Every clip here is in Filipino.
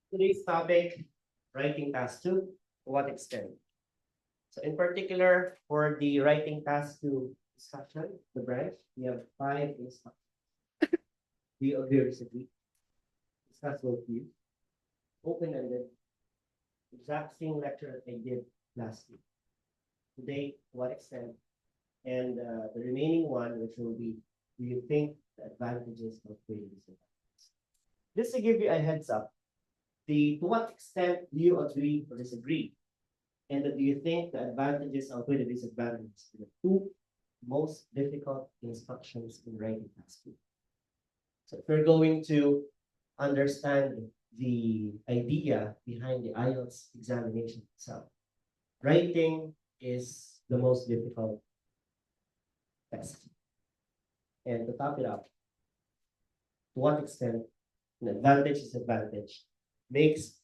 Today's topic, writing task 2, to what extent? So in particular, for the writing task 2 discussion, the branch, we have 5 instructions. Do you agree or disagree? Discuss both views. Open-ended, exact same lecture that I did last week. Today, to what extent? And the remaining one, which will be, do you think the advantages outweigh the disadvantages? Just to give you a heads up, to what extent do you agree or disagree? And do you think the advantages outweigh the disadvantages? The two most difficult instructions in writing task 2. So if we're going to understand the idea behind the IELTS examination itself, writing is the most difficult test. And to top it up, to what extent an advantage disadvantage makes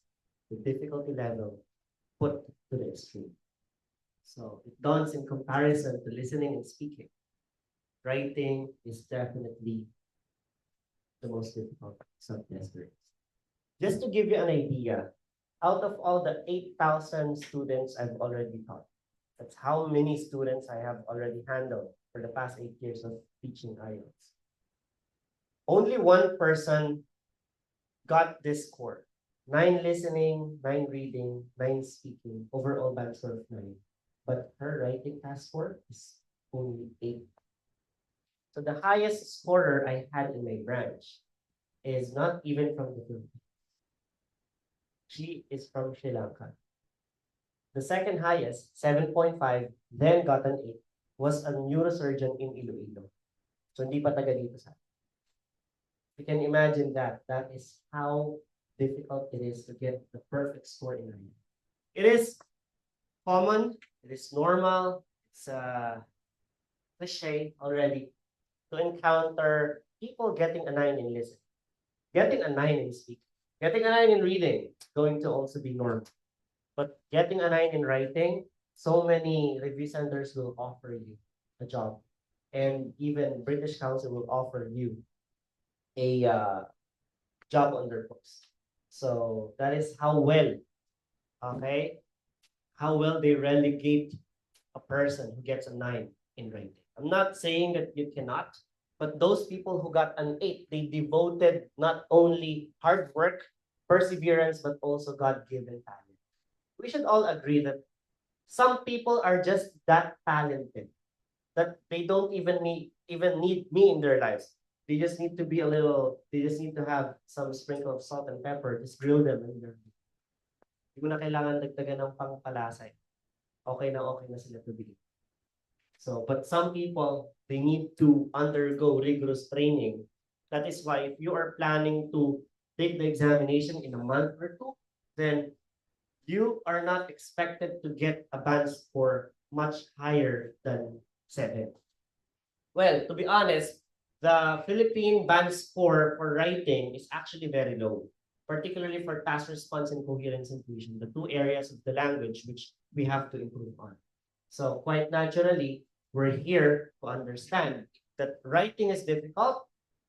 the difficulty level put to the extreme. So it dawns in comparison to listening and speaking. Writing is definitely the most difficult subtest there is. Just to give you an idea, out of all the 8,000 students I've already taught, that's how many students I have already handled for the past 8 years of teaching IELTS. Only one person got this score. 9 listening, 9 reading, 9 speaking, overall band score of 9. But her writing task score is only 8. So the highest scorer I had in my branch is not even from the Philippines. She is from Sri Lanka. The second highest, 7.5, then got an 8, was a neurosurgeon in Iloilo. So hindi pa taga dito sa atin. You can imagine that. That is how difficult it is to get the perfect score in writing. It is common, it is normal, it's a cliche already to encounter people getting a 9 in listening, getting a 9 in speaking, getting a 9 in reading, going to also be normal. But getting a 9 in writing, so many review centers will offer you a job. And even British Council will offer you a job on their books. So that is how well, okay, how well they relegate a person who gets a 9 in writing. I'm not saying that you cannot, but those people who got an 8, they devoted not only hard work, perseverance, but also God-given talent. We should all agree that some people are just that talented that they don't even need me in their lives. They just need to be a little, they just need to have some sprinkle of salt and pepper, just grill them in their. Hindi mo na kailangan dagdagan ng pangpalasay. Okay na sila to believe. So, but some people, they need to undergo rigorous training. That is why if you are planning to take the examination in a month or 2, then you are not expected to get a band score much higher than 7. Well, to be honest, the Philippine band score for writing is actually very low, particularly for task response and coherence inclusion, the 2 areas of the language which we have to improve on. So quite naturally, we're here to understand that writing is difficult.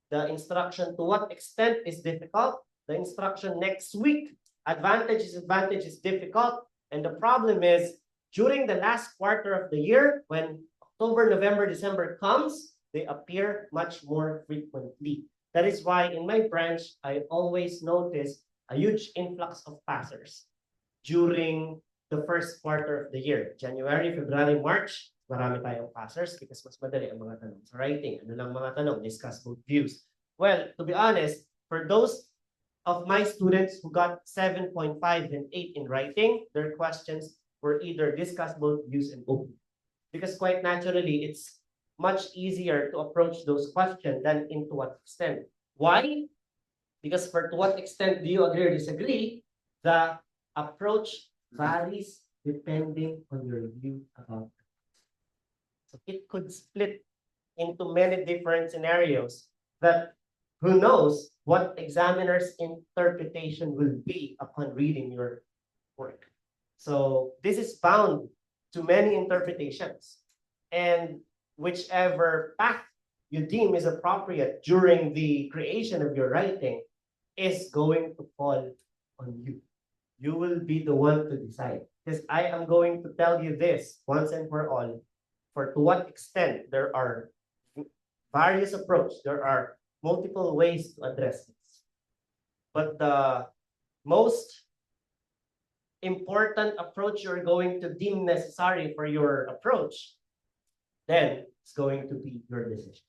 The instruction to what extent is difficult. The instruction next week, advantage is difficult. And the problem is during the last quarter of the year, when October, November, December comes, they appear much more frequently. That is why in my branch, I always notice a huge influx of passers during the first quarter of the year. January, February, March, marami tayong passers because mas madali ang mga tanong sa writing. Ano lang mga tanong? Discuss both views. Well, to be honest, for those of my students who got 7.5 and 8 in writing, their questions were either discuss both views and open. Because quite naturally, it's much easier to approach those questions than into what extent. Why? Because for to what extent do you agree or disagree, the approach varies depending on your view about it. So it could split into many different scenarios that who knows what examiner's interpretation will be upon reading your work. So this is bound to many interpretations. And whichever path you deem is appropriate during the creation of your writing is going to fall on you. You will be the one to decide. Because I am going to tell you this once and for all, for to what extent there are various approaches, there are multiple ways to address this. But the most important approach you're going to deem necessary for your approach, then it's going to be your decision.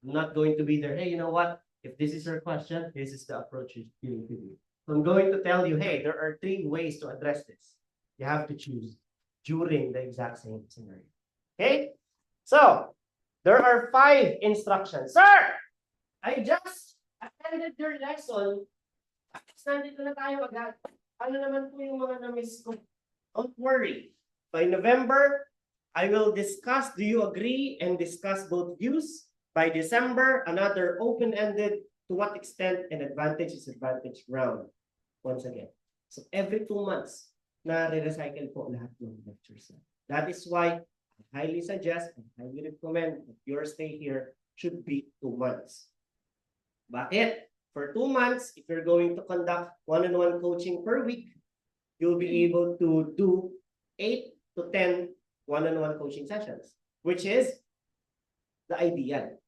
I'm not going to be there, hey, you know what? If this is your question, this is the approach you need to do. So I'm going to tell you, hey, there are 3 ways to address this. You have to choose during the exact same scenario. Okay? So, there are 5 instructions. Sir, I just attended your lesson. Nandito na tayo agad. Ano naman po yung mga na-miss ko? Don't worry. By November, I will discuss, do you agree, and discuss both views. By December, another open-ended, to what extent and advantage disadvantage round. Once again. So every 2 months, na-recycle po lahat ng lectures. That is why I highly suggest and highly recommend that your stay here should be 2 months. Bakit? For 2 months, if you're going to conduct one-on-one coaching per week, you'll be able to do 8 to 10 one-on-one coaching sessions, which is the ideal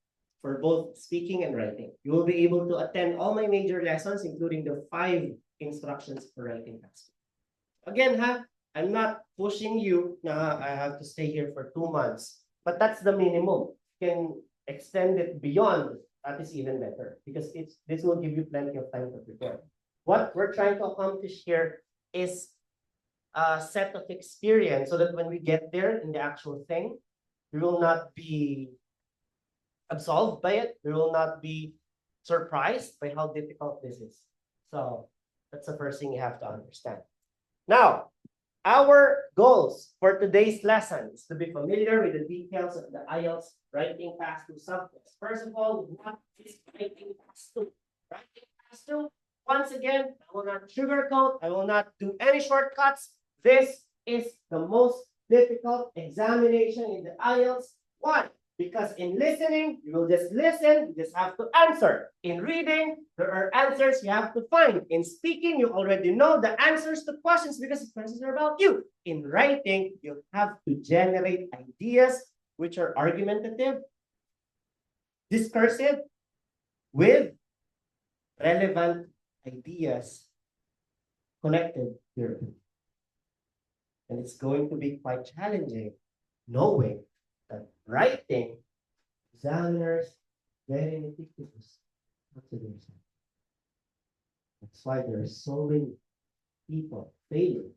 for both speaking and writing. You will be able to attend all my major lessons, including the 5 instructions for writing tasks. Again, I'm not pushing you na I have to stay here for 2 months, but that's the minimum. You can extend it beyond, that is even better, because this will give you plenty of time to prepare. What we're trying to accomplish here is a set of experience so that when we get there in the actual thing, we will not be absolved by it. We will not be surprised by how difficult this is. So that's the first thing you have to understand. Now, our goals for today's lesson is to be familiar with the details of the IELTS writing pass 2 subjects. First of all, what is writing pass 2? Writing pass 2, once again, I will not sugarcoat, I will not do any shortcuts. This is the most difficult examination in the IELTS. Why? Because in listening, you will just listen, you just have to answer. In reading, there are answers you have to find. In speaking, you already know the answers to questions because the questions are about you. In writing, you have to generate ideas which are argumentative, discursive, with relevant ideas connected to your opinion. And it's going to be quite challenging knowing that writing, examiners, very meticulous. That's why there are so many people failing,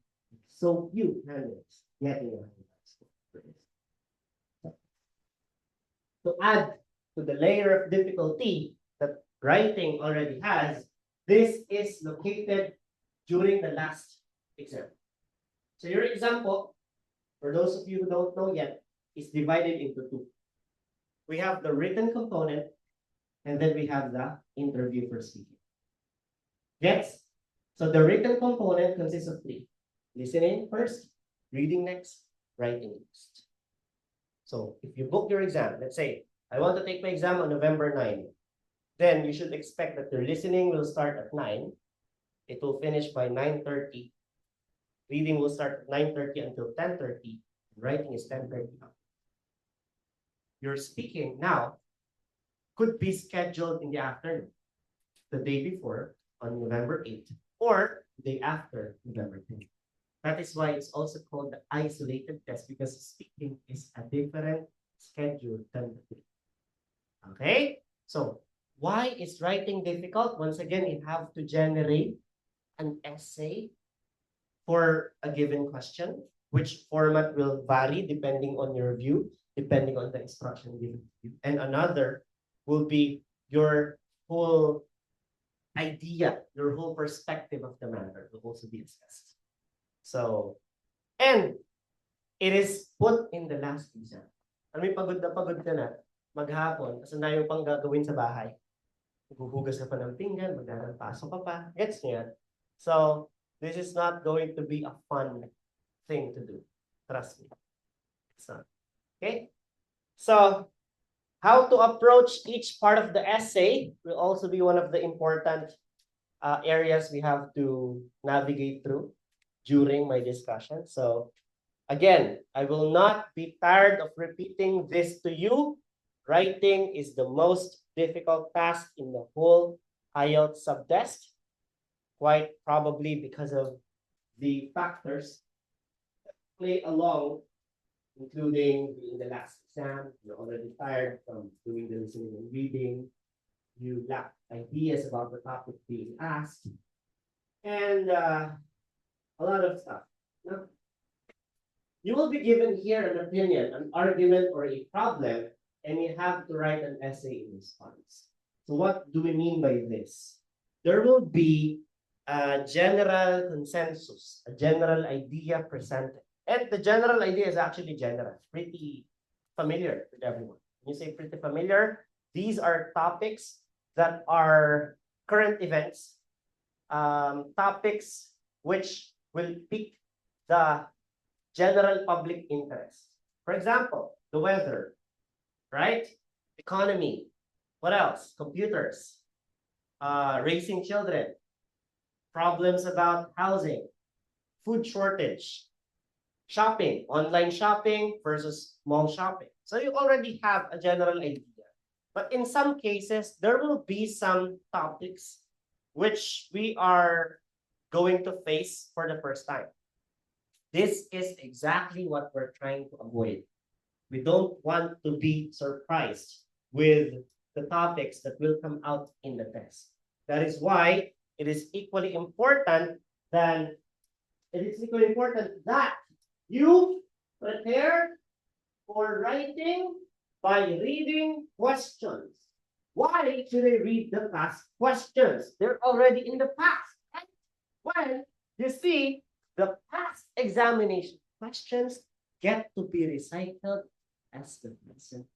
so few candidates getting a high score. To add to the layer of difficulty that writing already has, this is located during the last exam. So your example, for those of you who don't know yet, is divided into 2. We have the written component, and then we have the interview for speaking. Yes? So the written component consists of 3. Listening first, reading next, writing next. So if you book your exam, let's say, I want to take my exam on November 9, then you should expect that your listening will start at 9. It will finish by 9:30. Reading will start at 9:30 until 10:30. Writing is 10:30. Your speaking now could be scheduled in the afternoon, the day before on November 8th, or the day after November 10th. That is why it's also called the isolated test, because speaking is a different schedule than the reading. Okay? So why is writing difficult? Once again, you have to generate an essay for a given question, which format will vary depending on your view, depending on the instruction given to you. And another will be your whole idea, your whole perspective of the matter will also be assessed. So, and it is put in the last exam. May pagod na maghapon, kasi na yung pang gagawin sa bahay. Maghuhugas ka pa ng pinggan, magdarampaso ka pa. Gets niyo yan? So, this is not going to be a fun thing to do. Trust me. It's not. Okay? So, how to approach each part of the essay will also be one of the important areas we have to navigate through during my discussion. So again, I will not be tired of repeating this to you. Writing is the most difficult task in the whole IELTS subtest, quite probably because of the factors that play along, including in the last exam, you're already tired from doing the listening and reading, you lack ideas about the topic being asked, and a lot of stuff. No? You will be given here an opinion, an argument, or a problem, and you have to write an essay in response. So what do we mean by this? There will be a general consensus, a general idea presented. And the general idea is actually general, pretty familiar with everyone. When you say pretty familiar, these are topics that are current events, topics which will pique the general public interest. For example, the weather, right? Economy. What else? Computers, raising children, problems about housing, food shortage, shopping, online shopping versus mall shopping. So you already have a general idea. But in some cases, there will be some topics which we are going to face for the first time. This is exactly what we're trying to avoid. We don't want to be surprised with the topics that will come out in the test. That is why it is equally important that you prepare for writing by reading questions. Why should I read the past questions? They're already in the past. Right? Well, you see, the past examination questions get to be recycled as the present.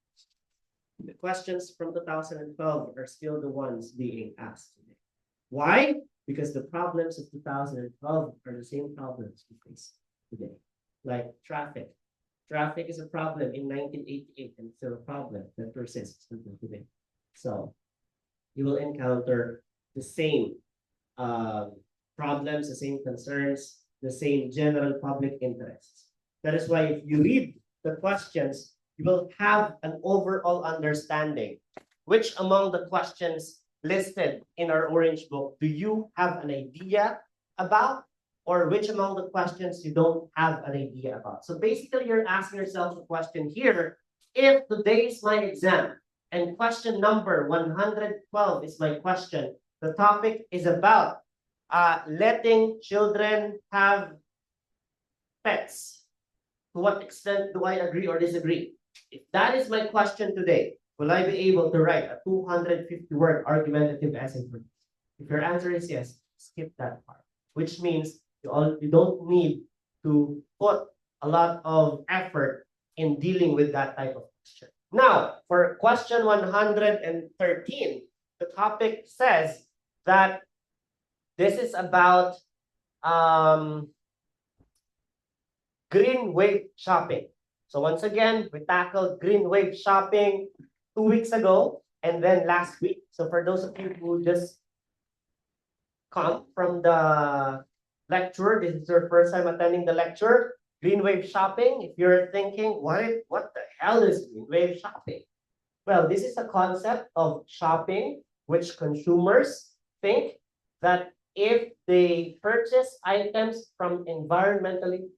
The questions from 2012 are still the ones being asked today. Why? Because the problems of 2012 are the same problems we face today. Like traffic. Traffic is a problem in 1988 and still a problem that persists until today. So you will encounter the same problems, the same concerns, the same general public interests. That is why if you read the questions, you will have an overall understanding. Which among the questions listed in our orange book do you have an idea about? Or which among the questions you don't have an idea about? So basically, you're asking yourself a question here. If today is my exam and question number 112 is my question, the topic is about letting children have pets. To what extent do I agree or disagree? If that is my question today, will I be able to write a 250-word argumentative essay for this? If your answer is yes, skip that part, which means you don't need to put a lot of effort in dealing with that type of question. Now, for question 113, the topic says that this is about green wave shopping. So once again, we tackled green wave shopping 2 weeks ago and then last week. So for those of you who just come from the lecture, this is your first time attending the lecture, green wave shopping. If you're thinking, what the hell is green wave shopping? Well, this is a concept of shopping which consumers think that if they purchase items from environmentally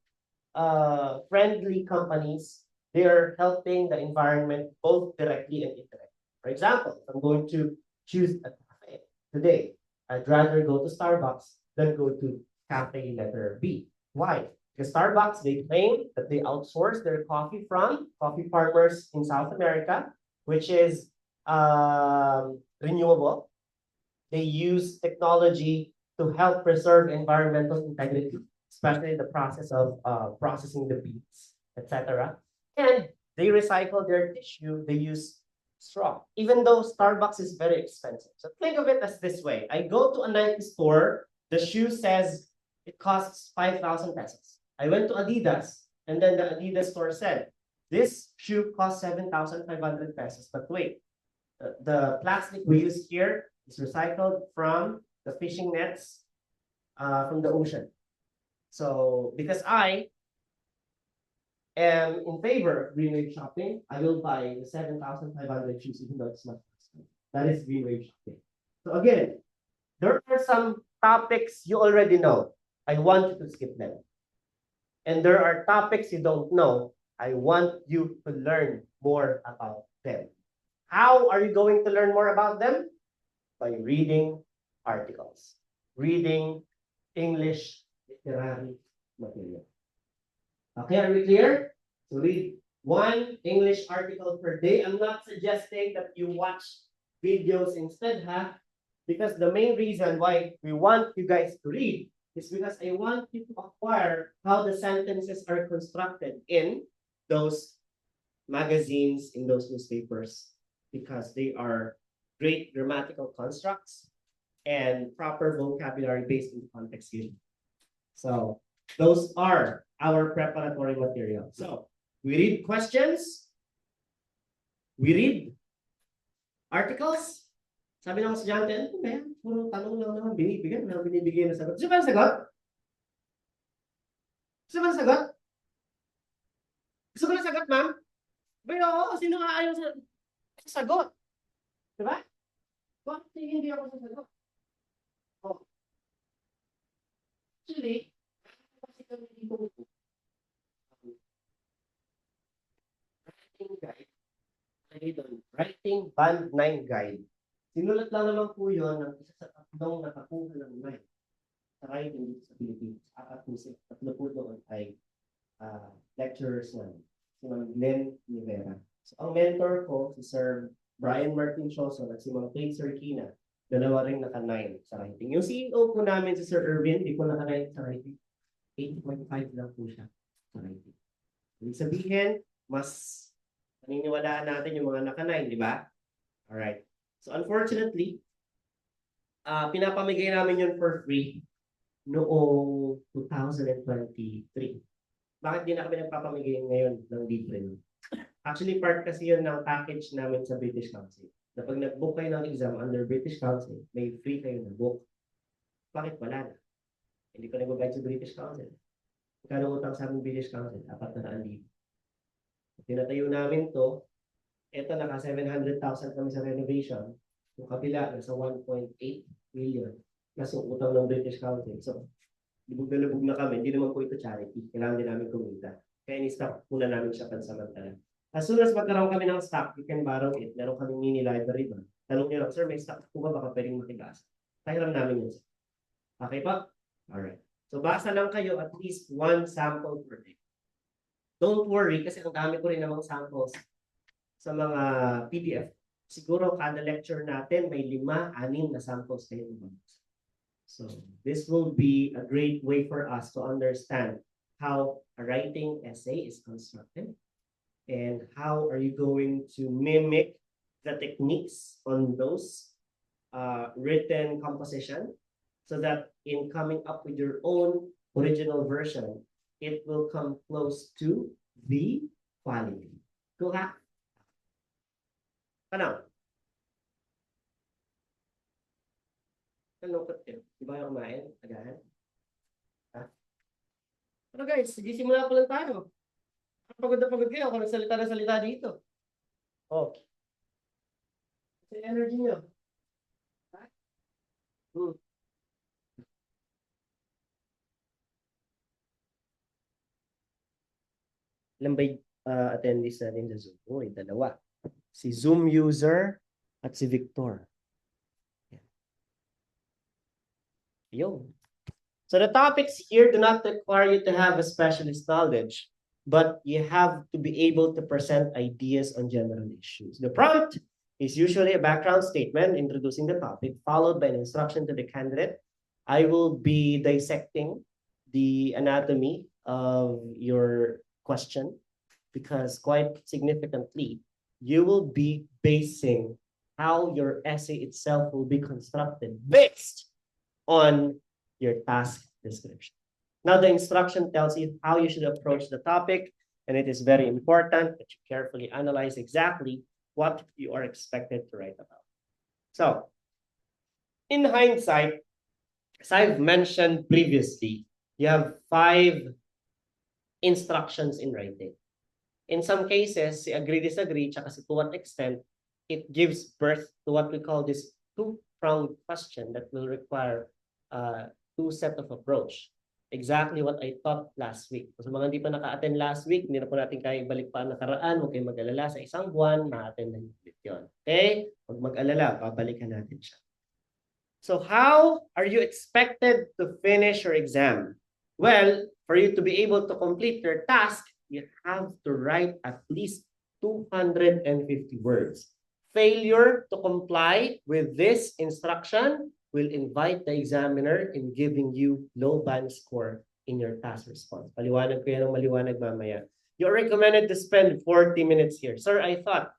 friendly companies, they are helping the environment both directly and indirectly. For example, if I'm going to choose a cafe today, I'd rather go to Starbucks than go to cafe letter B. Why? Because Starbucks, they claim that they outsource their coffee from coffee farmers in South America, which is renewable. They use technology to help preserve environmental integrity, especially the process of processing the beans, etc. And they recycle their tissue, they use straw, even though Starbucks is very expensive. So think of it as this way. I go to a Nike store, the shoe says it costs 5,000 pesos. I went to Adidas, and then the Adidas store said, this shoe costs 7,500 pesos. But wait, the plastic we use here is recycled from the fishing nets from the ocean. So because I am in favor of green wave shopping, I will buy the 7,500 shoes even though it's not custom. That is green wave shopping. So again, there are some topics you already know. I want you to skip them. And there are topics you don't know. I want you to learn more about them. How are you going to learn more about them? By reading articles, reading English literary material. Okay, are we clear? So read one English article per day. I'm not suggesting that you watch videos instead, because the main reason why we want you guys to read is because I want you to acquire how the sentences are constructed in those magazines, in those newspapers, because they are great grammatical constructs and proper vocabulary based in context usually. So those are our preparatory material. So we read questions, we read articles. Sabi ng estudyante, ano ba yan? Puro tanong lang naman, binibigyan na sagot. Gusto ba ng sagot? Gusto ba ng sagot? Gusto ba ng sagot, ma'am? Pero oo, sino nga ayaw sa sagot? Diba? Bakit hindi ako sa sagot? Oh. Actually, kasi kami dito writing guide. Lagay doon, writing band 9 guide. Sinulat lang naman po yun ng isa sa tatlong nakakuha ng 9 sa writing dito sa Pilipinas. Tatlo po doon ay lecturers namin. Si Ma'am Glenn Rivera. So ang mentor ko, si Sir Brian Martin Choson at si Ma'am Kate Serkina, dalawa rin naka-9 sa writing. Yung CEO po namin si Sir Irvin, di po naka-9 sa writing. 8.5 lang po siya sa writing. Ibig sabihin, mas paniniwalaan natin yung mga naka-9, di ba? Alright. So unfortunately, pinapamigay namin yun for free noong 2023. Bakit di na kami nagpapamigay ngayon ng libre? Actually, part kasi yun ng package namin sa British Council. Na pag nag-book kayo ng exam under British Council, may free kayo na book. Bakit wala na? Hindi ko nag-guide sa British Council. Magkano utang sa aming British Council? 400,000. Tinatayo namin to. Ito, naka 700,000 kami sa renovation. Yung kabila, nasa 1.8 million. Plus yung utang ng British Council. So, lubog na kami. Hindi naman po ito charity. Kailangan din namin kumita. Kaya ni-stop muna namin siya pansamantala. As soon as magkaroon kami ng stock, you can borrow it. Meron kami mini library doon. Tanong nyo lang, sir, may stock po ba? Baka pwedeng makibasa. Pahiram namin yun. Okay pa? Alright. So, basa lang kayo at least one sample per day. Don't worry, kasi ang dami ko rin namang samples sa mga PDF. Siguro kada lecture natin may 5-6 na samples kayo. So this will be a great way for us to understand how a writing essay is constructed and how are you going to mimic the techniques on those written composition so that in coming up with your own original version, it will come close to the quality. Go ha? Ano? Nalungkot yun. Di ba yung kumain? Agahan? Ha? Pero guys, sige simula ko lang tayo. Pagod na pagod kayo. Ako nagsalita dito. Okay. Kasi energy nyo. Ha? Ilan ba attendees natin sa Zoom? Uy, 2. Si Zoom user at si Victor. Yo. So the topics here do not require you to have a specialist knowledge, but you have to be able to present ideas on general issues. The prompt is usually a background statement introducing the topic, followed by an instruction to the candidate. I will be dissecting the anatomy of your question because quite significantly, you will be basing how your essay itself will be constructed based on your task description. Now, the instruction tells you how you should approach the topic, and it is very important that you carefully analyze exactly what you are expected to write about. So, in hindsight, as I've mentioned previously, you have 5 instructions in writing. In some cases, si agree, disagree, tsaka si to what extent, it gives birth to what we call this two-pronged question that will require two set of approach. Exactly what I taught last week. So, mga hindi pa naka-attend last week, hindi na po natin kaya ibalik pa ang nakaraan, huwag kayong mag-alala, sa isang buwan, ma-attend na yun. Okay? Huwag mag-alala, babalikan natin siya. So how are you expected to finish your exam? Well, for you to be able to complete your task, you have to write at least 250 words. Failure to comply with this instruction will invite the examiner in giving you low band score in your task response. Paliwanag ko yan ng maliwanag mamaya. You're recommended to spend 40 minutes here. Sir, I thought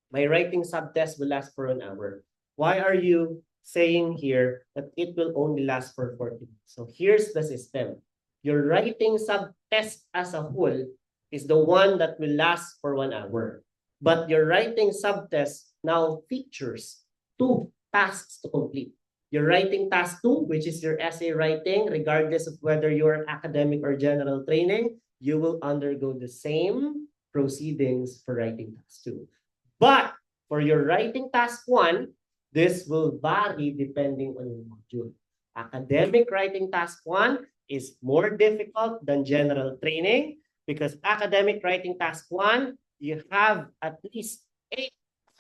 my writing subtest will last for an hour. Why are you saying here that it will only last for 40 minutes? So here's the system. Your writing subtest as a whole is the one that will last for 1 hour. But your writing subtest now features 2 tasks to complete. Your writing task 2, which is your essay writing, regardless of whether you're academic or general training, you will undergo the same proceedings for writing task 2. But for your writing task 1, this will vary depending on your module. Academic writing task 1 is more difficult than general training because academic writing task 1, you have at least 8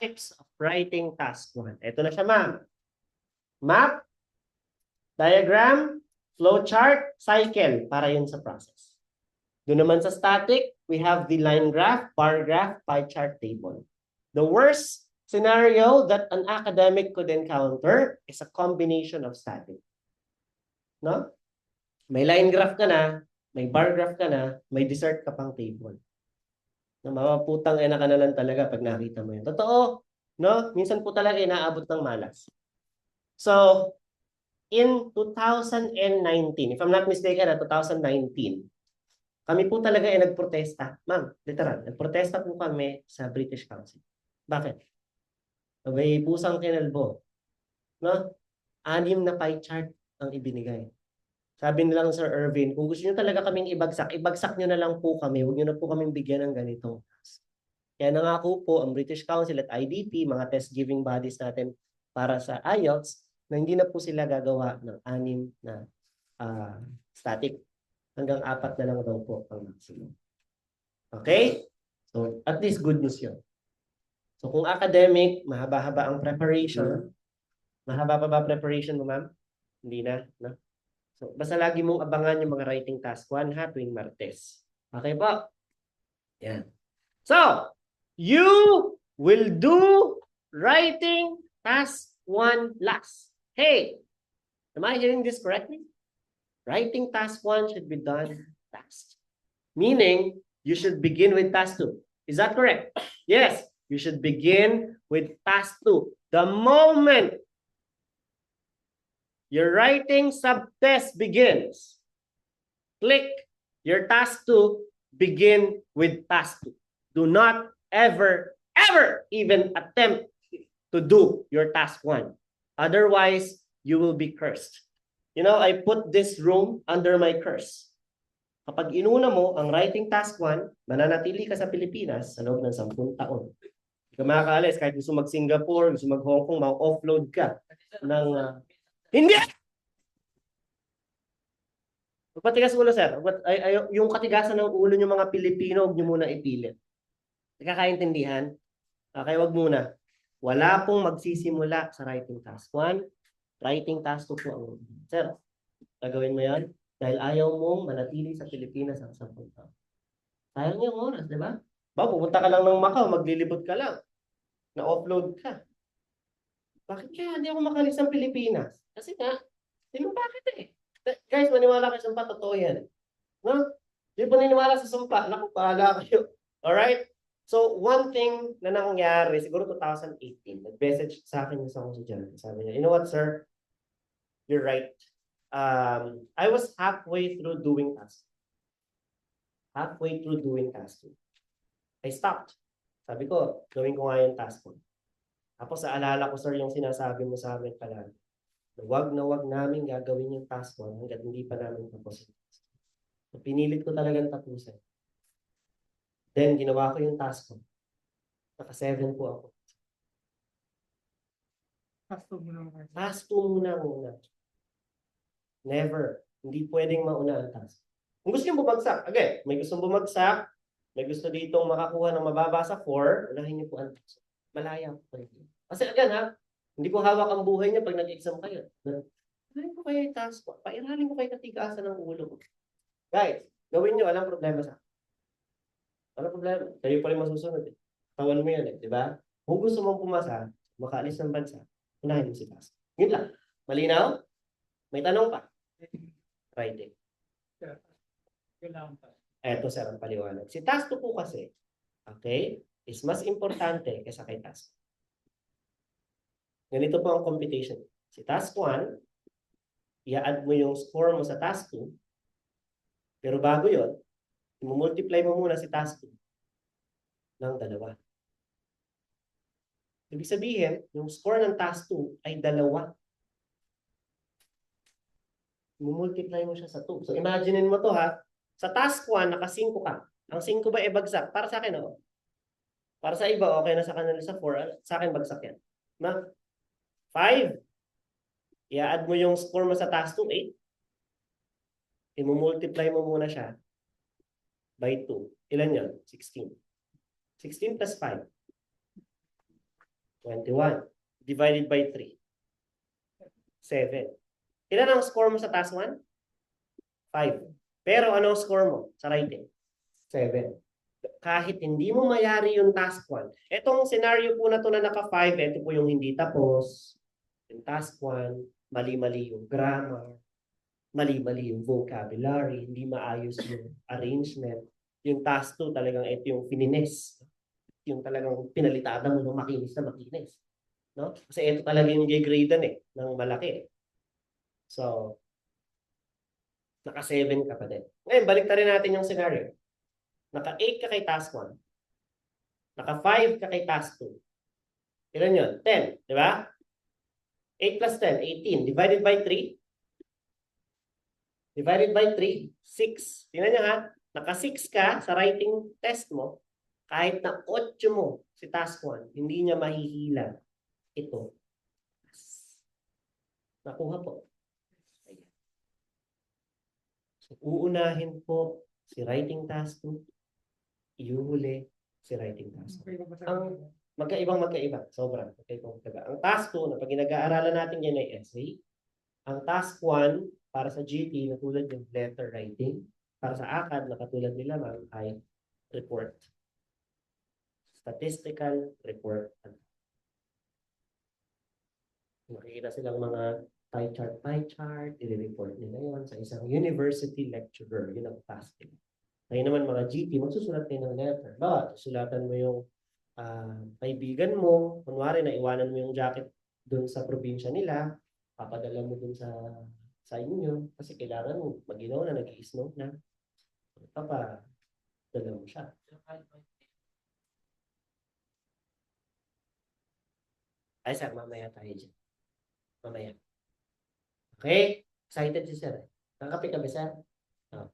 types of writing task 1. Ito na siya, ma'am. Map, diagram, flowchart, cycle, para yun sa process. Doon naman sa static, we have the line graph, bar graph, pie chart, table. The worst scenario that an academic could encounter is a combination of static. No? May line graph ka na, may bar graph ka na, may dessert ka pang table. Na mamaputang ina ka na lang talaga pag nakita mo yun. Totoo, no? Minsan po talaga inaabot ng malas. So, in 2019, if I'm not mistaken, 2019, kami po talaga ay nagprotesta. Ma'am, literal, nagprotesta po kami sa British Council. Bakit? May pusang kinalbo. No? 6 na pie chart ang ibinigay. Sabi nila ng Sir Irvin, kung gusto nyo talaga kaming ibagsak, ibagsak nyo na lang po kami. Huwag nyo na po kaming bigyan ng ganitong task. Kaya nangako po ang British Council at IDP, mga test-giving bodies natin para sa IELTS, na hindi na po sila gagawa ng 6 na static. Hanggang 4 na lang daw po ang maximum. Okay? So, at least good news yun. So, kung academic, mahaba-haba ang preparation. Mahaba pa ba preparation mo, ma'am? Hindi na, no? So, basta lagi mong abangan yung mga writing task 1 ha, tuwing Martes. Okay po? Yan. So, you will do writing task 1 last. Hey, am I hearing this correctly? Writing task 1 should be done last. Meaning, you should begin with task 2. Is that correct? Yes, you should begin with task 2. The moment your writing subtest begins, click your task 2, begin with task 2. Do not ever even attempt to do your task 1. Otherwise, you will be cursed. You know, I put this room under my curse. Kapag inuna mo ang writing task 1, mananatili ka sa Pilipinas sa loob ng 10 taon. Hindi ka makakaalis kahit gusto mag-Singapore, gusto mag-Hong Kong, ma-offload ka ng... Hindi! Magpatigas ulo, sir. Yung katigasan ng ulo ng mga Pilipino, huwag nyo muna ipilit. Nakakaintindihan? Okay, wag muna. Wala pong magsisimula sa writing task 1. Writing task 2 po ang... Sir, gagawin mo yan? Dahil ayaw mong manatili sa Pilipinas ang 10 taon. Sayang yung oras, di ba? Pupunta ka lang ng Macau, maglilibot ka lang. Na-offload ka. Bakit kaya hindi ako makalis ng Pilipinas? Kasi nga, bakit eh? Guys, maniwala kayo sa sumpa, totoo yan. No? Hindi po niniwala sa sumpa, naku, pahala kayo. Alright? So, one thing na nangyari, siguro 2018, nag-message sa akin yung isang estudyante. Sabi niya, you know what, sir? You're right. I was halfway through doing task. Halfway through doing task 2. I stopped. Sabi ko, gawin ko nga yung task 1. Tapos, naalala ko, sir, yung sinasabi mo sa amin palagi. na wag namin gagawin yung task 1 hanggat hindi pa namin tapos. So, pinilit ko talagang tapusin. Then, ginawa ko yung task 1. Naka-7 po ako. Task 2 muna. Never. Hindi pwedeng mauna ang task. Kung gusto nyo bumagsak, again, may gustong bumagsak, may gusto ditong makakuha ng mababa sa 4, unahin nyo po ang task. Malaya po kayo. Kasi again ha, hindi ko hawak ang buhay niya pag nag-exam kayo. Unahin ko kayo yung task. Pairalin ko kayo katigasan ng ulo. Guys, gawin nyo, walang problema sa akin. Walang problema. Kayo pa rin masusunod eh. Tawan mo yan eh, di ba? Kung gusto mong pumasa, makaalis ng bansa, unahin mo si task. Yun lang. Malinaw? May tanong pa? Friday. Eto sir ang paliwanag. Si task 2 po kasi, okay, is mas importante kaysa kay task. Ganito po ang computation. Si task 1, i-add mo yung score mo sa task 2, pero bago yun, i-multiply mo muna si task 2 ng 2. Ibig sabihin, yung score ng task 2 ay 2. I-multiply mo siya sa 2. So imaginein mo to ha. Sa task 1, naka-5 ka. Ang 5 ba ay bagsak? Para sa akin, oh. Para sa iba, okay na sa kanila sa 4. Sa akin, bagsak yan. Na? 5. I-add mo yung score mo sa task 2, 8. I-multiply mo muna siya by 2. Ilan yun? 16. 16 plus 5. 21. Divided by 3. 7. Ilan ang score mo sa task 1? 5. Pero anong score mo sa writing? 7. Kahit hindi mo mayari yung task 1. Etong scenario po na to na naka-5, ito po yung hindi tapos. Yung task 1, mali-mali yung grammar, mali-mali yung vocabulary, hindi maayos yung arrangement. Yung task 2, talagang ito yung finines. Yung talagang pinalitada mo ng makinis na makinis. No? Kasi ito talaga yung gigradean eh, ng malaki. So, naka-7 ka pa din. Ngayon, balik rin natin yung scenario. Naka-8 ka kay task 1. Naka-5 ka kay task 2. Ilan yun? 10, di ba? 8 plus 10, 18. Divided by 3. Divided by 3, 6. Tingnan nyo ha. Naka-6 ka sa writing test mo. Kahit na 8 mo si task 1, hindi niya mahihila ito. Nakuha po. So, uunahin po si writing task 2, iuhuli si writing task 2. Ang magkaiba. Sobrang magkaibang. Ang task 2, na pag ginag-aaralan natin yan ay essay. Ang task 1, para sa GT, na tulad yung letter writing. Para sa ACAD, na katulad nila ma'am, ay report. Statistical report. Makikita silang mga pie chart, i-report nila yun sa isang university lecturer. Yun ang task nila. Ngayon naman mga GT, magsusulat kayo ng letter. Susulatan mo yung kaibigan mo, kunwari na iwanan mo yung jacket dun sa probinsya nila, papadala mo dun sa inyo, kasi kailangan mo, mag-inaw na, nag-i-snow na. Papadala mo siya. Ay, sir, mamaya tayo dyan. Mamaya. Okay? Excited si sir. Nakape ka ba, sir? Oh.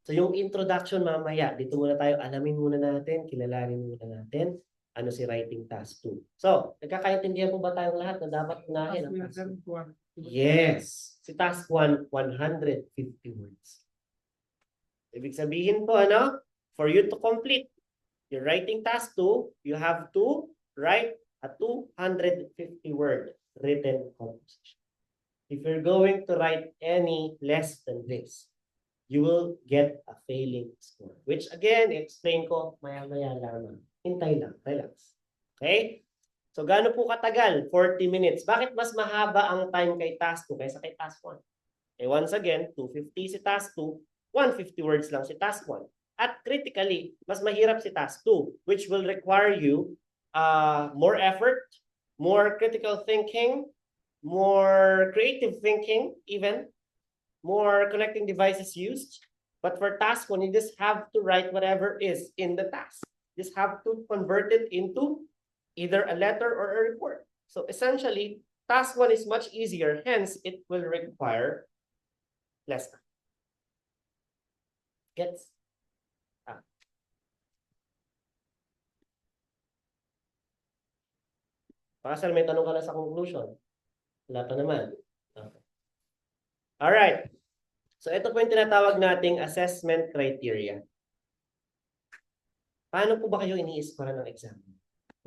So, yung introduction mamaya, dito muna tayo, alamin muna natin, kilalanin muna natin, ano si writing task 2. So, nagkakaintindihan po ba tayong lahat na dapat unahin ang task 2? Yes. Si task 1, 150 words. Ibig sabihin po, ano? For you to complete your writing task 2, you have to write a 250 word written composition. If you're going to write any less than this, you will get a failing score. Which again, explain ko maya-maya lamang. Hintay lang, relax. Okay? So, gaano po katagal? 40 minutes. Bakit mas mahaba ang time kay task 2 kaysa kay task 1? Eh, once again, 250 si task 2, 150 words lang si task 1. At critically, mas mahirap si task 2, which will require you more effort, more critical thinking, more creative thinking, even more connecting devices used. But for task 1, you just have to write whatever is in the task. You just have to convert it into either a letter or a report. So essentially, task 1 is much easier, hence it will require less time. Gets? Pasal may tanong ka na sa conclusion. Wala pa naman. Okay. Alright. So ito po yung tinatawag nating assessment criteria. Paano po ba kayo ini-score ng exam?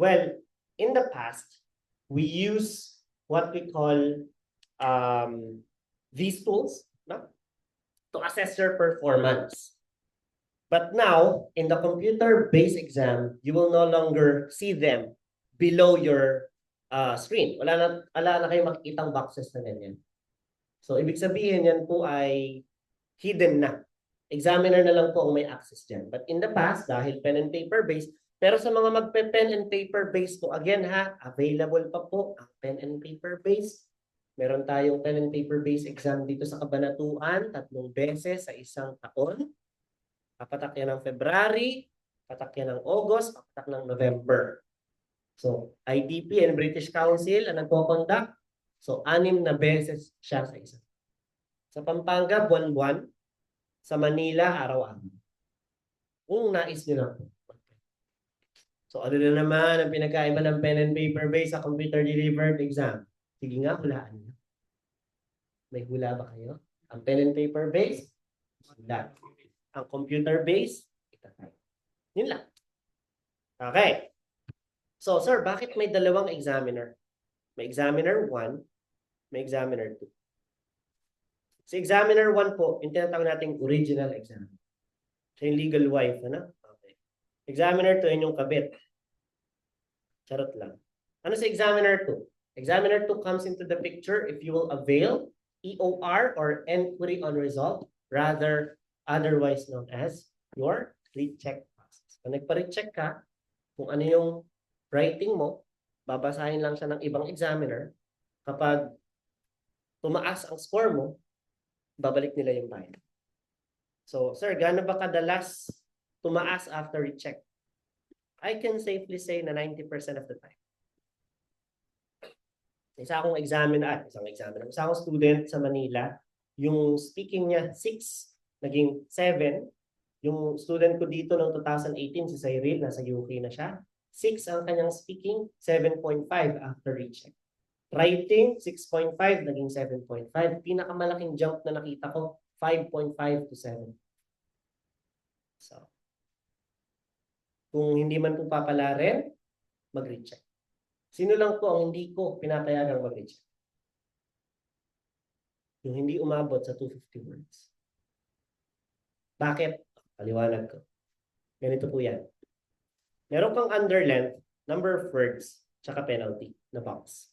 Well, in the past, we use what we call these tools, no? To assess your performance. But now, in the computer-based exam, you will no longer see them below your screen. Wala na kayong makikitang boxes na ganyan. So, ibig sabihin yan po ay hidden na. Examiner na lang po ang may access dyan. But in the past, dahil pen and paper based, pero sa mga magpe-pen and paper based po, again ha, available pa po ang pen and paper based. Meron tayong pen and paper based exam dito sa Kabanatuan, 3 beses sa isang taon. Papatak yan ng February, papatak yan ng August, papatak ng November. So, IDP and British Council ang nagko-conduct. So, 6 na beses siya sa isa. Sa Pampanga, buwan-buwan. Sa Manila, araw-araw. Kung nais nyo lang. So, ano na naman ang pinagkaiba ng pen and paper based sa computer-delivered exam? Sige nga, hulaan nyo. May hula ba kayo? Ang pen and paper based, hula. Ang computer based, itatay. Yun lang. Okay. So, sir, bakit may dalawang examiner? May examiner 1, may examiner 2. Si examiner 1 po, yung tinatawag nating original examiner. Siya yung legal wife, ano? Okay. Examiner 2, yun yung kabit. Charot lang. Ano si examiner 2? Examiner 2 comes into the picture if you will avail EOR or Enquiry on Result, rather otherwise known as your recheck process. Kung nagpa-recheck ka, kung ano yung writing mo, babasahin lang siya ng ibang examiner. Kapag tumaas ang score mo, babalik nila yung bayad. So, sir, gaano ba kadalas tumaas after recheck? I can safely say na 90% of the time. Isa akong isang student sa Manila, yung speaking niya 6, naging 7. Yung student ko dito noong 2018, si Cyril, nasa UK na siya. 6 ang kanyang speaking, 7.5 after recheck. Writing, 6.5, naging 7.5. Pinakamalaking jump na nakita ko, 5.5 to 7. So, kung hindi man po papalarin, mag-recheck. Sino lang po ang hindi ko pinapayagang mag-recheck? Yung hindi umabot sa 250 words. Bakit? Paliwanag ko. Ganito po yan. Meron kang underlength, number of words, tsaka penalty na box.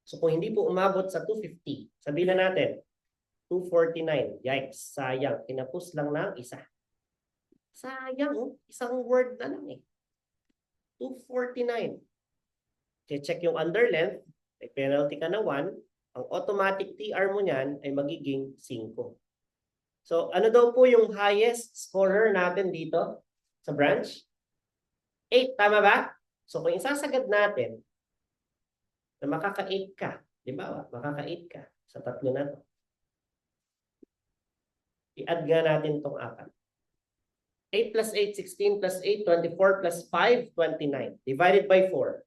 So kung hindi po umabot sa 250, sabihin na natin, 249. Yikes, sayang. Tinapos lang ng isa. Sayang, isang word na lang eh. 249. Check yung underlength, may penalty ka na 1. Ang automatic TR mo niyan ay magiging 5. So ano daw po yung highest scorer natin dito sa branch? 8, tama ba? So kung isasagad natin, na makaka-8 ka, di ba? Makaka-8 ka sa 3 na to. I-add nga natin itong 4. 8 plus 8, 16 plus 8, 24 plus 5, 29. Divided by 4.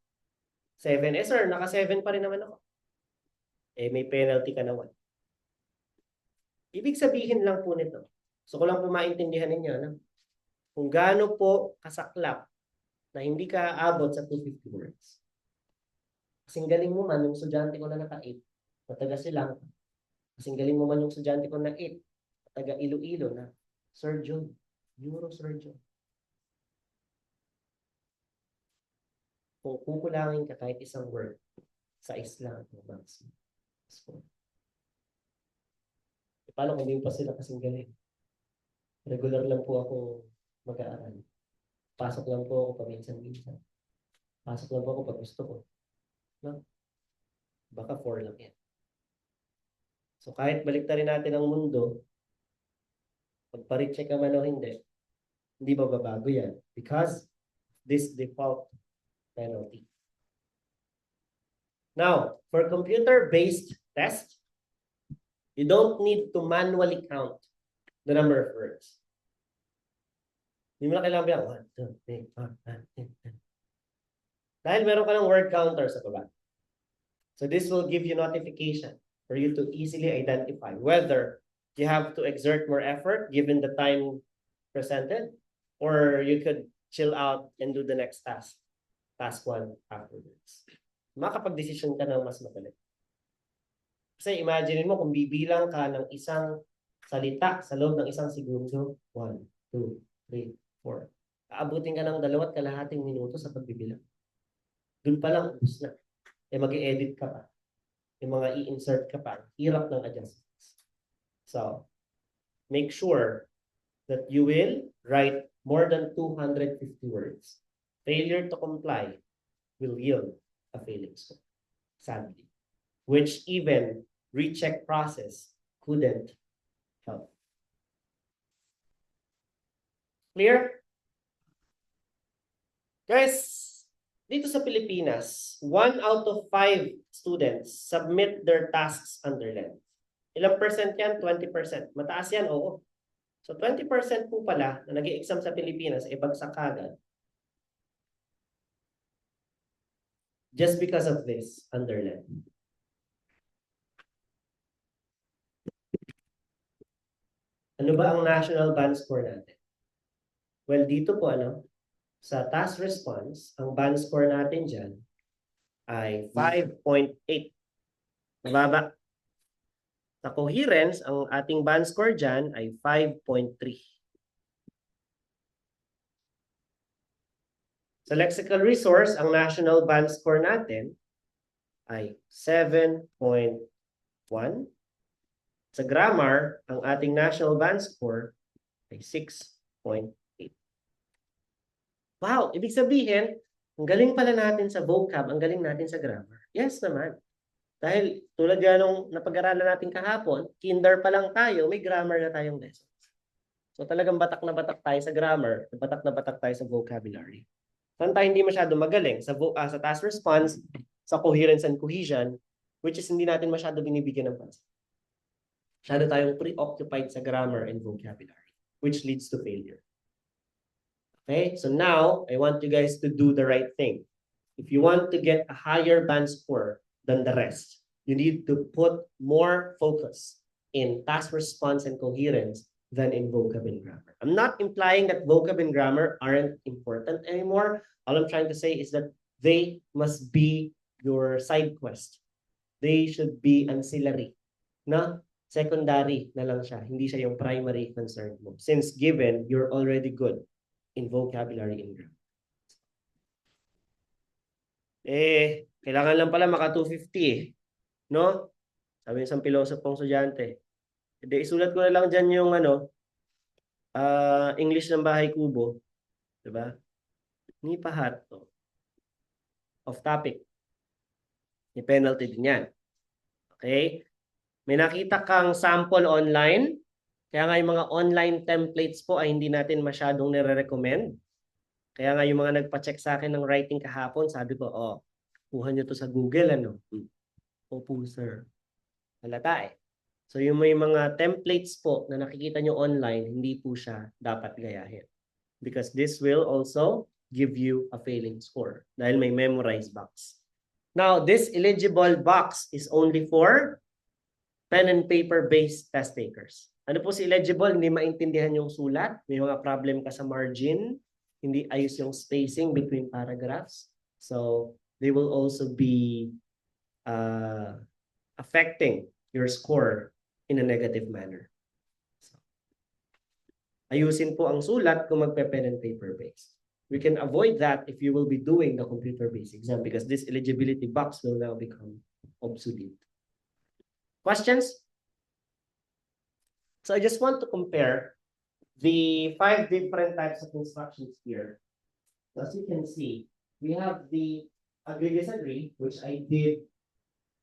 7. Eh sir, naka-7 pa rin naman ako. Eh may penalty ka na 1. Ibig sabihin lang po nito. So ko lang po maintindihan ninyo, no? Kung gaano po kasaklap na hindi ka aabot sa 250 words. Kasing galing mo man yung estudyante ko na naka-8, mataga silang. Kasing galing mo man yung estudyante ko na 8, mataga Iloilo na surgeon, neurosurgeon. Kung kukulangin ka kahit isang word, sa lang ang maximum score. E paano kung hindi pa sila kasing galing? Regular lang po ako mag-aaral. Pasok lang po ako paminsan-minsan. Pasok lang po ako pag gusto ko. No? Baka 4 lang yan. So kahit baliktarin natin ang mundo, pagpa-recheck ka man o hindi bababago yan. Because this default penalty. Now, for computer-based test, you don't need to manually count the number of words. Hindi mo na kailangan bilang 1, 2, 3, 4, 5, 6, 7. Dahil meron ka ng word counter sa baba. So this will give you notification for you to easily identify whether you have to exert more effort given the time presented, or you could chill out and do the next task. Task 1 afterwards. Makapag-decision ka ng mas madali. Kasi imagine mo kung bibilang ka ng isang salita sa loob ng isang segundo. 1, 2, 3, 4. Aabutin ka ng 2.5 minuto sa pagbibilang. Doon pa lang, ubus na. Mag-i-edit ka pa. Yung mga i-insert ka pa. Hirap ng adjustments. So, make sure that you will write more than 250 words. Failure to comply will yield a failing score, sadly, which even recheck process couldn't help. Clear? Guys, dito sa Pilipinas, 1 out of 5 students submit their tasks under length. Ilang percent yan? 20%. Mataas yan? Oo. So 20% po pala na nag-i-exam sa Pilipinas ay bagsak agad. Just because of this under length. Ano ba ang national band score natin? Well, dito po sa task response, ang band score natin dyan ay 5.8. Mababa. Sa coherence, ang ating band score dyan ay 5.3. Sa lexical resource, ang national band score natin ay 7.1. Sa grammar, ang ating national band score ay 6.8. Wow, ibig sabihin, ang galing pala natin sa vocab, ang galing natin sa grammar. Yes naman. Dahil tulad yan nung napag-aralan natin kahapon, kinder pa lang tayo, may grammar na tayong lessons. So talagang batak na batak tayo sa grammar, batak na batak tayo sa vocabulary. Saan tayo hindi masyado magaling? Sa task response, sa coherence and cohesion, which is hindi natin masyado binibigyan ng pansin. Masyado tayong preoccupied sa grammar and vocabulary, which leads to failure. Okay, so now I want you guys to do the right thing. If you want to get a higher band score than the rest, you need to put more focus in task response and coherence than in vocab and grammar. I'm not implying that vocab and grammar aren't important anymore. All I'm trying to say is that they must be your side quest. They should be ancillary. Na secondary na lang siya. Hindi siya yung primary concern mo. Since given, you're already good in vocabulary and grammar. Kailangan lang pala maka 250 no? Sabi ng isang pilosopong estudyante. Isulat ko na lang dyan yung English ng bahay kubo. Diba? Ni pahat to. Off topic. May penalty din yan. Okay? May nakita kang sample online. Kaya nga yung mga online templates po ay hindi natin masyadong nire-recommend. Kaya nga yung mga nagpa-check sa akin ng writing kahapon, sabi ko, kuha nyo to sa Google, Opo, sir. Halata eh. So yung may mga templates po na nakikita nyo online, hindi po siya dapat gayahin. Because this will also give you a failing score dahil may memorize box. Now, this eligible box is only for pen and paper-based test takers. Ano po si eligible? Hindi maintindihan yung sulat. May mga problem ka sa margin. Hindi ayos yung spacing between paragraphs. So, they will also be affecting your score in a negative manner. So, ayusin po ang sulat kung magpe-pen and paper-based. We can avoid that if you will be doing the computer-based exam because this eligibility box will now become obsolete. Questions? So I just want to compare the 5 different types of instructions here. So as you can see, we have the agree-disagree, which I did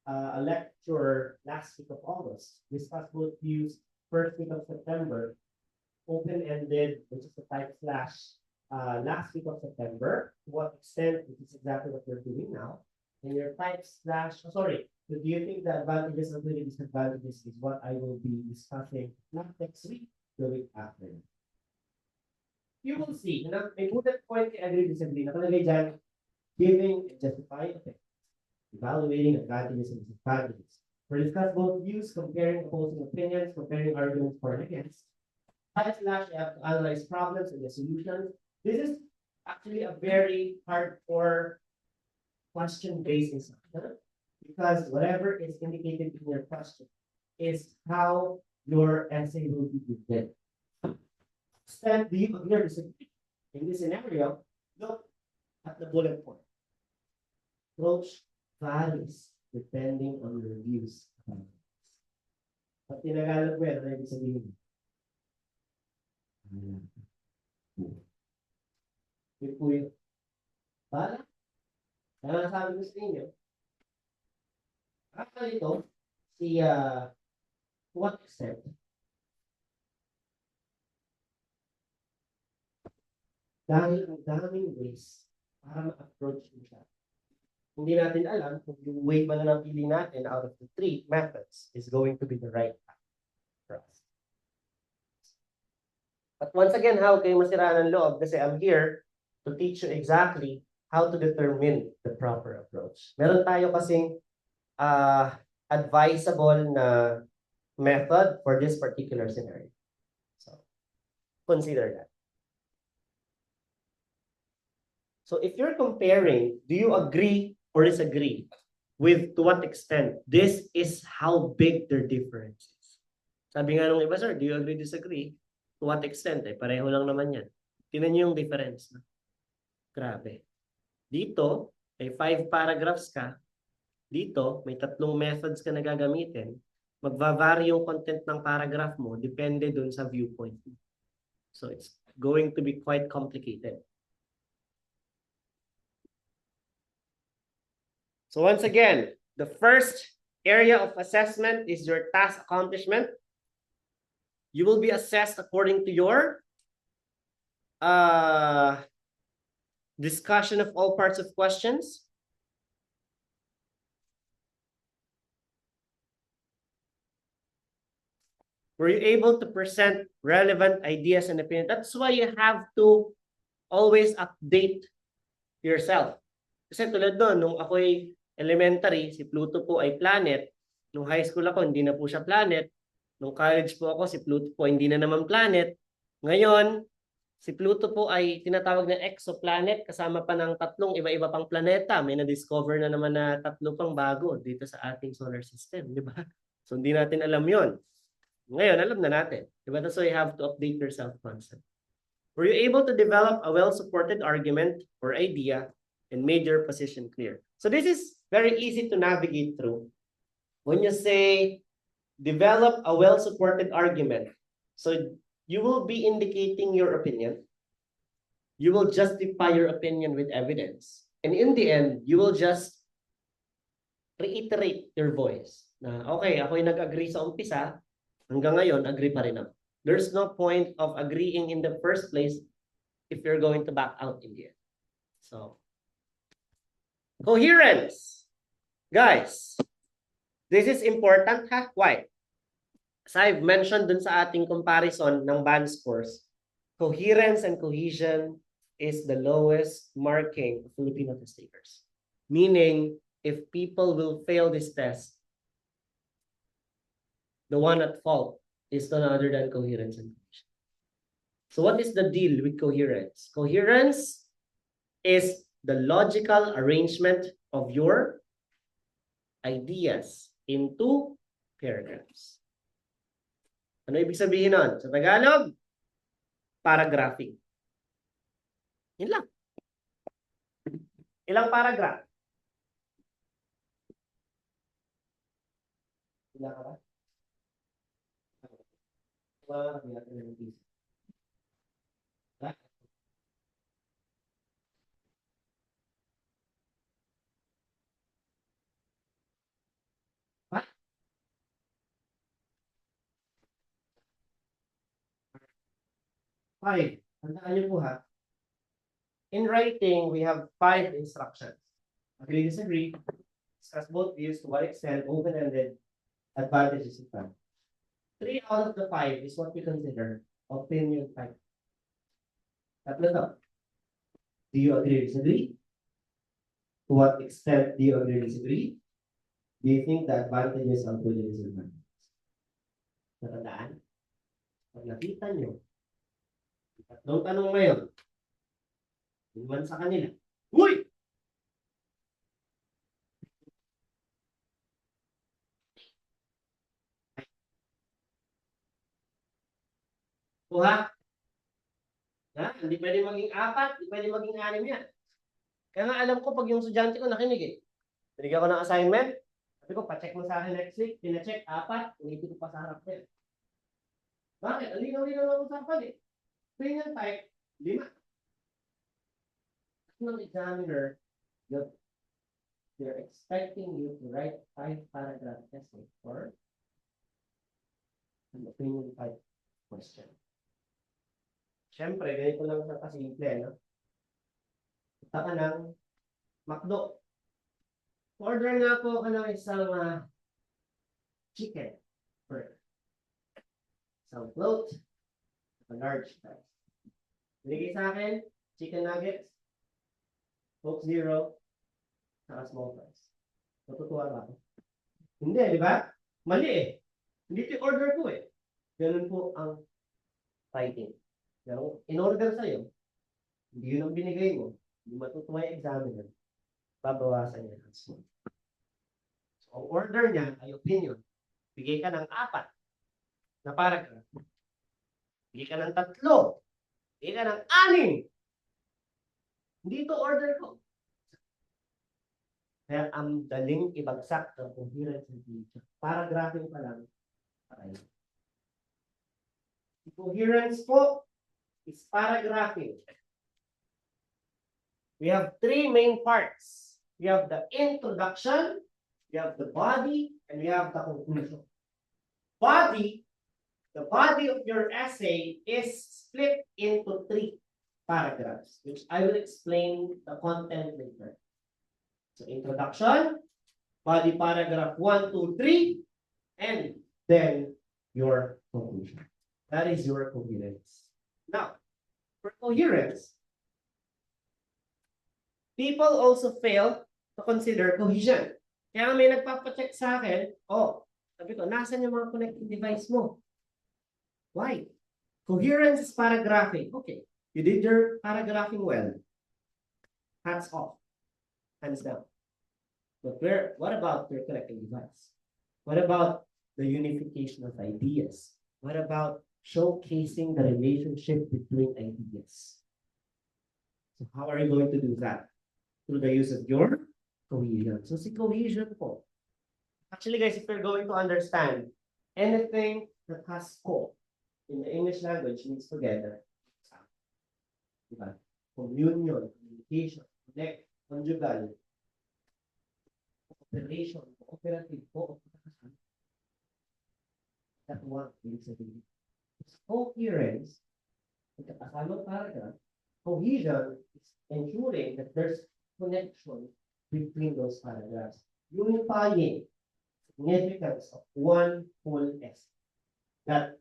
a lecture last week of August. Discuss both views first week of September. Open-ended, which is the type slash last week of September. To what extent, which is exactly what we're doing now. in your type slash, oh, sorry, do you think the advantages and the disadvantages is what I will be discussing not next week, the week after? You will see, may bullet point kay agree disagree. Nakalagay dyan, giving and justifying effect, evaluating advantages and disadvantages. We discuss both views, comparing opposing opinions, comparing arguments for and against. Type slash, you have to analyze problems and the solutions. This is actually a very hardcore question-based instruction because whatever is indicated in your question is how your essay will be written. Step, do you agree or disagree? In this scenario, look at the bullet point. Approach varies depending on your views. Pag tinagalog mo yan, ano ibig sabihin? Yun po yun. Para? Kaya nasabi ko sa inyo, actually ito, si, to what extent, dahil ang daming ways para ma-approach mo siya. Hindi natin alam kung yung way ba na napili natin out of the 3 methods is going to be the right path for us. But once again, how kayo masiraan ng loob? Kasi I'm here to teach you exactly how to determine the proper approach. Meron tayo kasing advisable na method for this particular scenario. So, consider that. So if you're comparing, do you agree or disagree with to what extent this is how big their difference is? Sabi nga nung iba, sir, do you agree, disagree? To what extent? Pareho lang naman yan. Tingnan niyo yung difference. Grabe. Dito, may 5 paragraphs ka. Dito, may 3 methods ka na gagamitin. Magva-vary yung content ng paragraph mo depende dun sa viewpoint. So it's going to be quite complicated. So once again, the first area of assessment is your task accomplishment. You will be assessed according to your discussion of all parts of questions. Were you able to present relevant ideas and opinions? That's why you have to always update yourself. Kasi tulad doon, nung ako'y elementary, si Pluto po ay planet. Nung high school ako, hindi na po siya planet. Nung college po ako, si Pluto po hindi na naman planet. Ngayon, si Pluto po ay tinatawag na exoplanet kasama pa ng 3 iba-iba pang planeta. May na-discover na naman na 3 pang bago dito sa ating solar system, di ba? So hindi natin alam yon. Ngayon, alam na natin. Di ba? So you have to update yourself constantly. Were you able to develop a well-supported argument or idea and made your position clear? So this is very easy to navigate through. When you say develop a well-supported argument, so you will be indicating your opinion. You will justify your opinion with evidence. And in the end, you will just reiterate your voice. Na, okay, ako'y nag-agree sa umpisa, hanggang ngayon, agree pa rin ako. There's no point of agreeing in the first place if you're going to back out in the end. So, coherence. Guys, this is important, ha? Why? As I've mentioned dun sa ating comparison ng band scores, coherence and cohesion is the lowest marking of Filipino test takers. Meaning, if people will fail this test, the one at fault is none other than coherence and cohesion. So what is the deal with coherence? Coherence is the logical arrangement of your ideas into paragraphs. Ano ibig sabihin nun? Sa Tagalog, paragraphing. Yun lang. Ilang paragraph? Ilang ka ba? Tandaan niyo po ha. In writing, we have 5 instructions. Agree, disagree. Discuss both views to what extent open-ended advantages of time. 3 out of the 5 is what we consider opinion type. Tatlo to. Do you agree or disagree? To what extent do you agree or disagree? Do you think the advantages outweigh the disadvantages? Natandaan? Pag nakita nyo, tatlong tanong ngayon, naman sa kanila, Uy! Kuha? Hindi pwede maging 4, hindi pwede maging 6 yan. Kaya nga alam ko pag yung estudyante ko nakinig eh. Binigyan ko ng assignment, sabi ko, pa-check mo sa akin next week, pina-check 4, ulitin ko pa sa harap niya. Bakit? Alinaw-linaw lang usapan eh. Opinion type, 5. Ng examiner, they're expecting you to write 5 paragraph essay for an opinion type question. Siyempre, ganito lang sa kasimple, no? Punta ka ng McDo. Order nga po ka ng isang chicken burger. Isang float, a large fries. Binigay sa akin, chicken nuggets, Coke Zero, saka small fries. Natutuwa ba ako? Hindi, di ba? Mali eh. Hindi ito yung order ko eh. Ganun po ang writing. Pero in-order sa'yo, hindi yun ang binigay mo, hindi matutuwa yung examiner, babawasan niya ng small. So, ang order niya ay opinion. Bigay ka ng 4 na paragraph. Bigay ka ng 3. Bigay ka ng 6. Hindi ito order ko. Kaya ang daling ibagsak ng coherence and cohesion. Paragraphing pa lang. Coherence po is paragraphing. We have 3 main parts. We have the introduction, we have the body, and we have the conclusion. The body of your essay is split into 3 paragraphs, which I will explain the content later. So introduction, body paragraph 1, 2, 3, and then your conclusion. That is your coherence. Now, for coherence, people also fail to consider cohesion. Kaya may nagpapacheck sa akin, sabi ko, nasan yung mga connecting device mo? Why? Coherence is paragraphing. Okay, you did your paragraphing well. Hands off. Hands down. But what about your connecting device? What about the unification of ideas? What about showcasing the relationship between ideas? So how are you going to do that? Through the use of your cohesion. So si cohesion po. Actually guys, if you're going to understand anything that has co in the English language means together. Diba? Communion, communication, connect, conjugal, cooperation, cooperative, co-operation. That one is a coherence, kasama paragraph, cohesion is ensuring that there's connection between those paragraphs, unifying significance of one whole essay that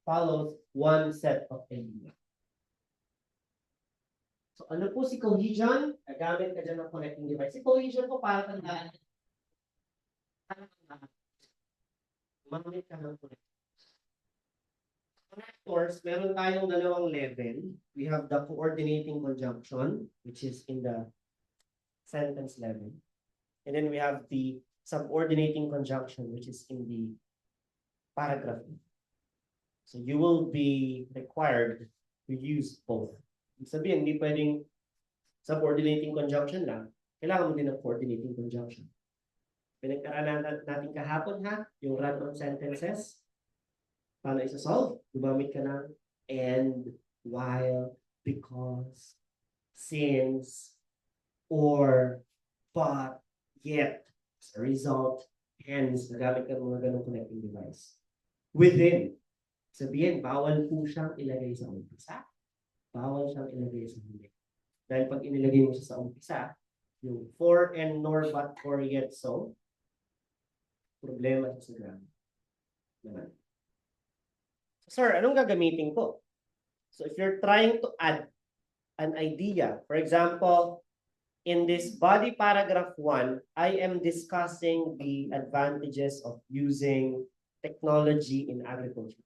follows one set of ideas. So ano po si cohesion? Nagamit ka dyan ng connecting device. Si cohesion po para tandaan. Mamamit ka ng connecting. Connectors, meron tayong dalawang level. We have the coordinating conjunction, which is in the sentence level. And then we have the subordinating conjunction, which is in the paragraph. So you will be required to use both. Ibig sabihin, hindi pwedeng subordinating conjunction lang. Kailangan mo din ng coordinating conjunction. Pinagkaralan natin kahapon yung run-on sentences. Paano isa-solve? Gumamit ka ng and, while, because, since, or, but, yet, as a result, hence, nagamit ka ng mga ganong connecting device. Within, sabihin, bawal po siyang ilagay sa umpisa. Bawal siyang ilagay sa huli. Dahil pag inilagay mo siya sa umpisa, Yung for and nor but for yet so. Problema sa grammar. Naman. So, sir, anong gagamitin ko? So if you're trying to add an idea, for example, in this body paragraph 1, I am discussing the advantages of using technology in agriculture.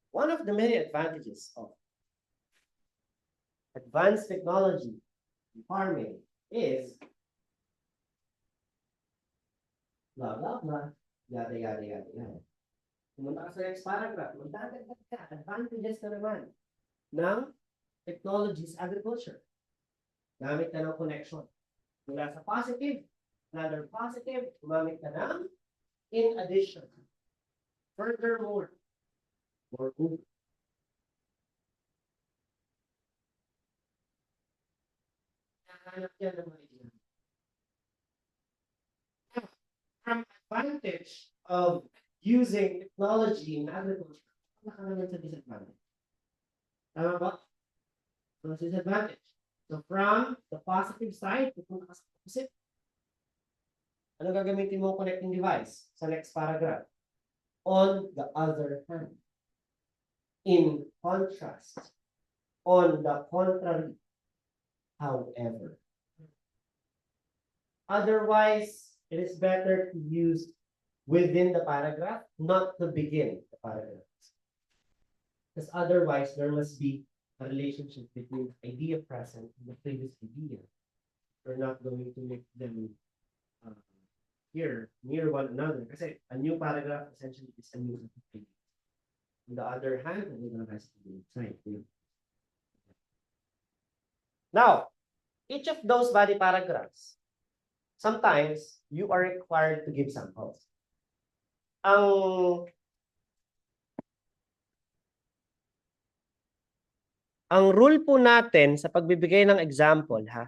One of the many advantages of advanced technology in farming is blah, blah, blah, yada, yada, yada, yada. Pumunta ka sa next paragraph, magdadagdag ka, advantages na naman ng technologies agriculture. Gamit ka ng connection. Mula sa positive, another positive, gumamit ka ng in addition. Furthermore, moreover. Hanap yan ng mga example. From advantage of using technology in agriculture, wala ka naman sa disadvantage. Tama ba? So, disadvantage. So, from the positive side, pupunta ka sa opposite. Ano gagamitin mo connecting device sa next paragraph? On the other hand, in contrast, on the contrary, however. Otherwise, it is better to use within the paragraph, not to begin the paragraph. Because otherwise, there must be a relationship between the idea present and the previous idea. We're not going to make them here near one another. Kasi a new paragraph essentially is a new idea. On the other hand, we're going to have to inside here. Now, each of those body paragraphs, sometimes you are required to give samples. Ang rule po natin sa pagbibigay ng example, ha?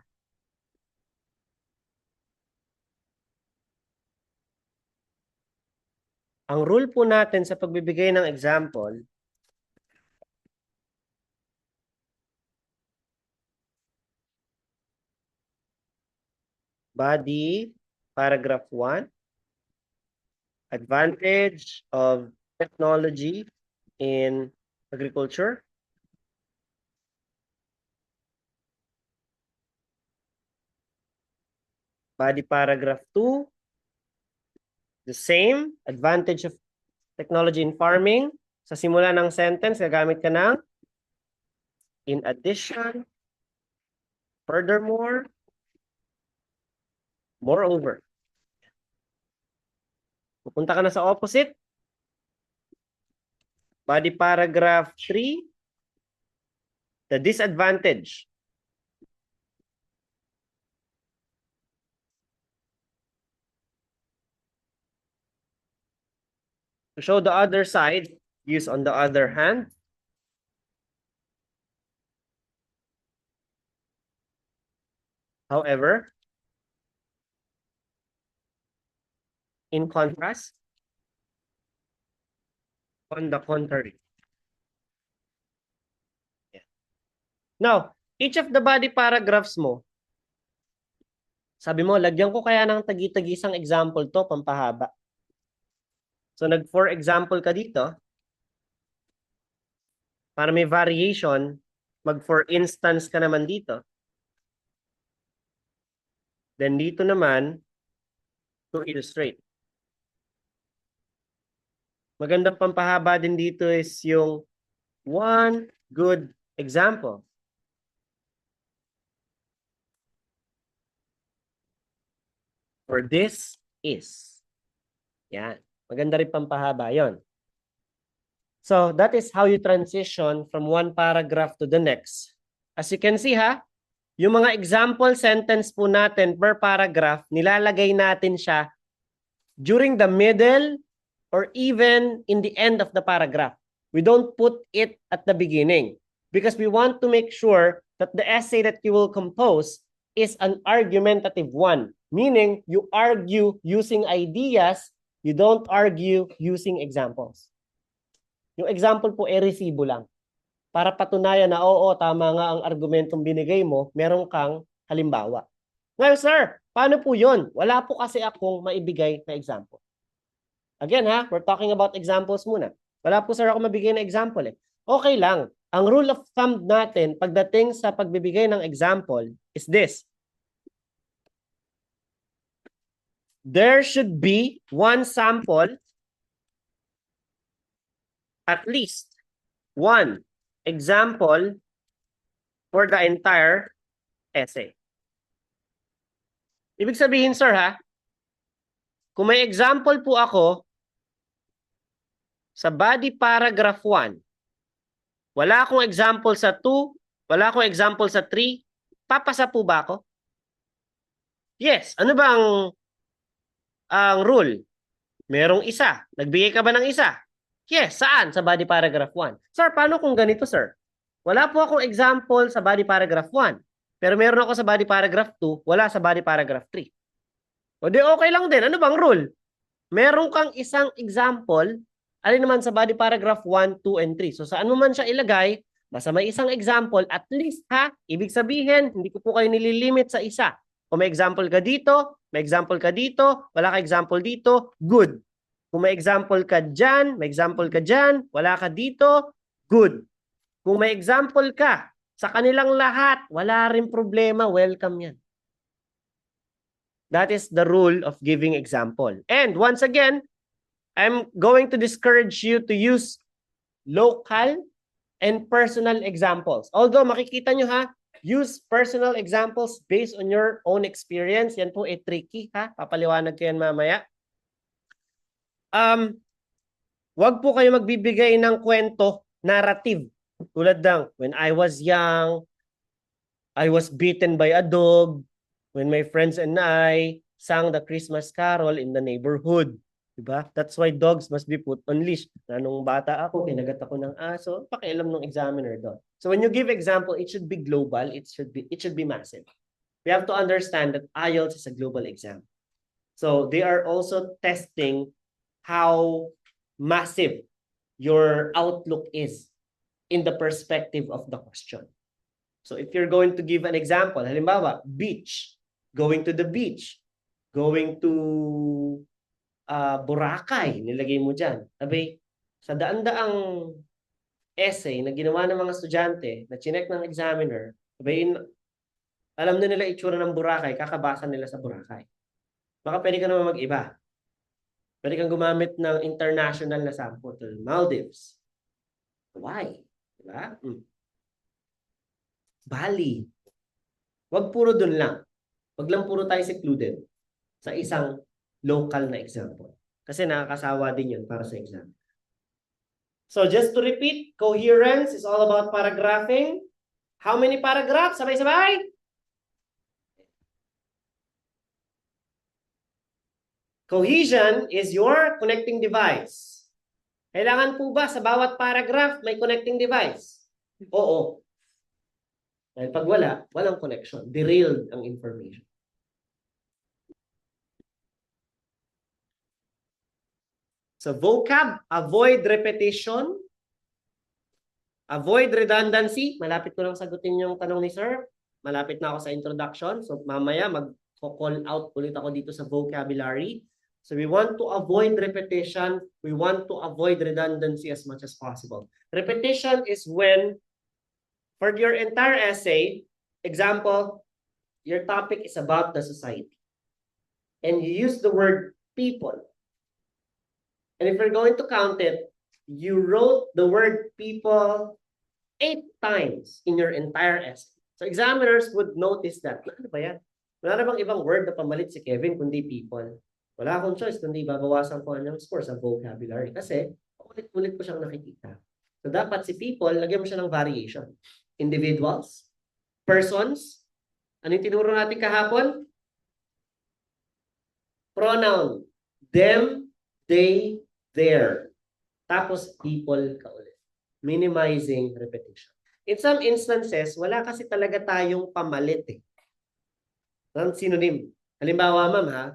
Ang rule po natin sa pagbibigay ng example, body, paragraph 1, advantage of technology in agriculture. Body paragraph 2, the same, advantage of technology in farming. Sa simula ng sentence, gagamit ka ng in addition, furthermore, moreover. Pupunta ka na sa opposite. Body paragraph 3, the disadvantage. To show the other side, use on the other hand. However, in contrast, on the contrary. Yeah. Now, each of the body paragraphs mo, sabi mo, lagyan ko kaya ng tagi-tagisang example to, pampahaba. So, nag-for example ka dito. Para may variation, mag-for instance ka naman dito. Then dito naman, to illustrate. Magandang pampahaba din dito is yung one good example. For this is. Yan. Maganda rin pampahaba yon. So, that is how you transition from one paragraph to the next. As you can see, ha, yung mga example sentence po natin per paragraph, nilalagay natin siya during the middle or even in the end of the paragraph. We don't put it at the beginning because we want to make sure that the essay that you will compose is an argumentative one, meaning you argue using ideas, you don't argue using examples. Yung example po, resibo lang. Para patunayan na, oo, tama nga ang argumentong binigay mo, meron kang Halimbawa. Ngayon, sir, paano po yun? Wala po kasi akong maibigay na example. Again, ha, we're talking about examples muna. Wala po, sir, ako mabigay na example eh. Okay lang. Ang rule of thumb natin pagdating sa pagbibigay ng example is this. There should be one sample, at least one example for the entire essay. Ibig sabihin, sir, ha, kung may example po ako sa body paragraph 1, wala akong example sa 2, wala akong example sa 3, papasa po ba ako? Yes. Ano ba ang rule? Merong isa. Nagbigay ka ba ng isa? Yes. Saan? Sa body paragraph 1. Sir, paano kung ganito, sir? Wala po akong example sa body paragraph 1. Pero meron ako sa body paragraph 2, wala sa body paragraph 3. O di okay lang din. Ano bang rule? Meron kang isang example, alin naman sa body paragraph 1, 2, and 3. So saan mo man siya ilagay, basta may isang example, at least ha, ibig sabihin, hindi ko po kayo nililimit sa isa. Kung may example ka dito, may example ka dito, wala ka example dito, good. Kung may example ka dyan, may example ka dyan, wala ka dito, good. Kung may example ka sa kanilang lahat, wala rin problema, welcome yan. That is the rule of giving example. And once again, I'm going to discourage you to use local and personal examples. Although makikita nyo ha, use personal examples based on your own experience. Yan po tricky ha. Papaliwanag ko yan mamaya. Wag po kayo magbibigay ng kwento, narrative. Tulad ng, when I was young, I was beaten by a dog. When my friends and I sang the Christmas carol in the neighborhood. Diba? That's why dogs must be put on leash. Na nung bata ako, kinagat ako ng aso, pakialam ng examiner doon. So when you give example, it should be global, it should be massive. We have to understand that IELTS is a global exam. So they are also testing how massive your outlook is in the perspective of the question. So if you're going to give an example, halimbawa, beach, going to the beach, going to Boracay, nilagay mo dyan. Sabi, sa daan-daang essay na ginawa ng mga estudyante, na chinek ng examiner, sabi, alam na nila itsura ng Boracay, kakabasa nila sa Boracay. Baka pwede ka naman mag-iba. Pwede kang gumamit ng international na sample, Maldives. Why? Diba? Bali. Wag puro dun lang. Wag lang puro tayo secluded sa isang local na example. Kasi nakakasawa din yun para sa exam. So just to repeat, coherence is all about paragraphing. How many paragraphs? Sabay-sabay? Cohesion is your connecting device. Kailangan po ba sa bawat paragraph may connecting device? Oo. Dahil pag wala, walang connection. Derailed ang information. So vocab, avoid repetition, avoid redundancy. Malapit ko lang sagutin yung tanong ni sir. Malapit na ako sa introduction. So mamaya mag-call out ulit ako dito sa vocabulary. So we want to avoid repetition. We want to avoid redundancy as much as possible. Repetition is when, for your entire essay, example, your topic is about the society. And you use the word people. And if you're going to count it, you wrote the word people 8 times in your entire essay. So examiners would notice that. Ano ba yan? Wala na bang ibang word na pamalit si Kevin kundi people? Wala akong choice kundi babawasan ko ang score sa vocabulary. Kasi ulit-ulit ko siyang nakikita. So dapat si people, lagyan mo siya ng variation. Individuals, persons, ano yung tinuro natin kahapon? Pronoun, them, they, their. Tapos people ka ulit. Minimizing repetition. In some instances, wala kasi talaga tayong pamalit eh. Ng synonym. Halimbawa, ma'am ha,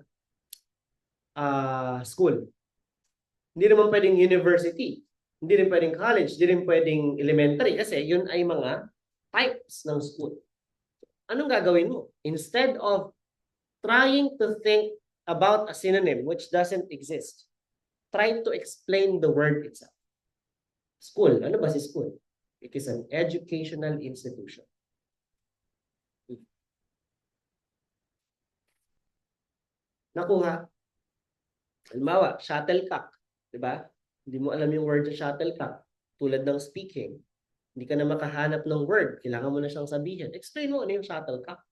school. Hindi naman pwedeng university. Hindi rin pwedeng college. Hindi rin pwedeng elementary kasi yun ay mga types ng school. anong gagawin mo? Instead of trying to think about a synonym which doesn't exist, try to explain the word itself. School. Ano ba si school? It is an educational institution. Nakuha? Halimbawa, shuttlecock. Diba? Hindi mo alam yung word sa shuttlecock. Tulad ng speaking. Hindi ka na makahanap ng word. Kailangan mo na siyang sabihin. Explain mo ano yung shuttlecock.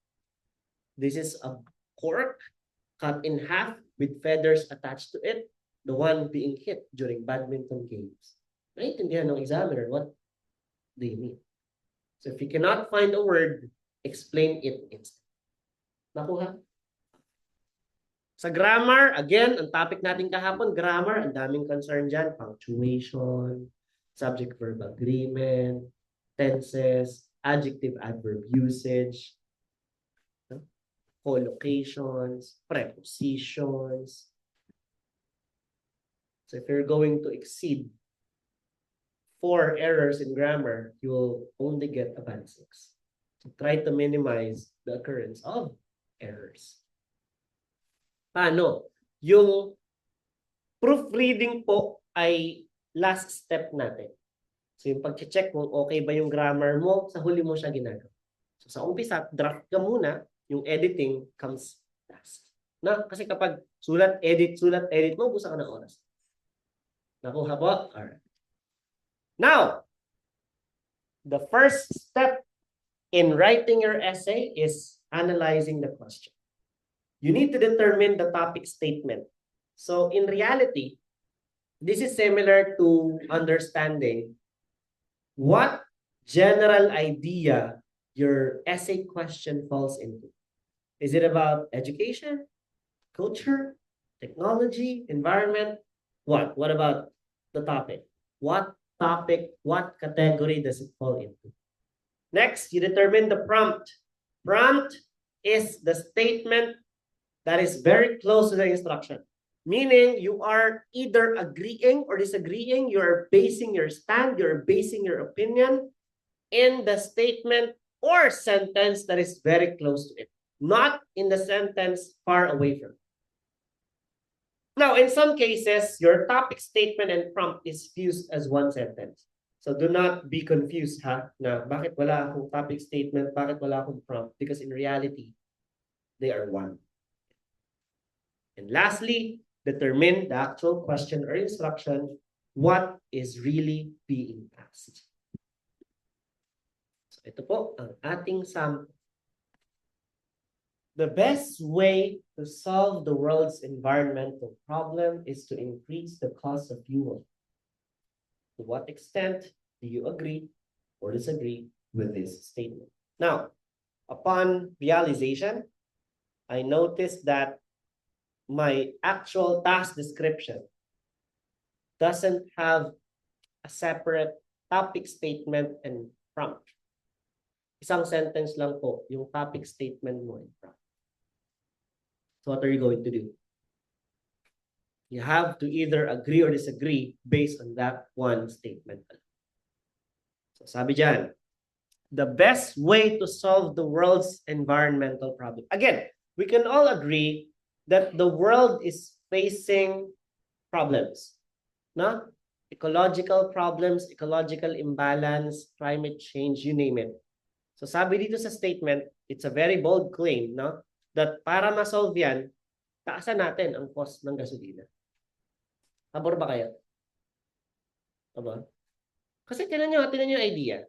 This is a cork cut in half with feathers attached to it. The one being hit during badminton games. Naiintindihan ng examiner what they mean. So if you cannot find a word, explain it instead. Nakuha? Sa grammar, again, ang topic natin kahapon, grammar, ang daming concern dyan. Punctuation, subject-verb agreement, tenses, adjective-adverb usage, collocations, prepositions. So if you're going to exceed 4 errors in grammar, you will only get a band 6. So try to minimize the occurrence of errors. Paano? Yung proofreading po ay last step natin. So yung pag-check kung okay ba yung grammar mo, sa huli mo siya ginagawa. So sa umpisa, draft ka muna, yung editing comes last. Na? Kasi kapag sulat, edit, mo, busa ka ng oras. Nakuha po? Alright. Now, the first step in writing your essay is analyzing the question. You need to determine the topic statement. So in reality, this is similar to understanding what general idea your essay question falls into. Is it about education, culture, technology, environment? What? What about the topic? What topic, what category does it fall into? Next, you determine the prompt. Prompt is the statement that is very close to the instruction. Meaning, you are either agreeing or disagreeing. You're basing your stand, you're basing your opinion in the statement or sentence that is very close to it, not in the sentence far away from it. Now, in some cases, your topic statement and prompt is fused as one sentence. So do not be confused, ha? Na bakit wala akong topic statement, bakit wala akong prompt? Because in reality, they are one. And lastly, determine the actual question or instruction, what is really being asked. So ito po ang ating sample. The best way to solve the world's environmental problem is to increase the cost of fuel. To what extent do you agree or disagree with this statement? Now, upon realization, I noticed that my actual task description doesn't have a separate topic statement and prompt. Isang sentence lang po yung topic statement mo and prompt. So what are you going to do? You have to either agree or disagree based on that one statement. So sabi dyan, the best way to solve the world's environmental problem. Again, we can all agree that the world is facing problems. No? Ecological problems, ecological imbalance, climate change, you name it. So sabi dito sa statement, it's a very bold claim, no? That para ma-solve yan, taasan natin ang cost ng gasolina. Pabor ba kayo? Aba? Kasi tinan nyo yung idea.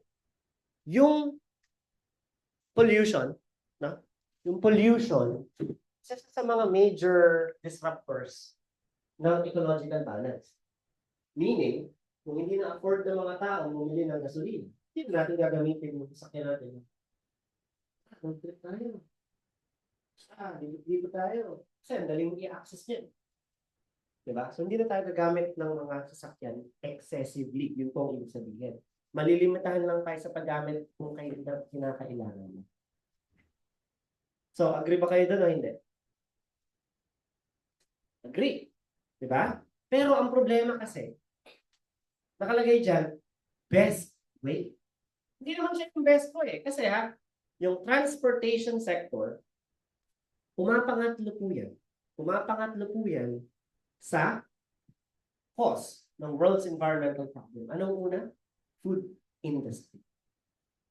Yung pollution, no? Yung pollution, isa sa mga major disruptors ng ecological balance. Meaning, kung hindi na-afford ng mga tao bumili ng gasolina, hindi natin gagamitin yung sasakyan natin. Road trip tayo. Dito tayo. Kasi ang daling i-access niyan. Diba? So, hindi na tayo gagamit ng mga sasakyan excessively. Yun po ang ibig sabihin. Malilimitahan lang tayo sa paggamit kung kinakailangan mo. So, agree ba kayo doon o hindi? Agree. Diba? Pero ang problema kasi, nakalagay dyan, best way. Hindi naman siya yung best way eh. Kasi yung transportation sector, pumapangatlo po yan. Pumapangatlo po yan sa cause ng world's environmental problem. Anong una? Food industry.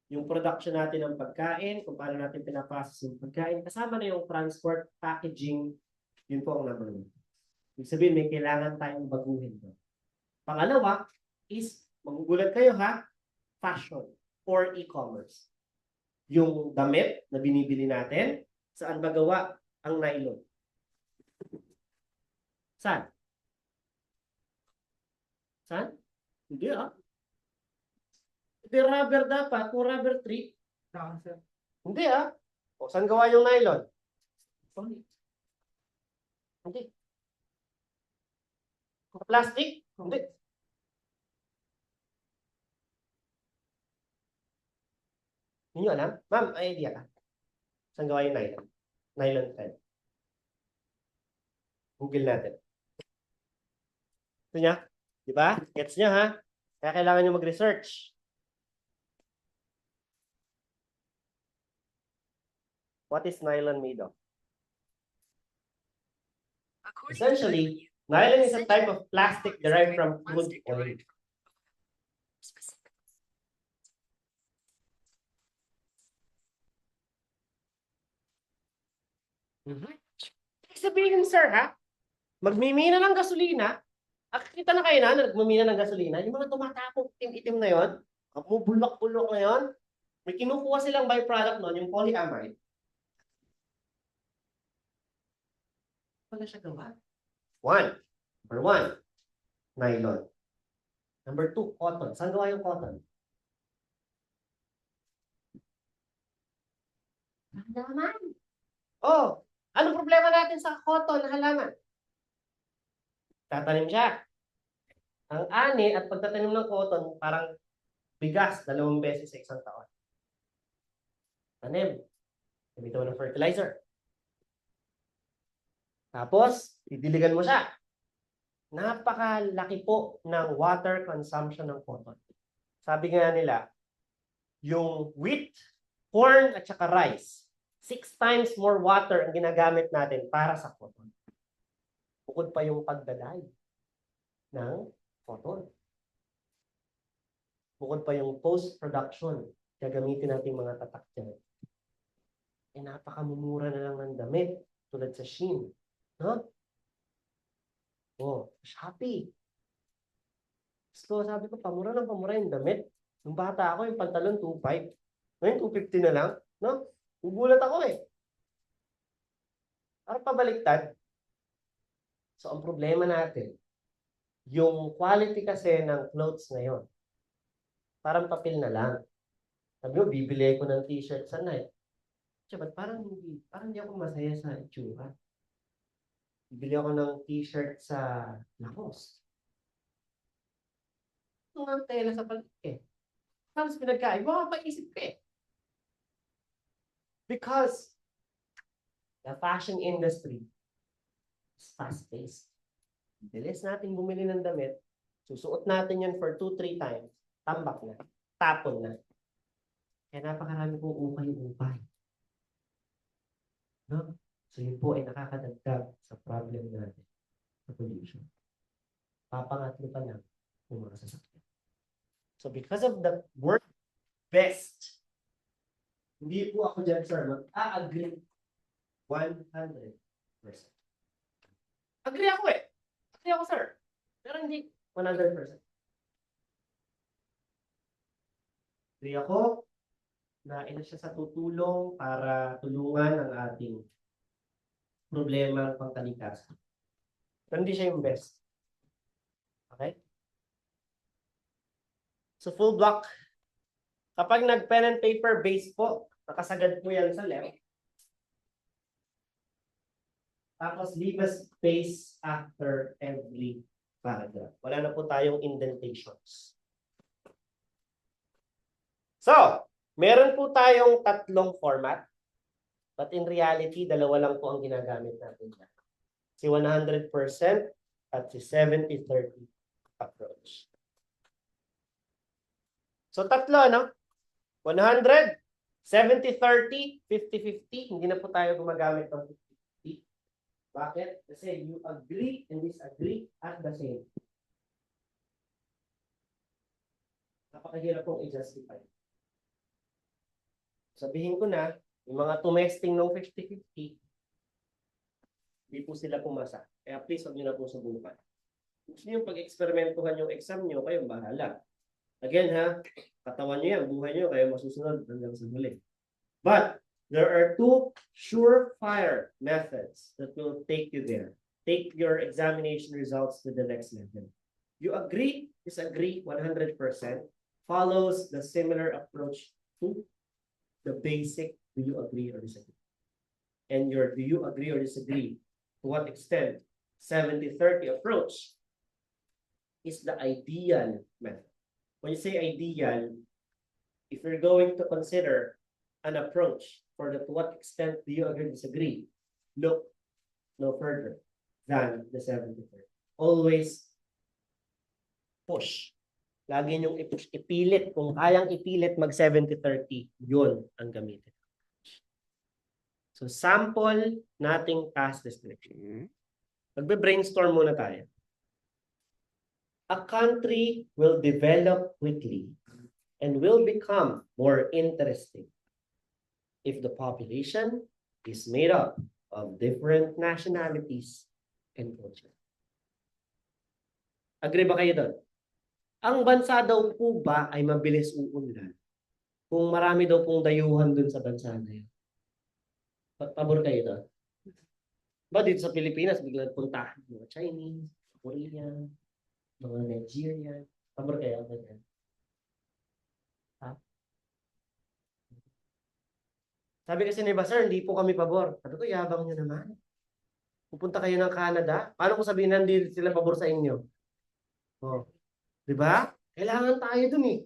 Yung production natin ng pagkain, kung paano natin pinaprocess yung pagkain, kasama na yung transport, packaging, yun po ang number 1. Ibig sabihin, may kailangan tayong baguhin doon. Pangalawa is, magugulat kayo ha, fashion or e-commerce. Yung damit na binibili natin, saan ba gawa ang nylon? Saan? Saan? Hindi ah. Hindi rubber dapat, kung rubber tree. Hindi ah. O, saan gawa yung nylon? Hindi. Plastic? Hindi. Hindi nyo alam? Ma'am, may idea ka? Saan gawa yung nylon? Nylon thread. Google natin. Ito niya? Diba? Gets nyo ha? Kaya kailangan nyo mag-research. What is nylon made of? Essentially, nylon is a type of plastic derived from crude oil. Sabihin, sir, ha? Magmimina ng gasolina. Kita na kayo na nagmamina ng gasolina. Yung mga tumatapong itim-itim na yon, bulok-bulok na yon, may kinukuha silang byproduct nun, yung polyamide. Ano siya gawa? Number one, nylon. Number 2, cotton. Saan gawa yung cotton? Halaman. Oh, anong problema natin sa cotton na halaman? Tatanim siya. Ang ani at pagtatanim ng cotton, parang bigas 2 beses sa isang taon. Tanim. Gamitin mo ng fertilizer. Tapos, didiligan mo siya. Napakalaki po ng water consumption ng cotton. Sabi nga nila, yung wheat, corn, at saka rice, 6 times more water ang ginagamit natin para sa cotton. Bukod pa yung pagdaday ng cotton. Bukod pa yung post-production, gagamitin natin mga tatak dyan. Eh, napakamumura na lang ng damit, tulad sa Shein. No? Oh, Shopee. So, sabi ko, pamura yung damit. Nung bata ako, yung pantalon, 2.5. Ngayon, 250 na lang. No? Ugulat ako eh. Para pabaliktad. So, ang problema natin, yung quality kasi ng clothes ngayon, parang papel na lang. Sabi mo, bibili ko ng t-shirt sa night. Ba't parang hindi ako masaya sa itsura. Bibili ako ng t-shirt sa Lacoste. Ito nga tela sa palit eh. Tapos pinagkain, mapapaisip ka eh. Because the fashion industry is fast-paced. Bilis natin bumili ng damit, susuot natin yan for 2-3 times, tambak na, tapon na. Kaya napakarami pong upay-upay. No? So yun po ay nakakadagdag sa problem natin sa pollution. Papangatlo pa lang yung mga sasakyan. So because of the word best, hindi po ako dyan, sir, mag-a-agree 100%. Agree ako eh. Agree ako, sir. Pero hindi 100%. Agree ako na ina siya sa tutulong para tulungan ang ating problema ng pangkalikasan. Pero hindi siya yung best. Okay? So full block. Kapag nag-pen and paper base po, nakasagad po yan sa left. Tapos leave a space after every paragraph. Wala na po tayong indentations. So, meron po tayong 3 format. But in reality, 2 lang po ang ginagamit natin dyan. Si 100% at si 70-30 approach. So 3, no? 100, 70-30, 50-50, hindi na po tayo gumagamit ng 50-50. Bakit? Kasi you agree and disagree at the same. Napakahirap pong i-justify. Sabihin ko na, yung mga tumesting ng 50-50, hindi po sila pumasa. Kaya please, huwag nyo na po subukan. Gusto nyo pag-eksperimentuhan yung exam nyo, kayong bahala. Again ha, katawan nyo yan, buhay nyo, kayo masusunod hanggang sa huli. But, there are two surefire methods that will take you there. Take your examination results to the next level. You agree, disagree 100%, follows the similar approach to the basic do you agree or disagree. And your do you agree or disagree, to what extent 70-30 approach is the ideal method. When you say ideal, if you're going to consider an approach for the to what extent do you agree or disagree, look no further than the 70-30. Always push. Lagi niyong i-push, ipilit. Kung kayang ipilit, mag 70-30, yun ang gamitin. So, sample nating task description. Magbe-brainstorm muna tayo. A country will develop quickly and will become more interesting if the population is made up of different nationalities and culture. Agree ba kayo doon? Ang bansa daw po ba ay mabilis uunlad kung marami daw pong dayuhan dun sa bansa na yun? Pabor kayo doon? Ba dito sa Pilipinas, biglang puntahan mga Chinese, Korean, mga Nigerian. Pabor kayo? Ha? Sabi kasi ni Basar, hindi po kami pabor. Sabi ko, yabang nyo naman. Pupunta kayo ng Canada. Paano kung sabihin hindi sila pabor sa inyo? Oh. Diba? Kailangan tayo dun eh.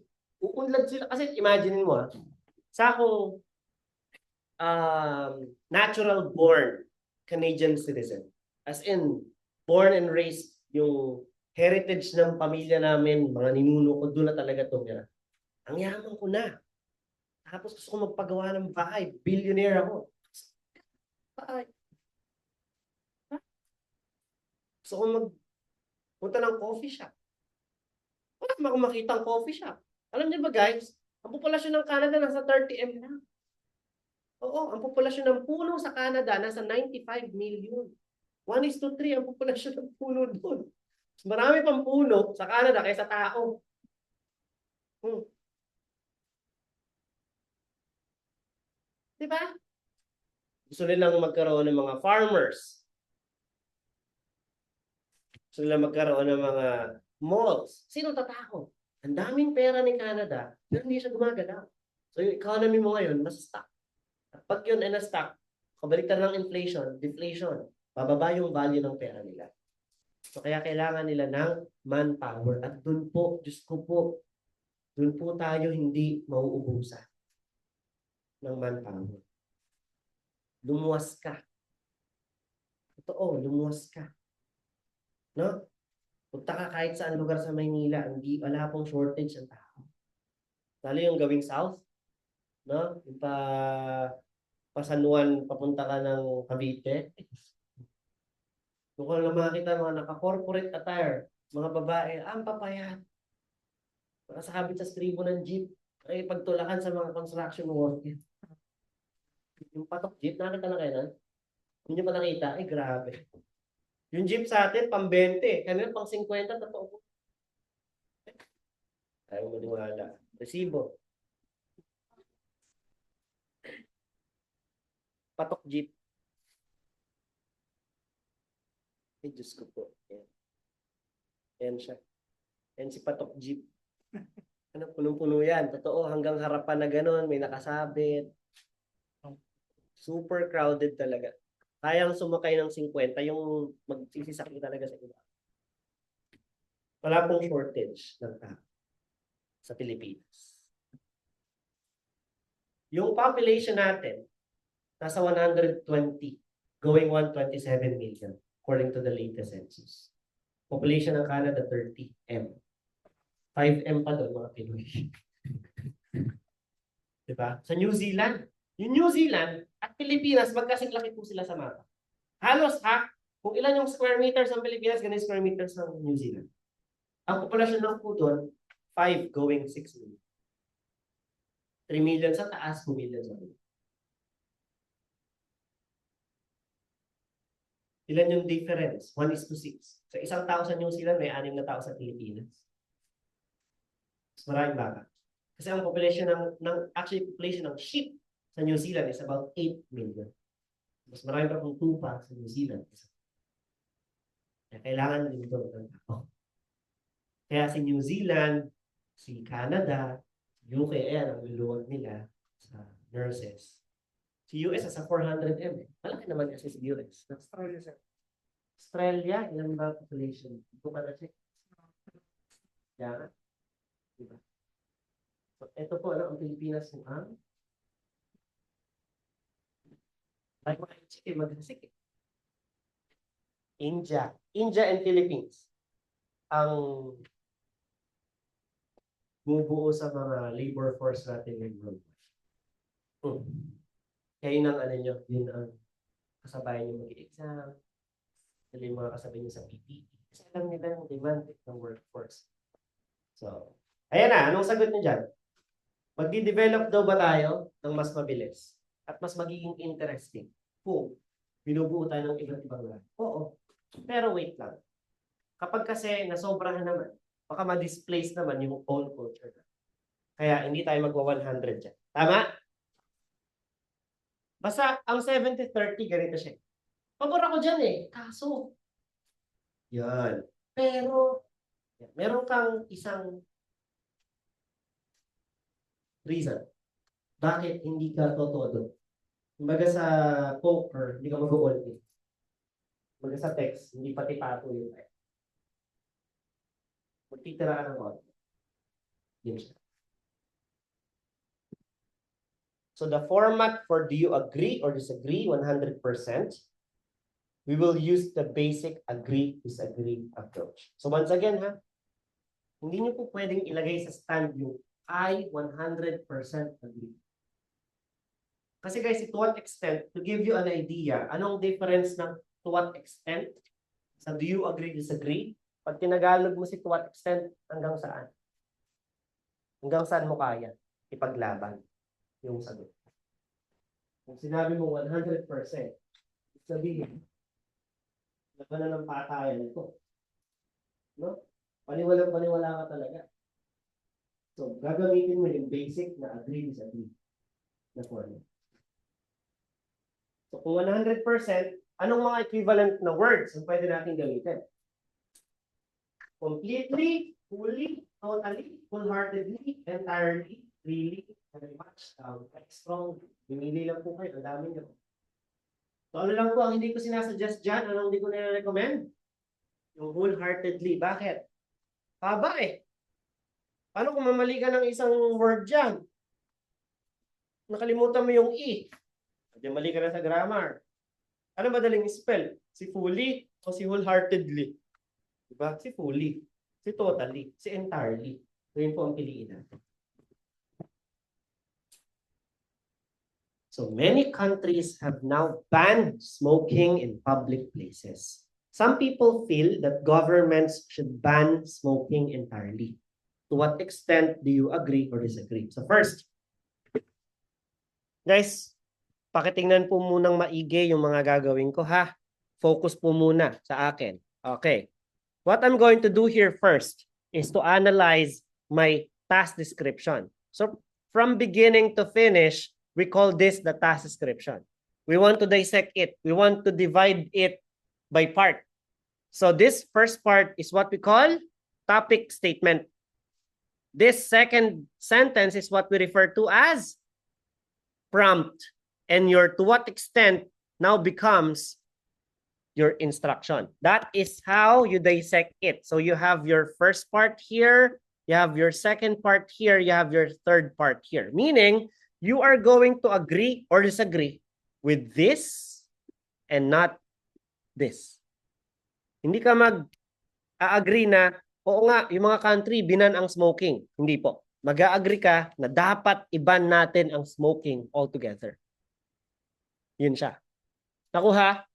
Uunlad sila. Kasi imagine mo sa akong natural born Canadian citizen. As in, born and raised yung heritage ng pamilya namin, mga ninuno ko, doon na talaga tumira. Ang yaman ko na. Tapos gusto ko magpagawa ng bahay. Billionaire ako. Bahay. Gusto ko magpunta ng coffee shop. Wala naman akong makita ang coffee shop. Alam niyo ba guys, ang populasyon ng Canada nasa 30M lang. Oo, ang populasyon ng puno sa Canada nasa 95 million. 1:3 ang populasyon ng puno doon. Marami pang puno sa Canada kaysa tao. Diba? Gusto nilang magkaroon ng mga farmers. Gusto nilang magkaroon ng mga malls. Sino tatakot? Ang daming pera ni Canada, pero hindi siya gumagalaw. So yung economy mo ngayon, mas stuck. Pag yun ay na-stuck, kabaliktad ng inflation, deflation, bababa yung value ng pera nila. So kaya kailangan nila ng manpower. At dun po, Diyos ko po, dun po tayo hindi mauubusan ng manpower. Lumuwas ka. Totoo, lumuwas ka. No? Punta ka kahit saan lugar sa Maynila, hindi, wala pong shortage ng tao. Lalo yung gawing south, no? Yung pa San Juan, papunta ka ng Cavite. Doon ko lang makakita mga naka-corporate attire, mga babae, ang papayat. Nakasakabit sa stribo ng jeep, ay pagtulakan sa mga construction worker. Yung patok jeep, nakita na kayo na? Hindi nyo pa nakita? Ay, grabe. Yung jeep sa atin, pang 20. Kanina pang 50, totoo. Ayaw mo maniwala. Resibo. Patok jeep. Ay, Diyos ko po. Yan. Yan siya. Yan si patok jeep. Ano, punong-puno yan. Totoo, hanggang harapan na gano'n, may nakasabit. Super crowded talaga. Kayang sumakay ng 50, yung magsisisakit talaga sa iba. Wala pong shortage ng tao sa Pilipinas. Yung population natin, nasa 120, going 127 million, according to the latest census. Population ng Canada, 30M. 5M pa doon, mga Pinoy. Diba? Sa New Zealand. Yung New Zealand at Pilipinas, magkasing laki po sila sa mapa. Halos kung ilan yung square meters ng Pilipinas, ganun square meters ng New Zealand. Ang populasyon ng po doon, 5 going 6 million. 3 million sa taas, 2 million sa baba. Ilan yung difference? 1:6. Sa isang tao sa New Zealand, may 6 na tao sa Pilipinas. Mas maraming baka. Kasi ang population actually population ng sheep sa New Zealand is about 8 million. Mas marami pa kung tupa sa New Zealand. Kaya kailangan din ito ng tao. Kaya si New Zealand, si Canada, UK, ayan, ang luluwag nila sa nurses. Si US sa 400M. Malaki naman kasi si US. Australia, ilan ba population? Ito ka na check. Yan. Diba? So, ito po, ang Pilipinas mo ang mag-isik. India and Philippines ang bumubuo sa mga labor force natin ngayon. Kaya yun ang yun ang kasabay nyo mag-exam, dali yung mga kasabay nyo sa PPE. Kasi alam nila yung demand ng workforce. So, ayan na, anong sagot nyo dyan? Magdi-develop daw ba tayo ng mas mabilis at mas magiging interesting kung binubuo tayo ng iba't ibang lahat? Oo. Pero wait lang. Kapag kasi nasobrahan naman, baka ma-displace naman yung own culture. Kaya hindi tayo magwa-100 dyan. Tama? Basta ang 70-30 ganito siya. Pabor ako dyan eh. Kaso, yan. Pero, meron kang isang reason. Bakit hindi ka todo? Kumbaga sa poker, hindi ka mag-all in. Kumbaga sa text, hindi pati pato yung text. Magtitira ka ng all. Yun siya. So the format for do you agree or disagree 100%, we will use the basic agree-disagree approach. So once again, hindi nyo po pwedeng ilagay sa stand yung I 100% agree. Kasi guys, to what extent, to give you an idea, anong difference ng to what extent sa do you agree, disagree? Pag tinagalog mo si to what extent, hanggang saan? Hanggang saan mo kaya ipaglaban yung sagot? Kung sinabi mo 100%, sabihin, labanan ng patayan ito. No? Paniwala ka talaga. So, gagamitin mo yung basic na agree-disagree na formula. So, kung 100%, anong mga equivalent na words ang pwede natin gamitin? Completely, fully, totally, wholeheartedly, entirely, really, very much, strong. Bimili lang po kayo, ang dami nyo. So, ano lang po ang hindi ko sinasuggest dyan, anong hindi ko nire-recommend? Yung wholeheartedly. Bakit? Haba eh. Paano kung mamali ka ng isang word dyan? Nakalimutan mo yung E. Hindi mali ka na sa grammar. Ano madaling spell? Si fully o si wholeheartedly? Diba? Si fully, si totally, si entirely. So yun po ang piliin natin. So many countries have now banned smoking in public places. Some people feel that governments should ban smoking entirely. To what extent do you agree or disagree? So first, guys, pakitingnan po munang maigi yung mga gagawin ko ha. Focus po muna sa akin. Okay. What I'm going to do here first is to analyze my task description. So from beginning to finish, we call this the task description. We want to dissect it. We want to divide it by part. So this first part is what we call topic statement. This second sentence is what we refer to as prompt. And your to what extent now becomes your instruction. That is how you dissect it. So you have your first part here, you have your second part here, you have your third part here. Meaning, you are going to agree or disagree with this and not this. Hindi ka mag-agree na, oo nga, yung mga country, binan ang smoking. Hindi po. mag-a-agree ka na dapat iban natin ang smoking altogether. Yun siya. Nakuha?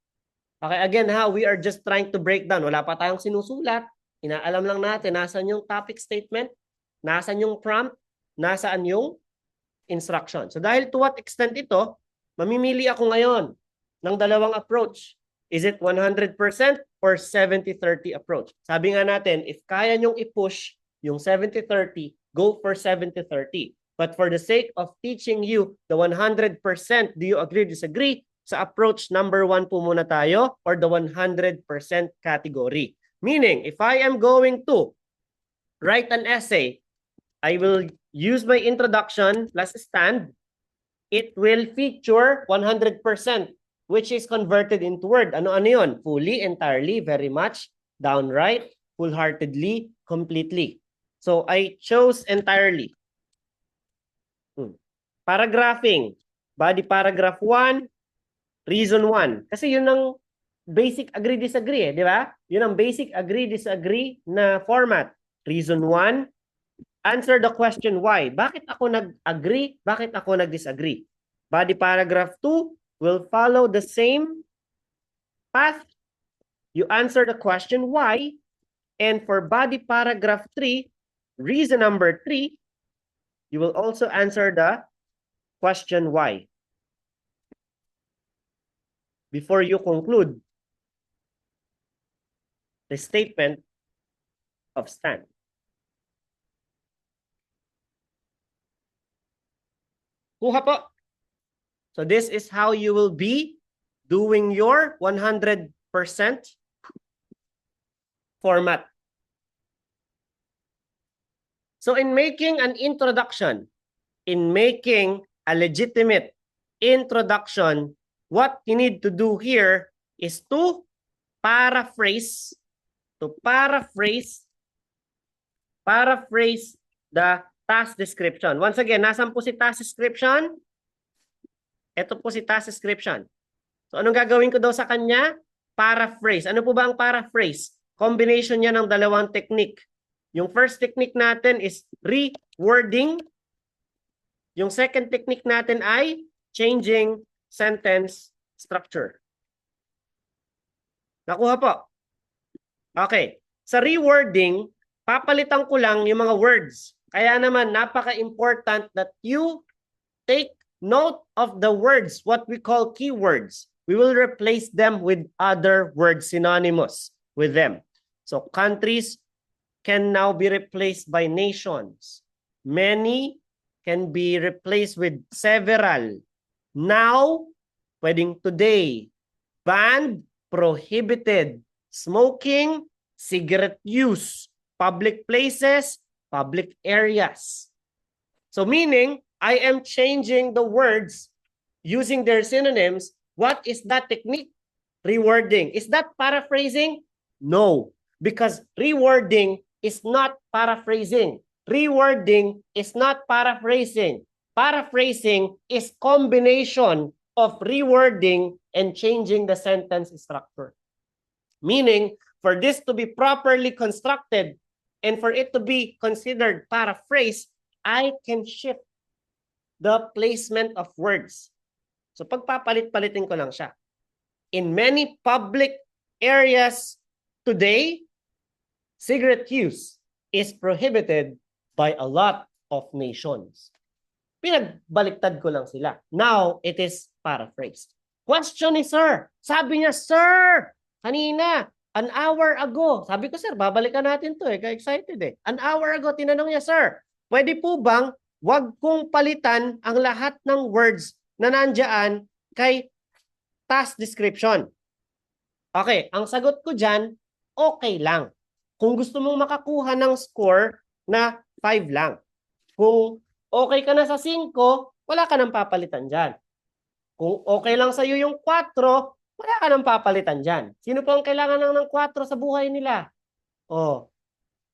Okay, again ha, we are just trying to break down. Wala pa tayong sinusulat. Inaalam lang natin nasaan yung topic statement, nasaan yung prompt, nasaan yung instruction. So dahil to what extent ito, mamimili ako ngayon ng dalawang approach. Is it 100% or 70-30 approach? Sabi nga natin, if kaya nyong i-push yung 70-30, go for 70-30. But for the sake of teaching you the 100%, do you agree, disagree? Sa approach number 1 po muna tayo, or the 100% category. Meaning, if I am going to write an essay, I will use my introduction plus stand. It will feature 100%, which is converted into word. Ano-ano yun? Fully, entirely, very much, downright, wholeheartedly, completely. So I chose entirely. Paragraphing. Body paragraph 1, reason 1. Kasi yun ang basic agree-disagree, di ba? Yun ang basic agree-disagree na format. Reason 1, answer the question why. Bakit ako nag-agree? Bakit ako nag-disagree? Body paragraph 2 will follow the same path. You answer the question why. And for body paragraph 3, reason number 3, you will also answer the question why. Before you conclude the statement of stand. Kuha po. So this is how you will be doing your 100% format. So in making an introduction, in making a legitimate introduction, what you need to do here is to paraphrase the task description. Once again, nasan po si task description? Ito po si task description. So anong gagawin ko daw sa kanya? Paraphrase. Ano po ba ang paraphrase? Combination niya ng dalawang technique. Yung first technique natin is rewording. Yung second technique natin ay changing sentence structure. Nakuha po? Okay. Sa rewording, papalitan ko lang yung mga words. Kaya naman, napaka-important that you take note of the words, what we call keywords. We will replace them with other words synonymous with them. So countries can now be replaced by nations. Many can be replaced with several. Now, pwedeng today. Banned, prohibited. Smoking, cigarette use. Public places, public areas. So meaning, I am changing the words using their synonyms. What is that technique? Rewording. Is that paraphrasing? No, because rewording is not paraphrasing. Rewording is not paraphrasing. Paraphrasing is combination of rewording and changing the sentence structure. Meaning, for this to be properly constructed and for it to be considered paraphrase, I can shift the placement of words. So pagpapalit-palitin ko lang siya. In many public areas today, cigarette use is prohibited by a lot of nations. Pinagbaliktad ko lang sila. Now, it is paraphrased. Question ni sir. Sabi niya, sir, kanina, an hour ago. Sabi ko, sir, babalikan natin to eh. Ka-excited eh. An hour ago, tinanong niya, sir, pwede po bang wag kong palitan ang lahat ng words na nandiyan kay task description? Okay, ang sagot ko dyan, okay lang. Kung gusto mong makakuha ng score na 5 lang. Kung okay ka na sa 5, wala ka nang papalitan dyan. Kung okay lang sa'yo yung 4, wala ka nang papalitan dyan. Sino po ang kailangan ng 4 sa buhay nila? Oh,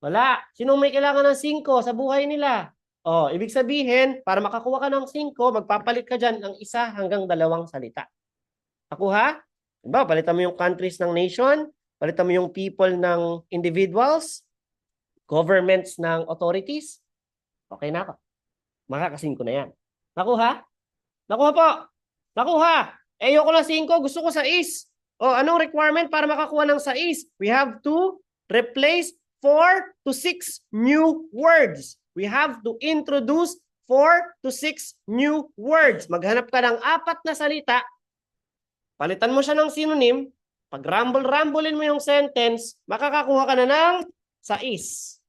wala. Sino may kailangan ng 5 sa buhay nila? Oh, ibig sabihin, para makakuha ka ng 5, magpapalit ka dyan ng 1 hanggang 2 salita. Nakuha? Diba, palitan mo yung countries ng nation, palitan mo yung people ng individuals, governments ng authorities. Okay na ako. Makakasin ko na yan. Nakuha? Nakuha po. Nakuha. Eh, ayoko na 5. Gusto ko 6. O, anong requirement para makakuha ng 6? We have to replace 4 to 6 new words. We have to introduce 4 to 6 new words. Maghanap ka ng 4 na salita. Palitan mo siya ng synonym. Pag rumble-rumblein mo yung sentence, makakakuha ka na ng 6.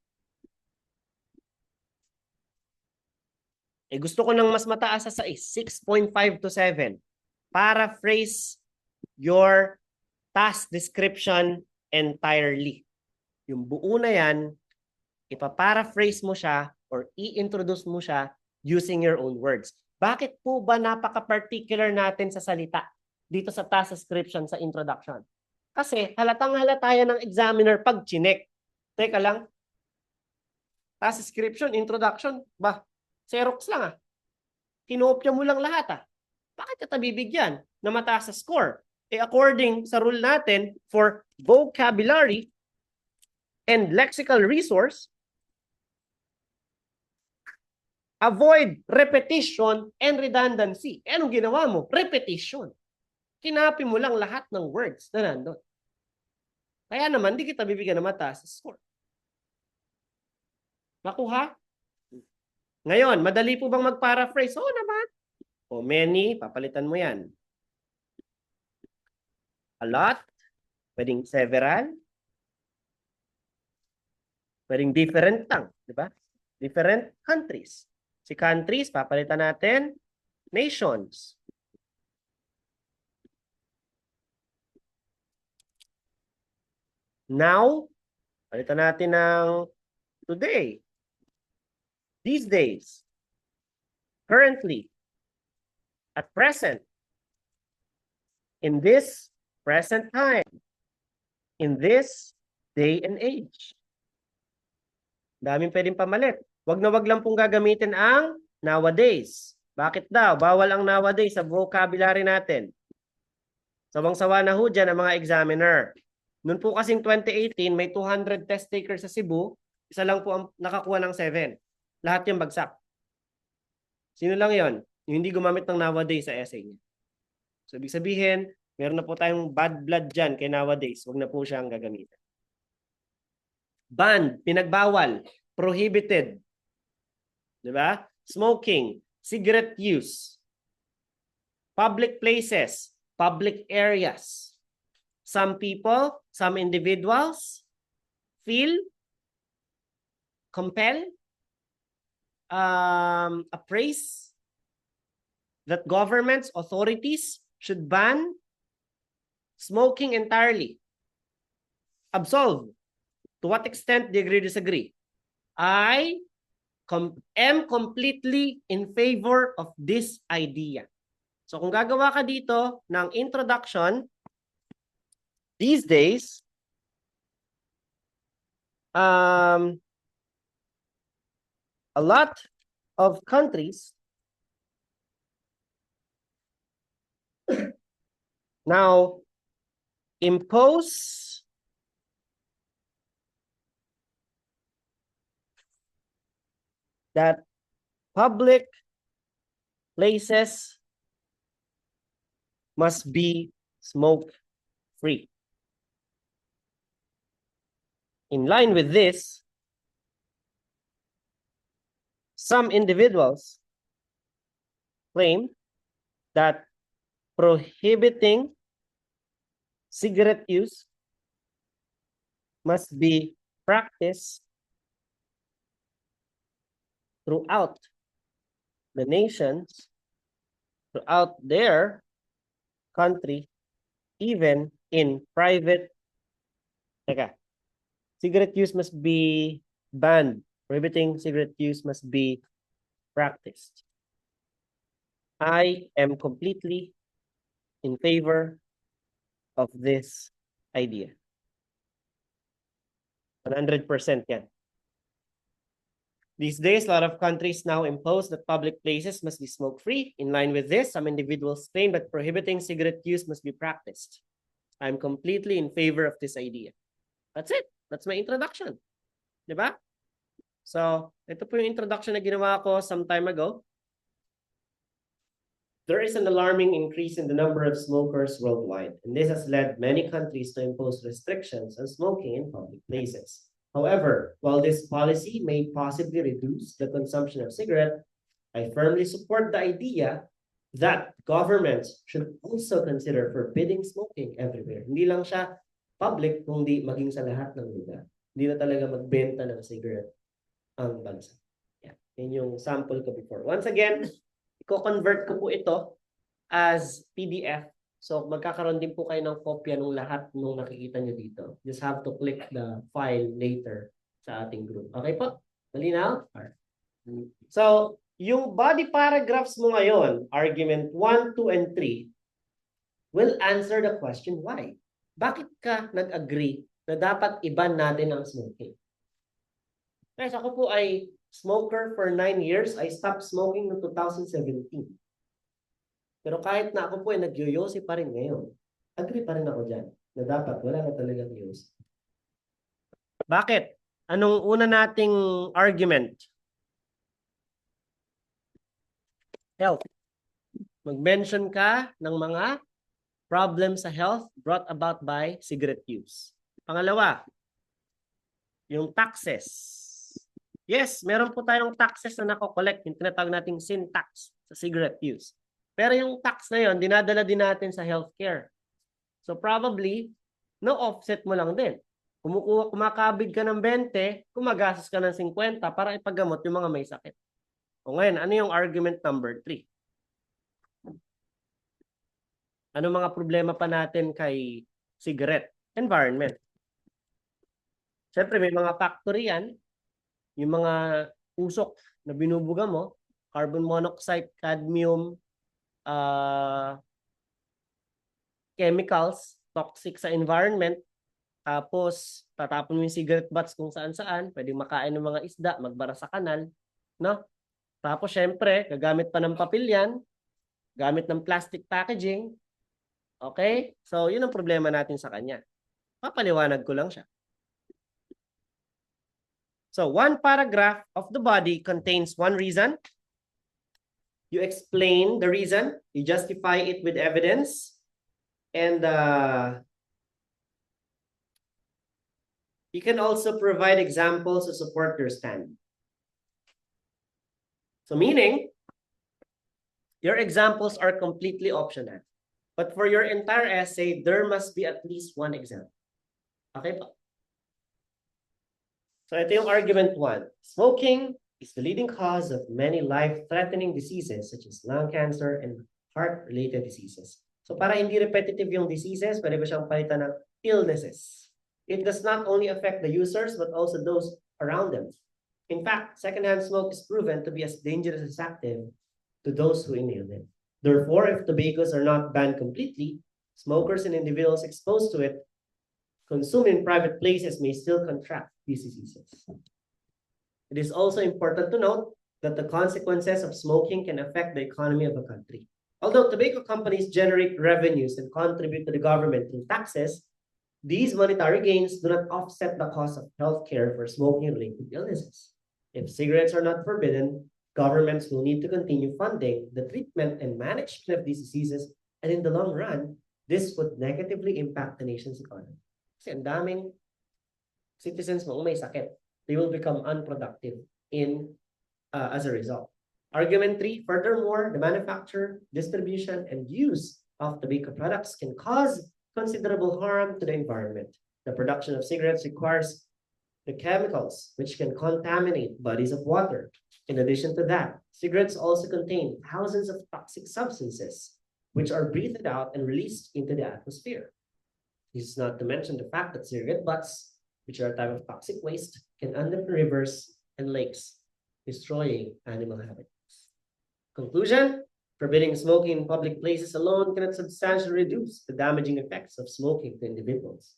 Eh, gusto ko ng mas mataas sa 6. 6.5 to 7. Paraphrase your task description entirely. Yung buo na yan, ipaparaphrase mo siya or i-introduce mo siya using your own words. Bakit po ba napaka-particular natin sa salita dito sa task description sa introduction? Kasi halatang halata yan ng examiner pag chinek. Teka lang. Task description, introduction, ba? Xerox lang ah. Kinopya mo lang lahat ah. Bakit kita bibigyan na mataas sa score? Eh according sa rule natin for vocabulary and lexical resource, avoid repetition and redundancy. Eh anong ginawa mo? Repetition. Kinapi mo lang lahat ng words na nandun. Kaya naman, di kita bibigyan ng mataas sa score. Nakuha? Ngayon, madali po bang mag-paraphrase? Oo naman. O many, papalitan mo yan. A lot, pwedeng several, pwedeng different lang, di ba? Different countries. Si countries, papalitan natin, nations. Now, palitan natin ng today. These days. Currently. At present. In this present time. In this day and age. Daming pwedeng pamalit. Wag na wag lang pong gagamitin ang nowadays. Bakit daw? Bawal ang nowadays sa vocabulary natin. Sawang-sawa na ho dyan ang mga examiner. Noon po kasing 2018, may 200 test takers sa Cebu. Isa lang po ang nakakuha ng 7. Lahat yung bagsak. Sino lang yon? Yung hindi gumamit ng nowadays sa essay niya. So, ibig sabihin, meron na po tayong bad blood dyan kay nowadays. Huwag na po siyang gagamitin. Banned, pinagbawal, prohibited. Diba? Smoking, cigarette use. Public places, public areas. Some people, some individuals feel, compel, appraise that governments, authorities should ban smoking entirely. Absolve. To what extent do you agree or disagree? I am completely in favor of this idea. So kung gagawa ka dito ng introduction, these days, a lot of countries now impose that public places must be smoke-free. In line with this, some individuals claim that prohibiting cigarette use must be practiced throughout the nations, throughout their country, even in private. Cigarette use must be banned. Prohibiting cigarette use must be practiced. I am completely in favor of this idea. 100% yan. These days, a lot of countries now impose that public places must be smoke-free. In line with this, some individuals claim that prohibiting cigarette use must be practiced. I'm completely in favor of this idea. That's it. That's my introduction. Diba? So, ito po yung introduction na ginawa ko some time ago. There is an alarming increase in the number of smokers worldwide, and this has led many countries to impose restrictions on smoking in public places. However, while this policy may possibly reduce the consumption of cigarettes, I firmly support the idea that governments should also consider forbidding smoking everywhere. Hindi lang siya public, kundi maging sa lahat ng lugar. Hindi na talaga magbenta ng cigarette ang bansa. Yeah. Yan yung sample ko before. Once again, i-convert ko po ito as PDF. So, magkakaroon din po kayo ng kopya ng lahat nung nakikita nyo dito. Just have to click the file later sa ating group. Okay po? Malinaw? So, yung body paragraphs mo ngayon, argument 1, 2, and 3, will answer the question why. Bakit ka nag-agree na dapat iban natin ang smoking? Guys, ako po ay smoker for 9 years. I stopped smoking noong 2017. Pero kahit na ako po ay nagyoyosi pa rin ngayon, agree pa rin ako dyan na dapat wala na talagang yosi. Bakit? Anong una nating argument? Health. Mag-mention ka ng mga problems sa health brought about by cigarette use. Pangalawa, yung taxes. Yes, meron po tayong taxes na nako-collect, yung tinatawag nating sin tax sa cigarette use. Pero yung tax na yon, dinadala din natin sa healthcare. So probably, no offset mo lang din. Kumakabig ka ng 20, kumagastos ka ng 50 para ipagamot yung mga may sakit. O ngayon, ano yung argument number 3? Ano mga problema pa natin kay cigarette? Environment. Siyempre, may mga factory yan. Yung mga usok na binubuga mo, carbon monoxide, cadmium, chemicals, toxic sa environment, tapos tatapon mo yung cigarette butts kung saan-saan, pwedeng makain ng mga isda, magbara sa kanal, no? Tapos syempre, gagamit pa ng papel yan, gamit ng plastic packaging, okay? So, yun ang problema natin sa kanya. Papaliwanag ko lang siya. So, one paragraph of the body contains one reason. You explain the reason. You justify it with evidence. And you can also provide examples to support your stand. So, meaning, your examples are completely optional. But for your entire essay, there must be at least one example. Okay po? So ito yung argument 1. Smoking is the leading cause of many life-threatening diseases such as lung cancer and heart-related diseases. So para hindi repetitive yung diseases, pwede ba siyang palitan ng illnesses? It does not only affect the users but also those around them. In fact, secondhand smoke is proven to be as dangerous as active to those who inhale it. Therefore, if tobaccos are not banned completely, smokers and individuals exposed to it consumed in private places may still contract these diseases. It is also important to note that the consequences of smoking can affect the economy of a country. Although tobacco companies generate revenues and contribute to the government through taxes, these monetary gains do not offset the cost of healthcare for smoking-related illnesses. If cigarettes are not forbidden, governments will need to continue funding the treatment and management of these diseases, and in the long run, this would negatively impact the nation's economy. Kasi ang daming citizens mo may sakit. They will become unproductive as a result. Argument 3, furthermore, the manufacture, distribution, and use of tobacco products can cause considerable harm to the environment. The production of cigarettes requires the chemicals which can contaminate bodies of water. In addition to that, cigarettes also contain thousands of toxic substances which are breathed out and released into the atmosphere. This is not to mention the fact that cigarette butts, which are a type of toxic waste, can end up in rivers and lakes, destroying animal habitats. Conclusion, forbidding smoking in public places alone cannot substantially reduce the damaging effects of smoking to individuals,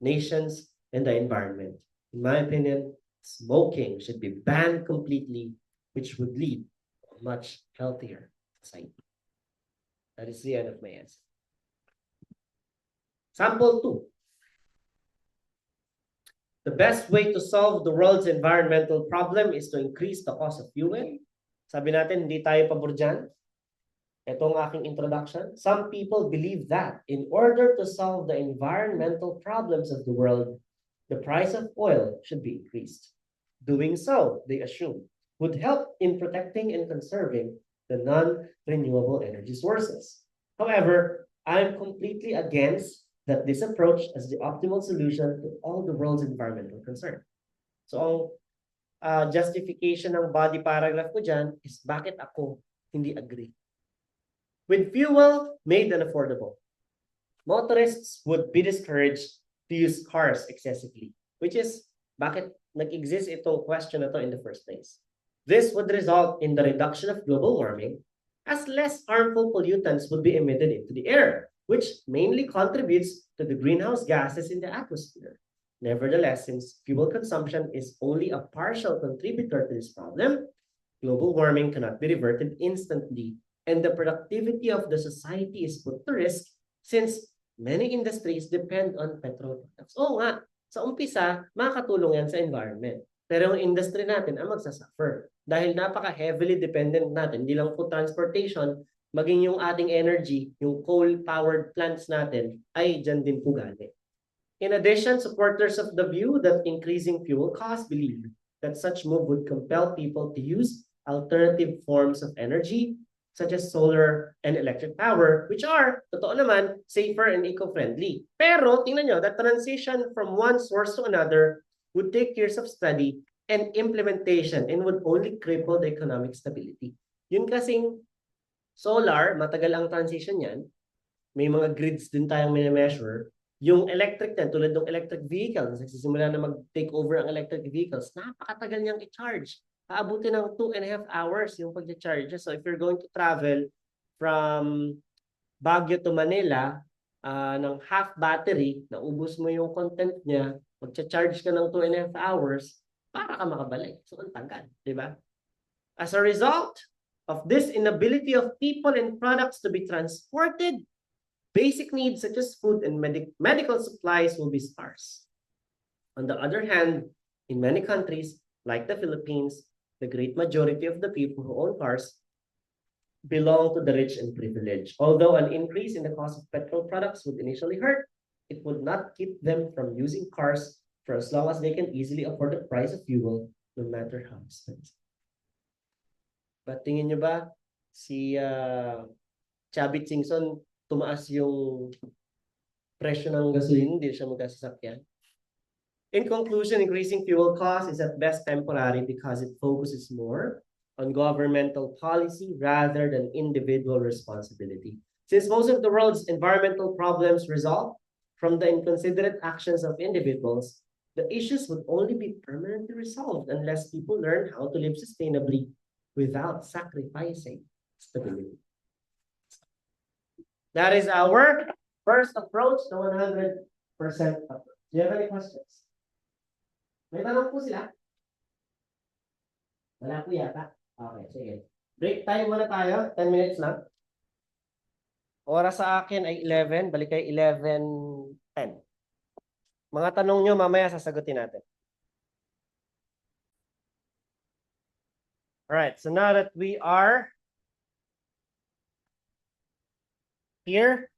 nations, and the environment. In my opinion, smoking should be banned completely, which would lead to a much healthier society. That is the end of my answer. Sample 2. the best way to solve the world's environmental problem is to increase the cost of fuel. Sabi natin, hindi tayo pabor dyan. Ito ang aking introduction. Some people believe that in order to solve the environmental problems of the world, the price of oil should be increased. Doing so, they assume, would help in protecting and conserving the non-renewable energy sources. However, I'm completely against that this approach as the optimal solution to all the world's environmental concern. So, ang justification ng body paragraph ko dyan is bakit ako hindi agree. With fuel made unaffordable, motorists would be discouraged to use cars excessively, which is bakit nag-exist itong question na to in the first place. This would result in the reduction of global warming as less harmful pollutants would be emitted into the air, which mainly contributes to the greenhouse gases in the atmosphere. Nevertheless, since fuel consumption is only a partial contributor to this problem, global warming cannot be reverted instantly, and the productivity of the society is put to risk since many industries depend on petrol products. Oo nga, sa umpisa, makakatulong yan sa environment. Pero yung industry natin ang magsasuffer dahil napaka-heavily dependent natin, hindi lang po transportation, maging yung ating energy, yung coal-powered plants natin, ay dyan din po galing. In addition, supporters of the view that increasing fuel costs believe that such move would compel people to use alternative forms of energy, such as solar and electric power, which are, totoo naman, safer and eco-friendly. Pero, tingnan nyo, the transition from one source to another would take years of study and implementation and would only cripple the economic stability. Yun kasing solar, matagal ang transition yan. May mga grids din tayong measure. Yung electric din, tulad ng electric vehicles, nagsisimula na mag-take over ang electric vehicles, napakatagal niyang i-charge. Aabutin ng 2.5 hours yung pag-charge. So if you're going to travel from Baguio to Manila ng half battery, naubos mo yung content niya, mag-charge ka ng 2.5 hours, para ka makabalik. So ang tagal, di ba? As a result of this inability of people and products to be transported, basic needs such as food and medical supplies will be scarce. On the other hand, in many countries, like the Philippines, the great majority of the people who own cars belong to the rich and privileged. Although an increase in the cost of petrol products would initially hurt, it would not keep them from using cars for as long as they can easily afford the price of fuel, no matter how expensive. But tingin nyo ba, si Chavit Singson, tumaas yung presyo ng gasolina, hindi siya magkasasakyan? In conclusion, increasing fuel costs is at best temporary because it focuses more on governmental policy rather than individual responsibility. Since most of the world's environmental problems result from the inconsiderate actions of individuals, the issues would only be permanently resolved unless people learn how to live sustainably without sacrificing stability. That is our first approach, the 100% approach. Do you have any questions? May tanong po sila? Wala po yata. Okay, sige. Break time muna tayo. 10 minutes lang. Oras sa akin ay 11. Balik kayo 11:10. Mga tanong nyo mamaya sasagutin natin. Alright, so now that we are here,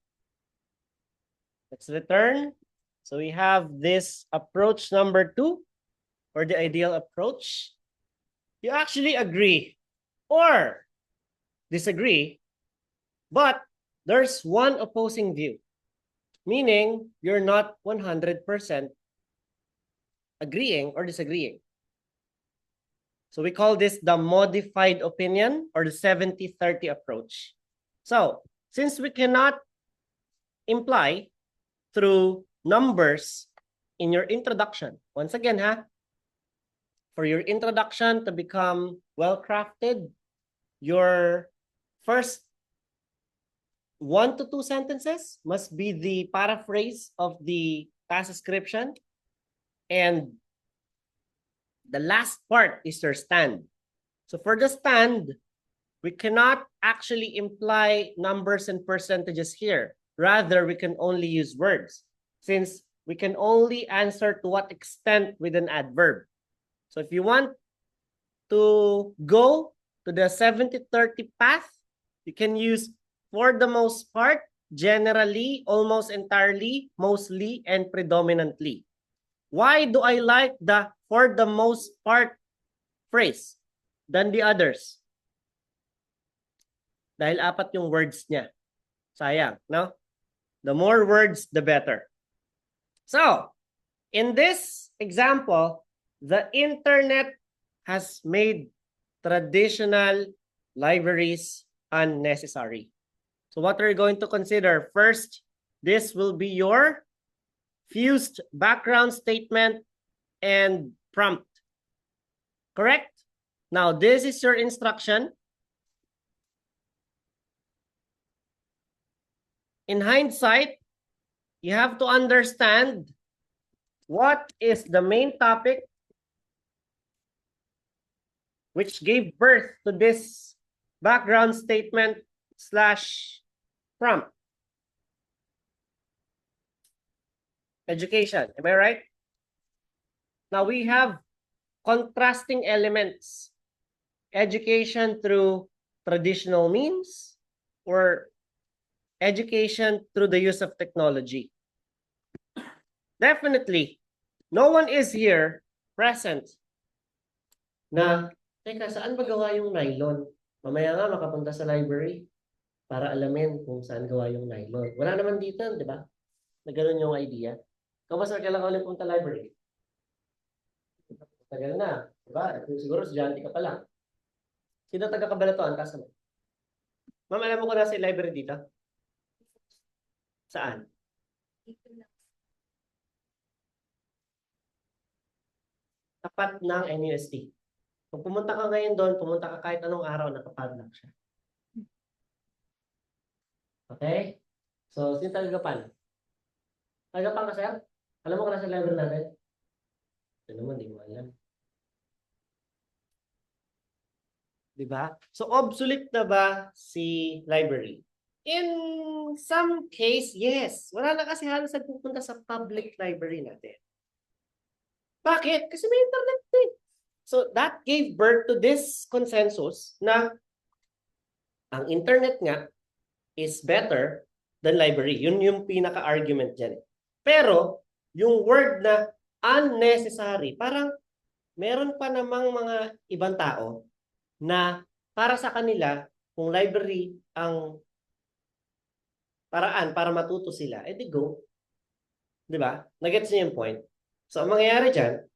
let's return. So we have this approach number 2. Or the ideal approach, you actually agree or disagree, but there's one opposing view, meaning you're not 100% agreeing or disagreeing. So we call this the modified opinion or the 70-30 approach. So since we cannot imply through numbers in your introduction, once again, for your introduction to become well-crafted, your first 1 to 2 sentences must be the paraphrase of the task description, and the last part is your stand. So for the stand, we cannot actually imply numbers and percentages here. Rather, we can only use words, since we can only answer to what extent with an adverb. So if you want to go to the 70-30 path, you can use for the most part, generally, almost entirely, mostly, and predominantly. Why do I like the for the most part phrase than the others? Dahil apat yung words niya. Sayang, no? The more words, the better. So, in this example, the internet has made traditional libraries unnecessary. So what are you going to consider? First, this will be your fused background statement and prompt. Correct? Now, this is your instruction. In hindsight, you have to understand what is the main topic which gave birth to this background statement / prompt. Education, am I right? Now we have contrasting elements. Education through traditional means or education through the use of technology. Definitely, no one is here present na, teka, saan ba gawa yung nylon? Mamaya nga makapunta sa library para alamin kung saan gawa yung nylon. Wala naman dito, di ba? Na ganun yung idea. Ikaw ba, sir, kailan ka ulit punta library? Tagal na, di ba? Siguro estudyante ka pa lang. Sino taga-Cabalatuan? Taas naman. Ma'am, alam mo ko nasa library dito? Saan? Tapat ng NUST. Kung pumunta ka ngayon doon, pumunta ka kahit anong araw, nakapadlock siya. Okay? So, sino taga-Gapan? Taga-Gapan ka, sir? Alam mo ka nasa library natin? Ito naman, di mo alam. Diba? So, obsolete na ba si library? In some case, yes. Wala na kasi halos nagpupunta sa public library natin. Bakit? Kasi may internet din. So, that gave birth to this consensus na ang internet nga is better than library. Yun yung pinaka-argument dyan. Pero, yung word na unnecessary, parang meron pa namang mga ibang tao na para sa kanila, kung library ang paraan para matuto sila, edi go. Di ba? Nagets niyo yung point? So, ang mangyayari dyan,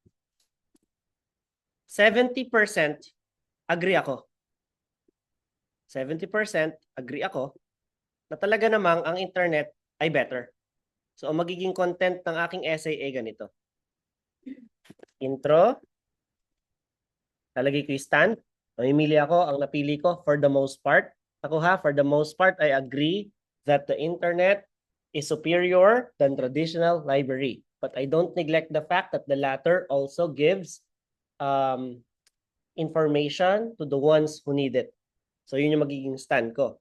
70% agree ako. 70% agree ako na talaga namang ang internet ay better. So, ang magiging content ng aking essay ay ganito. Intro. Lalagay ko yung stand. Mamimili ako, ang napili ko for the most part. Ako for the most part, I agree that the internet is superior than traditional library. But I don't neglect the fact that the latter also gives information to the ones who need it. So yun yung magiging stand ko.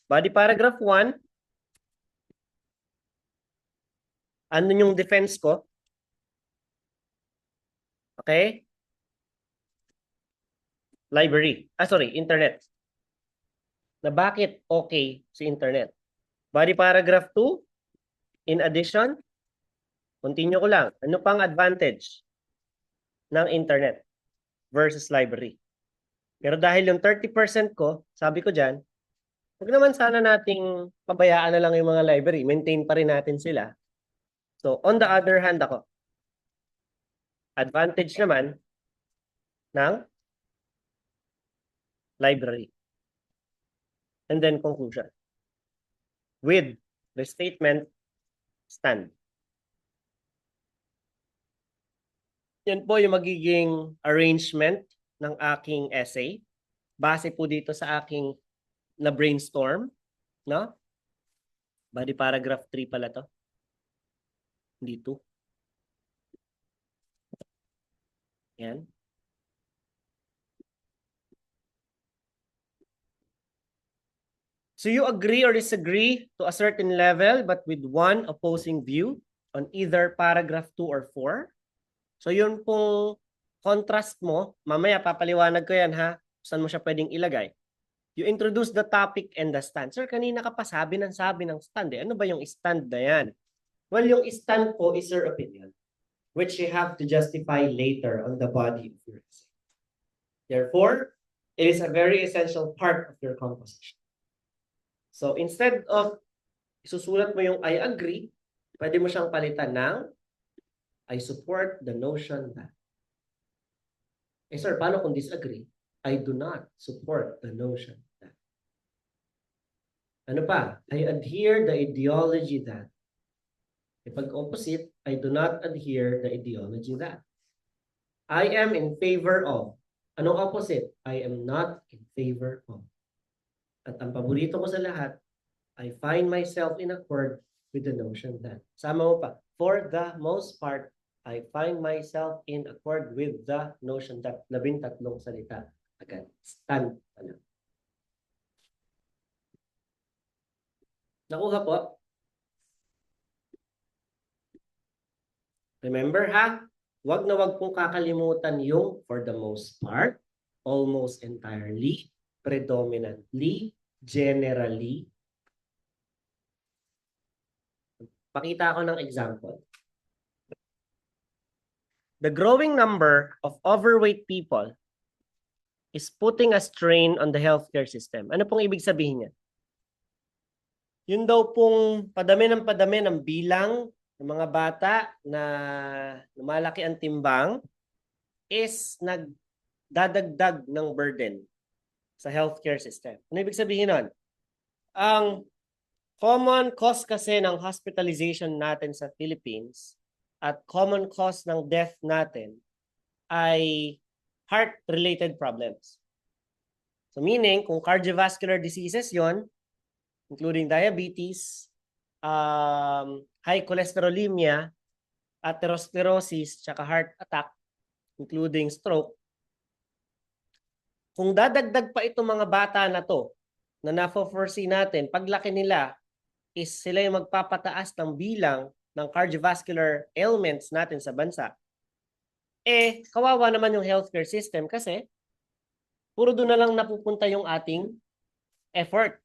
Body paragraph 1. Ano yung defense ko? Okay? Library. Internet. Na bakit okay si internet? Body paragraph 2. In addition, continue ko lang. Ano pang advantage ng internet versus library? Pero dahil yung 30% ko, sabi ko dyan, huwag naman sana nating pabayaan na lang yung mga library. Maintain pa rin natin sila. So, on the other hand ako, advantage naman ng library. And then conclusion. With restatement stand. Yan po yung magiging arrangement ng aking essay. Base po dito sa aking na brainstorm, no? Body paragraph 3 pala to. Hindi 2. Yan. So you agree or disagree to a certain level but with one opposing view. on either paragraph 2 or 4. So yun pong contrast mo, mamaya papaliwanag ko yan ha, saan mo siya pwedeng ilagay. You introduce the topic and the stand. Sir, kanina ka pa sabi ng stand. Ano ba yung stand na yan? Well, yung stand po is your opinion, which you have to justify later on the body of your essay. Therefore, it is a very essential part of your composition. So instead of isusulat mo yung I agree, pwede mo siyang palitan ng I support the notion that. Eh sir, paano kung disagree? I do not support the notion that. Ano pa? I adhere the ideology that. Pag opposite, I do not adhere the ideology that. I am in favor of. Anong opposite? I am not in favor of. At ang paborito ko sa lahat, I find myself in accord with the notion that. Sama mo pa. For the most part, I find myself in accord with the notion that. 13 salita. Agad. Stand. Nakuha po? Remember ha? Wag na wag pong kakalimutan yung for the most part, almost entirely, predominantly, generally. Pakita ko ng example. The growing number of overweight people is putting a strain on the healthcare system. Ano pong ibig sabihin niya? Yun daw pong padami ng bilang ng mga bata na lumalaki ang timbang is nagdadagdag ng burden sa healthcare system. Ano ibig sabihin nun? Ang common cause kasi ng hospitalization natin sa Philippines at common cause ng death natin ay heart-related problems. So meaning, kung cardiovascular diseases yon, including diabetes, high cholesterolemia, atherosclerosis, tsaka heart attack, including stroke, kung dadagdag pa itong mga bata na to, na na-foresee natin, paglaki nila, is sila yung magpapataas ng bilang ng cardiovascular ailments natin sa bansa, eh, kawawa naman yung healthcare system kasi puro doon na lang napupunta yung ating effort.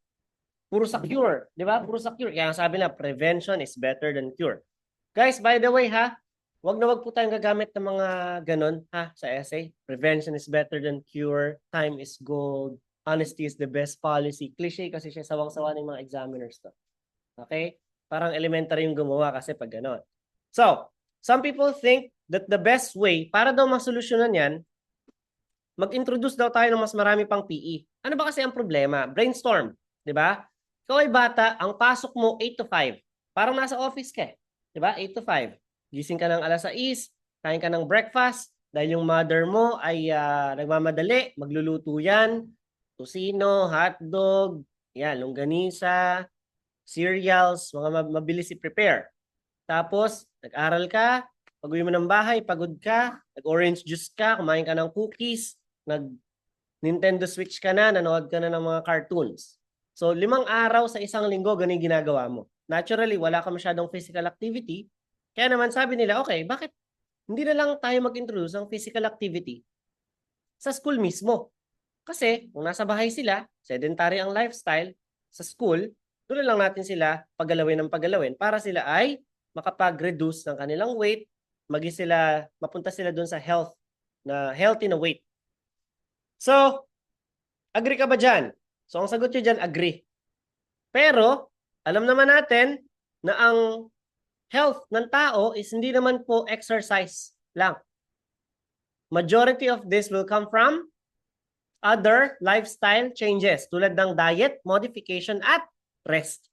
Puro sa cure, di ba? Puro sa cure. Kaya sabi na, prevention is better than cure. Guys, by the way ha, wag na wag po tayong gagamit ng mga ganun ha sa essay. Prevention is better than cure. Time is gold. Honesty is the best policy. Cliche kasi siya, sawang-sawa ng mga examiners to. Okay? Parang elementary yung gumawa kasi pag gano'n. So, some people think that the best way para daw masolusyonan yan, mag-introduce daw tayo ng mas marami pang PE. Ano ba kasi ang problema? Brainstorm, di ba? Ikaw ay bata, ang pasok mo 8 to 5. Parang nasa office ka, di ba? 8 to 5. Gising ka ng alas 6, kain ka ng breakfast, dahil yung mother mo ay nagmamadali, magluluto yan, tusino, hotdog, yan, longganisa, cereals, mga mabilis i-prepare. Tapos, nag-aral ka, pag-uwi mo ng bahay, pagod ka, nag-orange juice ka, kumain ka ng cookies, nag-Nintendo Switch ka na, nanood ka na ng mga cartoons. So, 5 araw sa isang linggo, ganun ginagawa mo. Naturally, wala ka masyadong physical activity. Kaya naman sabi nila, okay, bakit hindi na lang tayo mag-introduce ng physical activity sa school mismo? Kasi, kung nasa bahay sila, sedentary ang lifestyle, sa school, doon lang natin sila paggalawin ng paggalawin para sila ay makapag-reduce ng kanilang weight, mapunta sila doon sa healthy na weight. So, agree ka ba dyan? So, ang sagot nyo dyan, agree. Pero, alam naman natin na ang health ng tao is hindi naman po exercise lang. Majority of this will come from other lifestyle changes tulad ng diet, modification, at rest.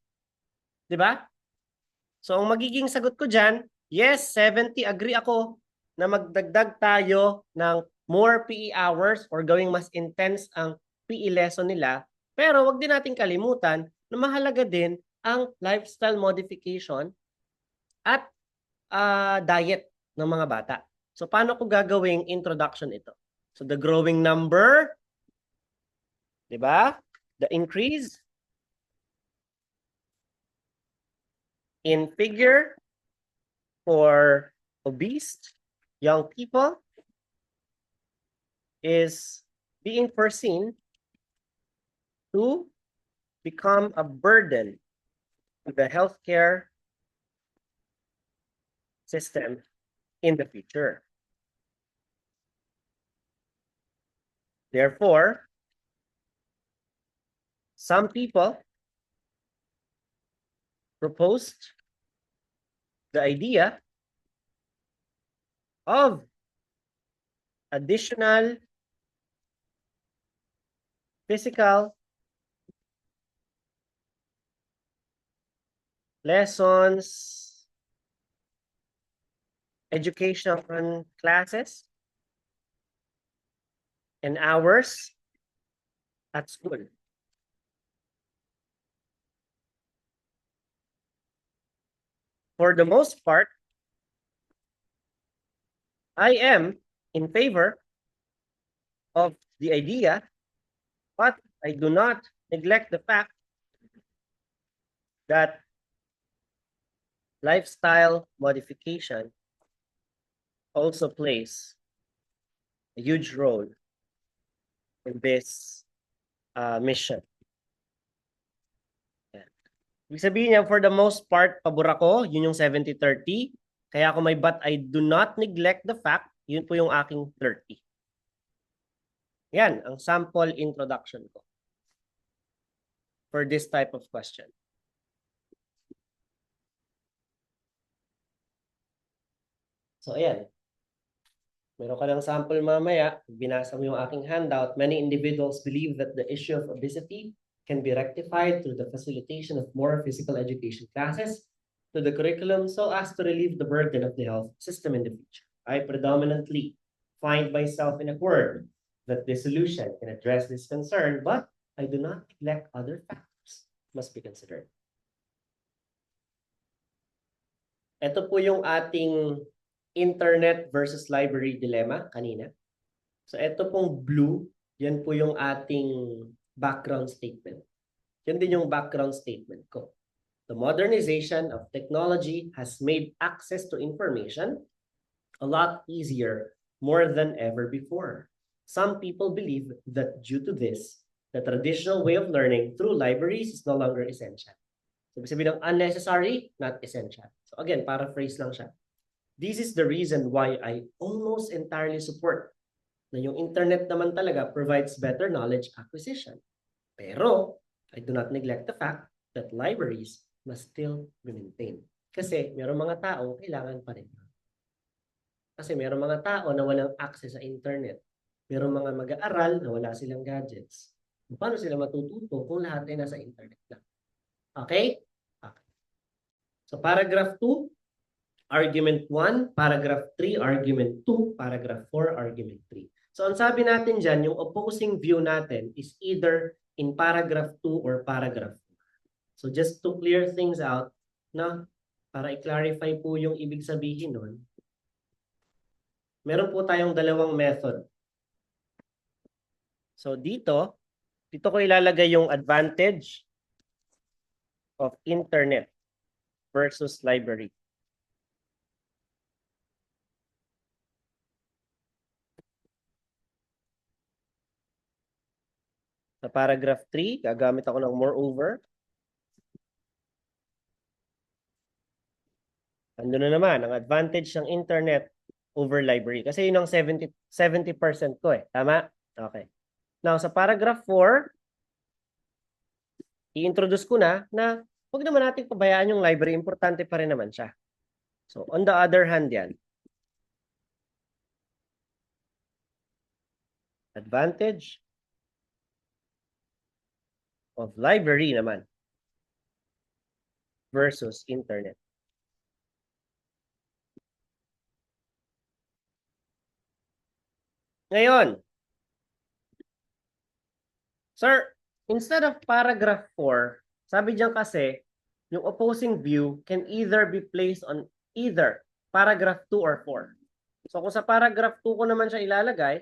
Diba? So, ang magiging sagot ko dyan, yes, 70, agree ako na magdagdag tayo ng more PE hours or gawing mas intense ang PE lesson nila. Pero wag din natin kalimutan na mahalaga din ang lifestyle modification at diet ng mga bata. So, paano ko gagawing introduction ito? So, the growing number, diba? The increase in figure for obese young people is being foreseen to become a burden to the healthcare system in the future. Therefore, some people proposed the idea of additional physical lessons, education classes, and hours at school. For the most part, I am in favor of the idea, but I do not neglect the fact that lifestyle modification also plays a huge role in this mission. Ibig sabihin niya, for the most part, pabor ako, yun yung 70-30. Kaya kung may but I do not neglect the fact, yun po yung aking 30. Yan, ang sample introduction ko for this type of question. So, ayan. Meron ka ng sample mamaya. Binasa mo yung aking handout. Many individuals believe that the issue of obesity can be rectified through the facilitation of more physical education classes to the curriculum so as to relieve the burden of the health system in the future. I predominantly find myself in accord that this solution can address this concern, but I do not neglect other factors must be considered. Ito po yung ating internet versus library dilemma kanina. So ito pong blue, yan po yung ating background statement. Yan din yung background statement ko. The modernization of technology has made access to information a lot easier more than ever before. Some people believe that due to this, the traditional way of learning through libraries is no longer essential. So, ibig sabihin ng unnecessary, not essential. So again, paraphrase lang siya. This is the reason why I almost entirely support na yung internet naman talaga provides better knowledge acquisition. Pero, I do not neglect the fact that libraries must still be maintained. Kasi mayroong mga tao kailangan pa rin. Kasi mayroong mga tao na walang access sa internet. Mayroong mga mag-aaral na wala silang gadgets. Paano sila matututo kung lahat ay nasa internet lang? Okay? Okay. So paragraph 2, argument 1, paragraph 3, argument 2, paragraph 4, argument 3. So ang sabi natin dyan, yung opposing view natin is either in paragraph 2 or paragraph 4. So just to clear things out, no, para i-clarify po yung ibig sabihin nun, meron po tayong dalawang method. So dito ko ilalagay yung advantage of internet versus library. Sa paragraph 3, gagamit ako ng moreover. Ando na naman, ang advantage ng internet over library. Kasi yun ang 70% ko eh. Tama? Okay. Now, sa paragraph 4, i-introduce ko na huwag naman natin pabayaan yung library. Importante pa rin naman siya. So, on the other hand yan. Advantage of library naman versus internet. Ngayon, sir, instead of paragraph 4, sabi diyan kasi, yung opposing view can either be placed on either paragraph 2 or 4. So kung sa paragraph 2 ko naman siya ilalagay,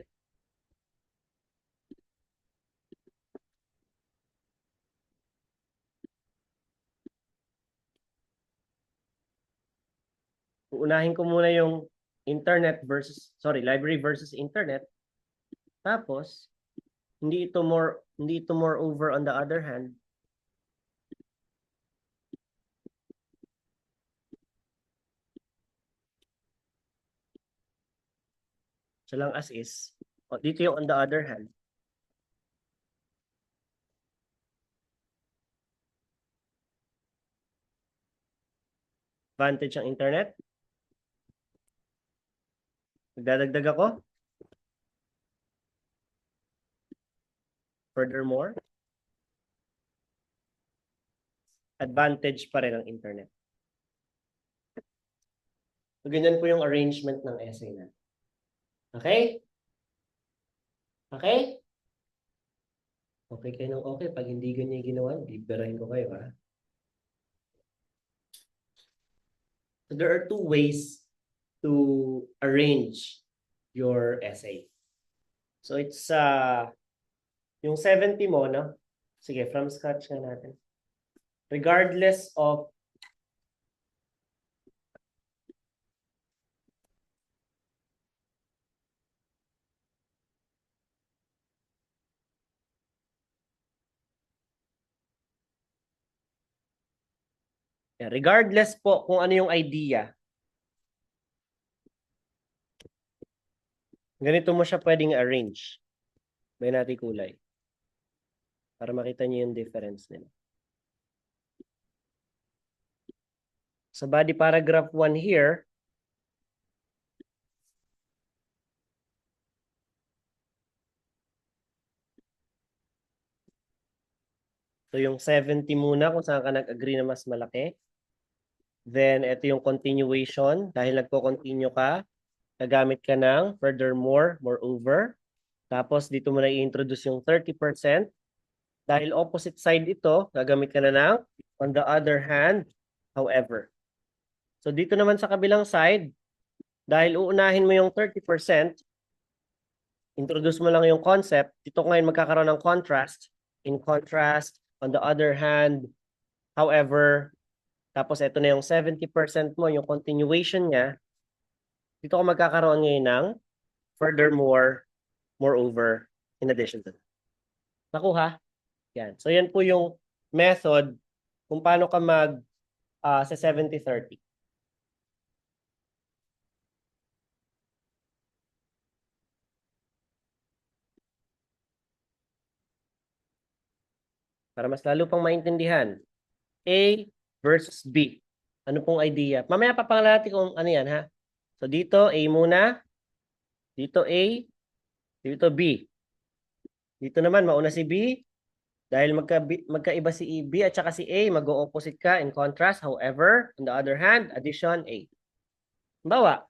Unahin ko muna yung library versus internet. Tapos, hindi ito more over on the other hand. So lang as is. O, dito yung on the other hand. Advantage ang internet. Nagdadagdag ako. Furthermore, advantage pa rin ang internet. So, ganyan po yung arrangement ng essay na. Okay? Okay? Okay kayo ng okay. Pag hindi ganyan ginawa, bibirahin ko kayo, ha? So there are two ways to arrange your essay. So it's yung 70 mo, no? Sige, from scratch nga natin. Regardless of regardless po kung ano yung idea, ganito mo siya pwedeng arrange. May natin kulay. Para makita niyo yung difference nila. Sa body paragraph 1 here, so yung 70 muna kung saan ka nag-agree na mas malaki. Then, ito yung continuation. Dahil nagko-continue ka, gagamit ka ng furthermore, moreover. Tapos, dito mo na i-introduce yung 30%. Dahil opposite side ito, gagamit ka na ng on the other hand, however. So, dito naman sa kabilang side, dahil uunahin mo yung 30%, introduce mo lang yung concept. Dito ngayon magkakaroon ng contrast. In contrast, on the other hand, however, tapos ito na yung 70% mo, yung continuation niya. Dito ka magkakaroon ngayon ng furthermore, moreover, in addition to that. Nakuha? Yan. So yan po yung method kung paano ka sa 70-30. Para mas lalo pang maintindihan. A versus B. Ano pong idea? Mamaya papangalanan natin kung ano yan, ha? So dito, A muna. Dito A. Dito B. Dito naman, mauna si B. Dahil magkaiba si B at saka si A, mag-o-opposite ka in contrast. However, on the other hand, addition A. Bawa,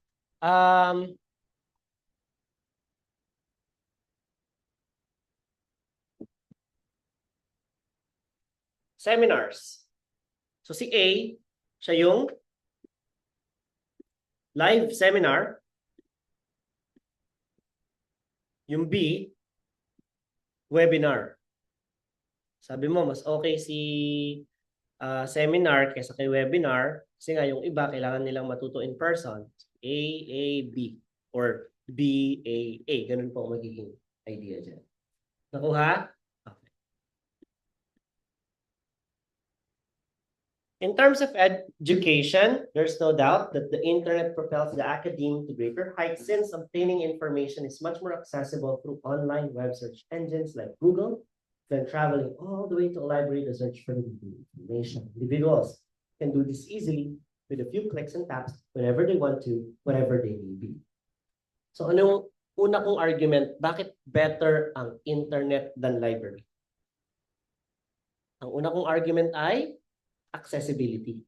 seminars. So si A, siya yung live seminar. Yung B, webinar. Sabi mo, mas okay si seminar kaysa kay webinar kasi nga yung iba kailangan nilang matuto in person. A, B, or B, A. Ganun po magiging idea dyan. Nakuha? Okay. In terms of education, there's no doubt that the internet propels the academe to greater heights since obtaining information is much more accessible through online web search engines like Google than traveling all the way to a library to search for the information. Individuals can do this easily with a few clicks and taps whenever they want to, whatever they may be. So anong una kong argument, bakit better ang internet than library? Ang una kong argument ay accessibility.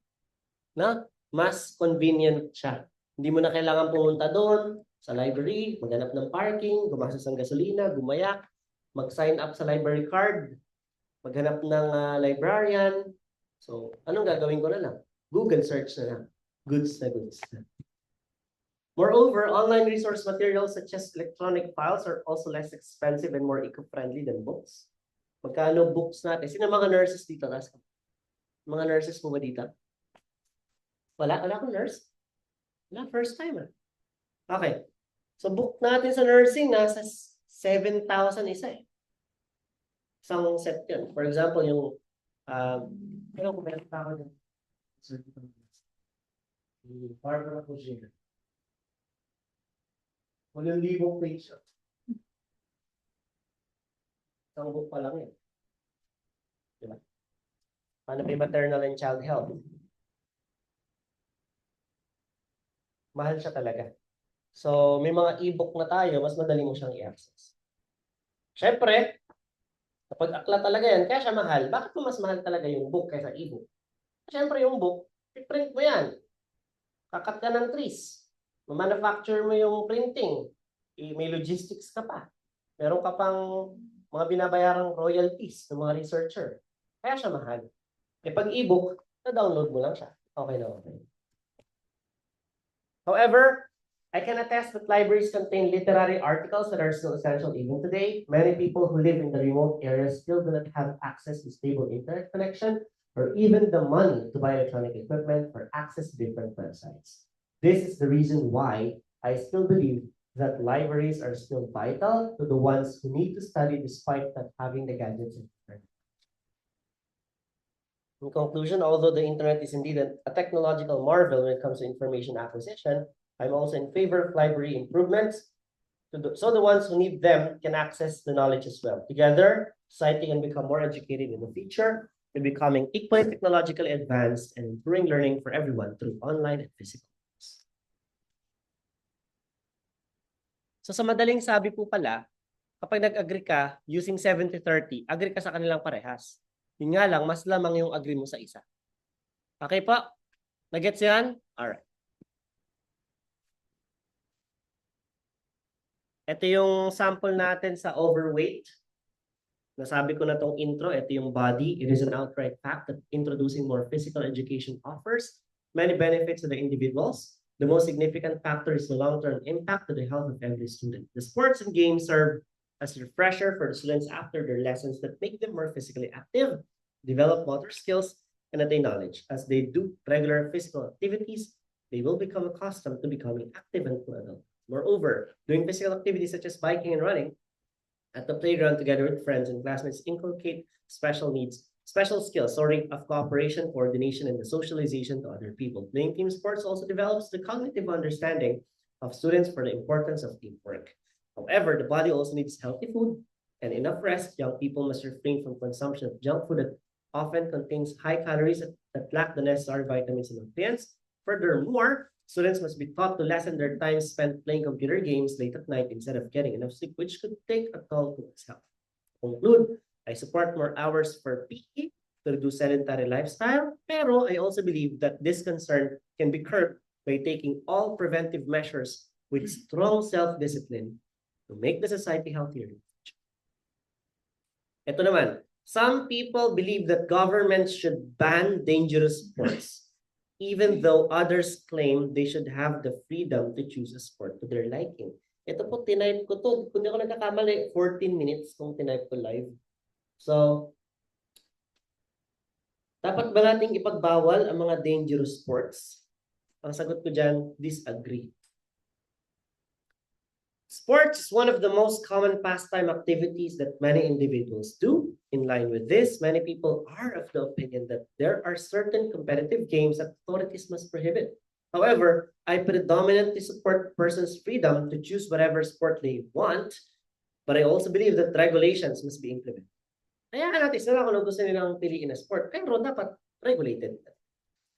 Na? Mas convenient siya. Hindi mo na kailangan pumunta doon sa library, maghanap ng parking, gumastos ng gasolina, gumayak, mag-sign up sa library card, maghanap ng librarian. So, anong gagawin ko na lang? Google search na lang. Goods na goods. Moreover, online resource materials such as electronic files are also less expensive and more eco-friendly than books. Magkano books natin? Sino mga nurses dito? Mga nurses po ba dito? Wala akong nurse? Wala, first time Okay. So book natin sa nursing, nasa 7,000 isa eh. Isang set yun. For example, yung ano kung meron pa ako dun? Barbara Cugina. 8,000 page siya. Isang book pa lang yun. Diba? Paano may maternal and child health? Mahal siya talaga. So, may mga e-book na tayo, mas madali mo siyang i-access. Siyempre, kapag akla talaga yan, kaya siya mahal. Bakit mo mas mahal talaga yung book kaysa e-book? Siyempre, yung book, i-print mo yan. Kakat ka ng trees. Ma-manufacture mo yung printing. May logistics ka pa. Meron ka pang mga binabayarang royalties ng mga researcher. Kaya siya mahal. E pag e-book, na-download mo lang siya. Okay na okay. However, I can attest that libraries contain literary articles that are still essential even today. Many people who live in the remote areas still do not have access to stable internet connection or even the money to buy electronic equipment or access to different websites. This is the reason why I still believe that libraries are still vital to the ones who need to study despite not having the gadgets and internet. In conclusion, although the internet is indeed a technological marvel when it comes to information acquisition, I'm also in favor of library improvements so the ones who need them can access the knowledge as well. Together, society can become more educated in the future and becoming equally technologically advanced and improving learning for everyone through online and physical. So sa madaling sabi po pala, kapag nag-agree ka using 70-30, agree ka sa kanilang parehas. Yun nga lang, mas lamang yung agree mo sa isa. Okay po? Nagets yan? Alright. Ito yung sample natin sa overweight. Nasabi ko na tong intro, ito yung body. It is an outright fact that introducing more physical education offers many benefits to the individuals. The most significant factor is the long-term impact to the health of every student. The sports and games serve as a refresher for the students after their lessons that make them more physically active, develop motor skills, and attain knowledge. As they do regular physical activities, they will become accustomed to becoming active and adult. Moreover, doing physical activities such as biking and running at the playground together with friends and classmates inculcate special skills, of cooperation, coordination, and the socialization to other people. Playing team sports also develops the cognitive understanding of students for the importance of teamwork. However, the body also needs healthy food and enough rest. Young people must refrain from consumption of junk food that often contains high calories that lack the necessary vitamins and nutrients. Furthermore, students must be taught to lessen their time spent playing computer games late at night instead of getting enough sleep, which could take a toll to one's health. To conclude, I support more hours for PE to reduce sedentary lifestyle, pero I also believe that this concern can be curbed by taking all preventive measures with strong self-discipline to make the society healthier. Ito naman, some people believe that governments should ban dangerous sports, even though others claim they should have the freedom to choose a sport to their liking. Ito po, tinype ko to. Kung di ako nagkakamali, 14 minutes kung tinype ko live. So, dapat ba nating ipagbawal ang mga dangerous sports? Ang sagot ko dyan, disagree. Sports is one of the most common pastime activities that many individuals do. In line with this, many people are of the opinion that there are certain competitive games that authorities must prohibit. However, I predominantly support persons' freedom to choose whatever sport they want, but I also believe that regulations must be implemented. Kaya natin sila kung gusto nilang piliin na sport, pero dapat regulated.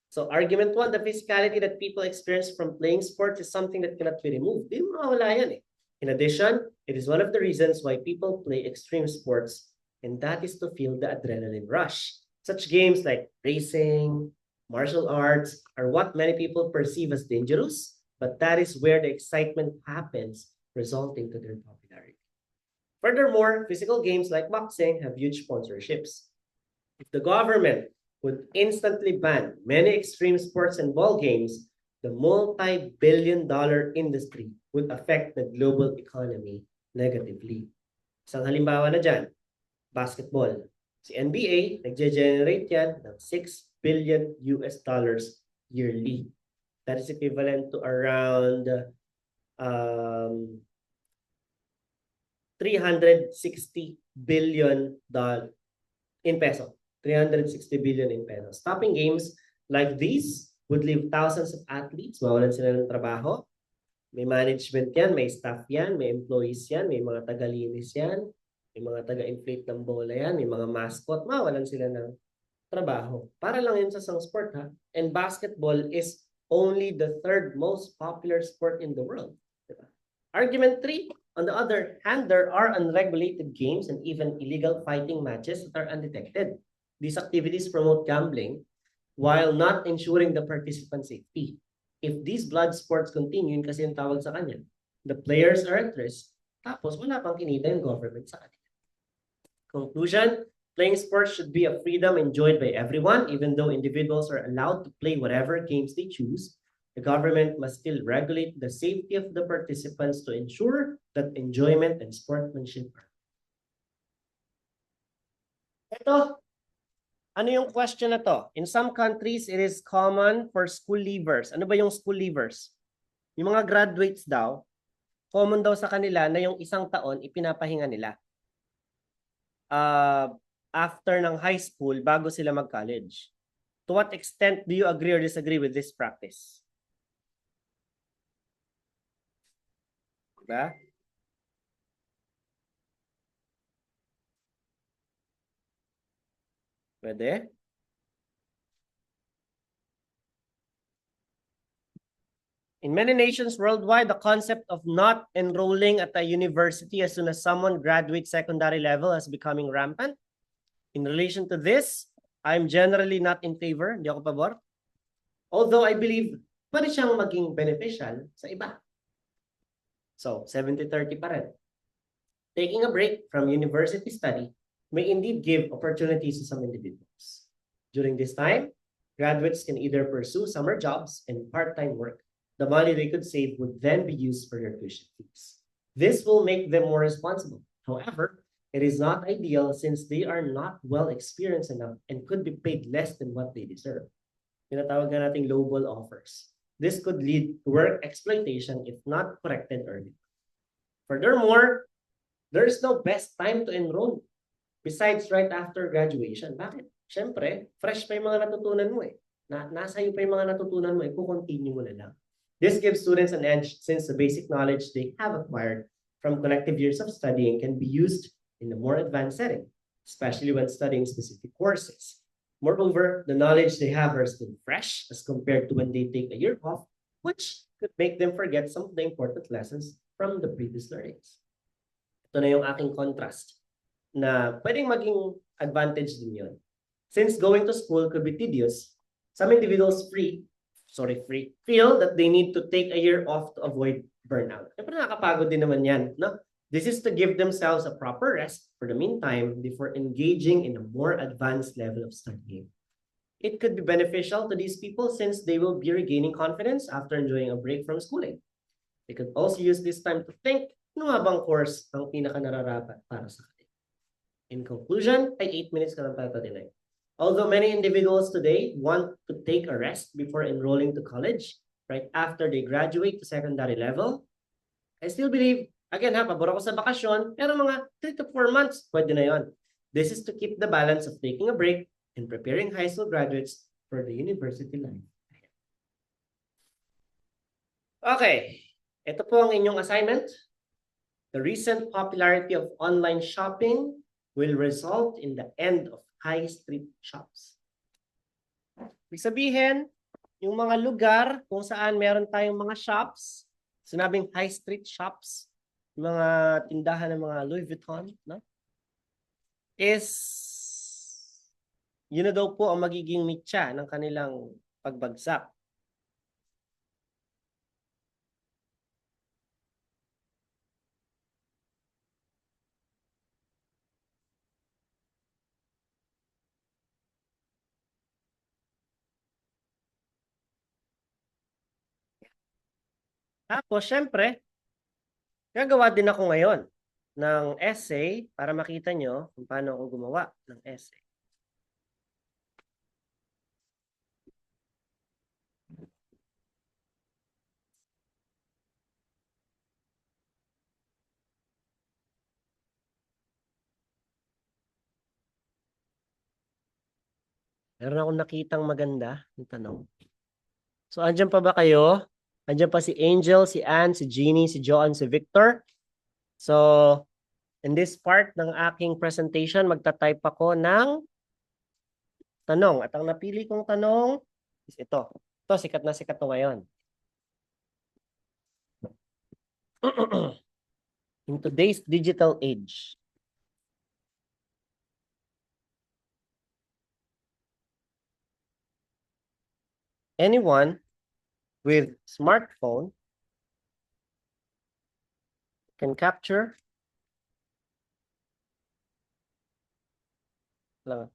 So argument 1, the physicality that people experience from playing sports is something that cannot be removed. Di mo mawala yan eh. In addition, it is one of the reasons why people play extreme sports, and that is to feel the adrenaline rush. Such games like racing, martial arts are what many people perceive as dangerous, but that is where the excitement happens, resulting to their popularity. Furthermore, physical games like boxing have huge sponsorships. If the government would instantly ban many extreme sports and ball games, the multi-billion-dollar industry would affect the global economy negatively. Isang halimbawa na dyan, basketball. Si NBA, nagge-generate yan ng $6 billion yearly. That is equivalent to around $360 billion in peso. 360 billion in pesos. Stopping games like these would leave thousands of athletes, mawalan sila ng trabaho. May management yan, may staff yan, may employees yan, may mga taga-linis yan, may mga taga-inflate ng bola yan, may mga mascot, mawalan sila ng trabaho. Para lang yun sa isang sport, ha? And basketball is only the third most popular sport in the world. Diba? Argument 3, on the other hand, there are unregulated games and even illegal fighting matches that are undetected. These activities promote gambling while not ensuring the participant safety. If these blood sports continue, kasi yung tawag sa kanya, the players are at risk, tapos wala pang kinita yung government sa kanila. Conclusion, playing sports should be a freedom enjoyed by everyone, even though individuals are allowed to play whatever games they choose. The government must still regulate the safety of the participants to ensure that enjoyment and sportsmanship are. Ito, ano yung question na to? In some countries, it is common for school leavers. Ano ba yung school leavers? Yung mga graduates daw, common daw sa kanila na yung isang taon ipinapahinga nila. After ng high school, bago sila mag-college. To what extent do you agree or disagree with this practice? Diba? Pwede? In many nations worldwide, the concept of not enrolling at a university as soon as someone graduates secondary level is becoming rampant. In relation to this, I'm generally not in favor. Hindi ako pabor. Although I believe pwede siyang maging beneficial sa iba. So, 70-30 pa rin. Taking a break from university study may indeed give opportunities to some individuals. During this time, graduates can either pursue summer jobs and part-time work. The money they could save would then be used for their tuition fees. This will make them more responsible. However, it is not ideal since they are not well experienced enough and could be paid less than what they deserve. Tinatawag na nating lowball offers. This could lead to work exploitation if not corrected early. Furthermore, there is no best time to enroll besides right after graduation. Bakit? Siyempre, fresh pa yung mga natutunan mo eh. Nasa iyo pa yung mga natutunan mo, i-continue mo na lang. This gives students an edge since the basic knowledge they have acquired from collective years of studying can be used in a more advanced setting, especially when studying specific courses. Moreover, the knowledge they have are still fresh as compared to when they take a year off, which could make them forget some of the important lessons from the previous learnings. Ito na yung aking contrast na pwedeng maging advantage din yun. Since going to school could be tedious, some individuals feel that they need to take a year off to avoid burnout. Siyempre nakakapagod din naman yan, no? This is to give themselves a proper rest for the meantime before engaging in a more advanced level of studying. It could be beneficial to these people since they will be regaining confidence after enjoying a break from schooling. They could also use this time to think, ano nga bang course ang pinaka-nararapat para sa kanila? In conclusion, ay 8 minutes ka lang pala tonight. Although many individuals today want to take a rest before enrolling to college, right after they graduate to secondary level, I still believe, again ha, pabor ako sa bakasyon, pero mga 3 to 4 months, pwede na yon. This is to keep the balance of taking a break and preparing high school graduates for the university life. Okay, ito po ang inyong assignment. The recent popularity of online shopping will result in the end of high street shops. Ibig sabihin, yung mga lugar kung saan meron tayong mga shops, sinabing high street shops, mga tindahan ng mga Louis Vuitton, no? Is yun na daw po ang magiging mitya ng kanilang pagbagsak. Tapos, syempre, gagawa din ako ngayon ng essay para makita nyo kung paano ako gumawa ng essay. Meron akong nakitang maganda yung tanong. So, andyan pa ba kayo? Andyan pa si Angel, si Anne, si Jeannie, si Joanne, si Victor. So, in this part ng aking presentation, magta-type ako ng tanong. At ang napili kong tanong is ito. Ito, sikat na sikat to ngayon. In today's digital age, anyone with smartphone can capture lang.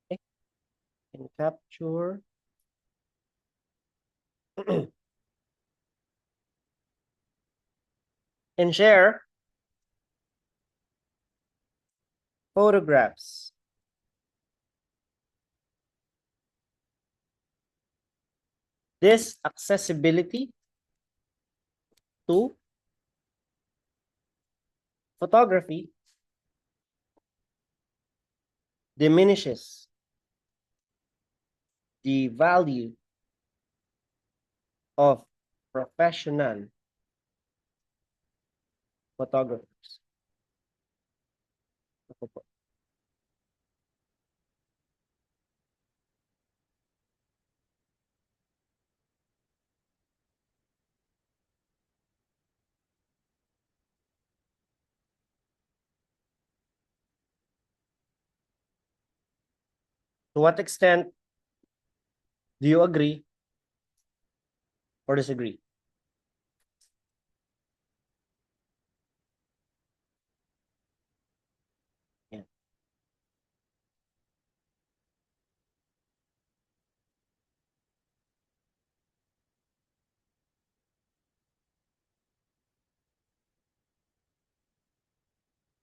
Okay. Can capture and share photographs. This accessibility to photography diminishes the value of professional photographers. To what extent do you agree or disagree? Yeah.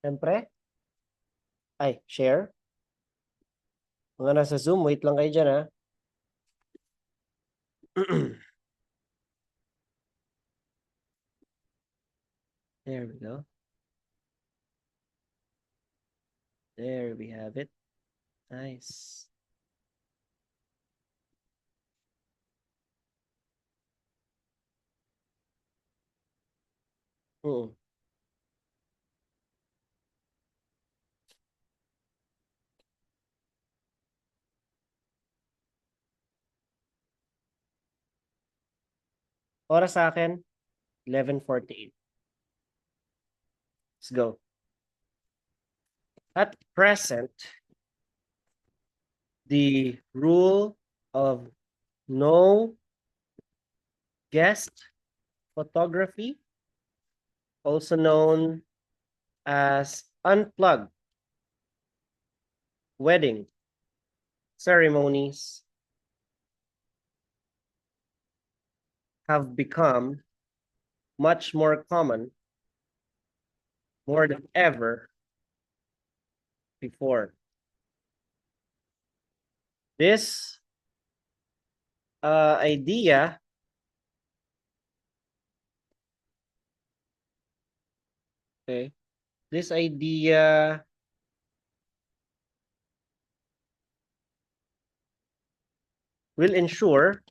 Siyempre, ay, share. Mga nasa Zoom, wait lang kayo dyan, ha? There we go. There we have it. Nice. Oo. Oras sa akin, 11:48. Let's go. At present, the rule of no guest photography, also known as unplugged wedding ceremonies, have become much more common, more than ever before. This idea okay, this idea will ensure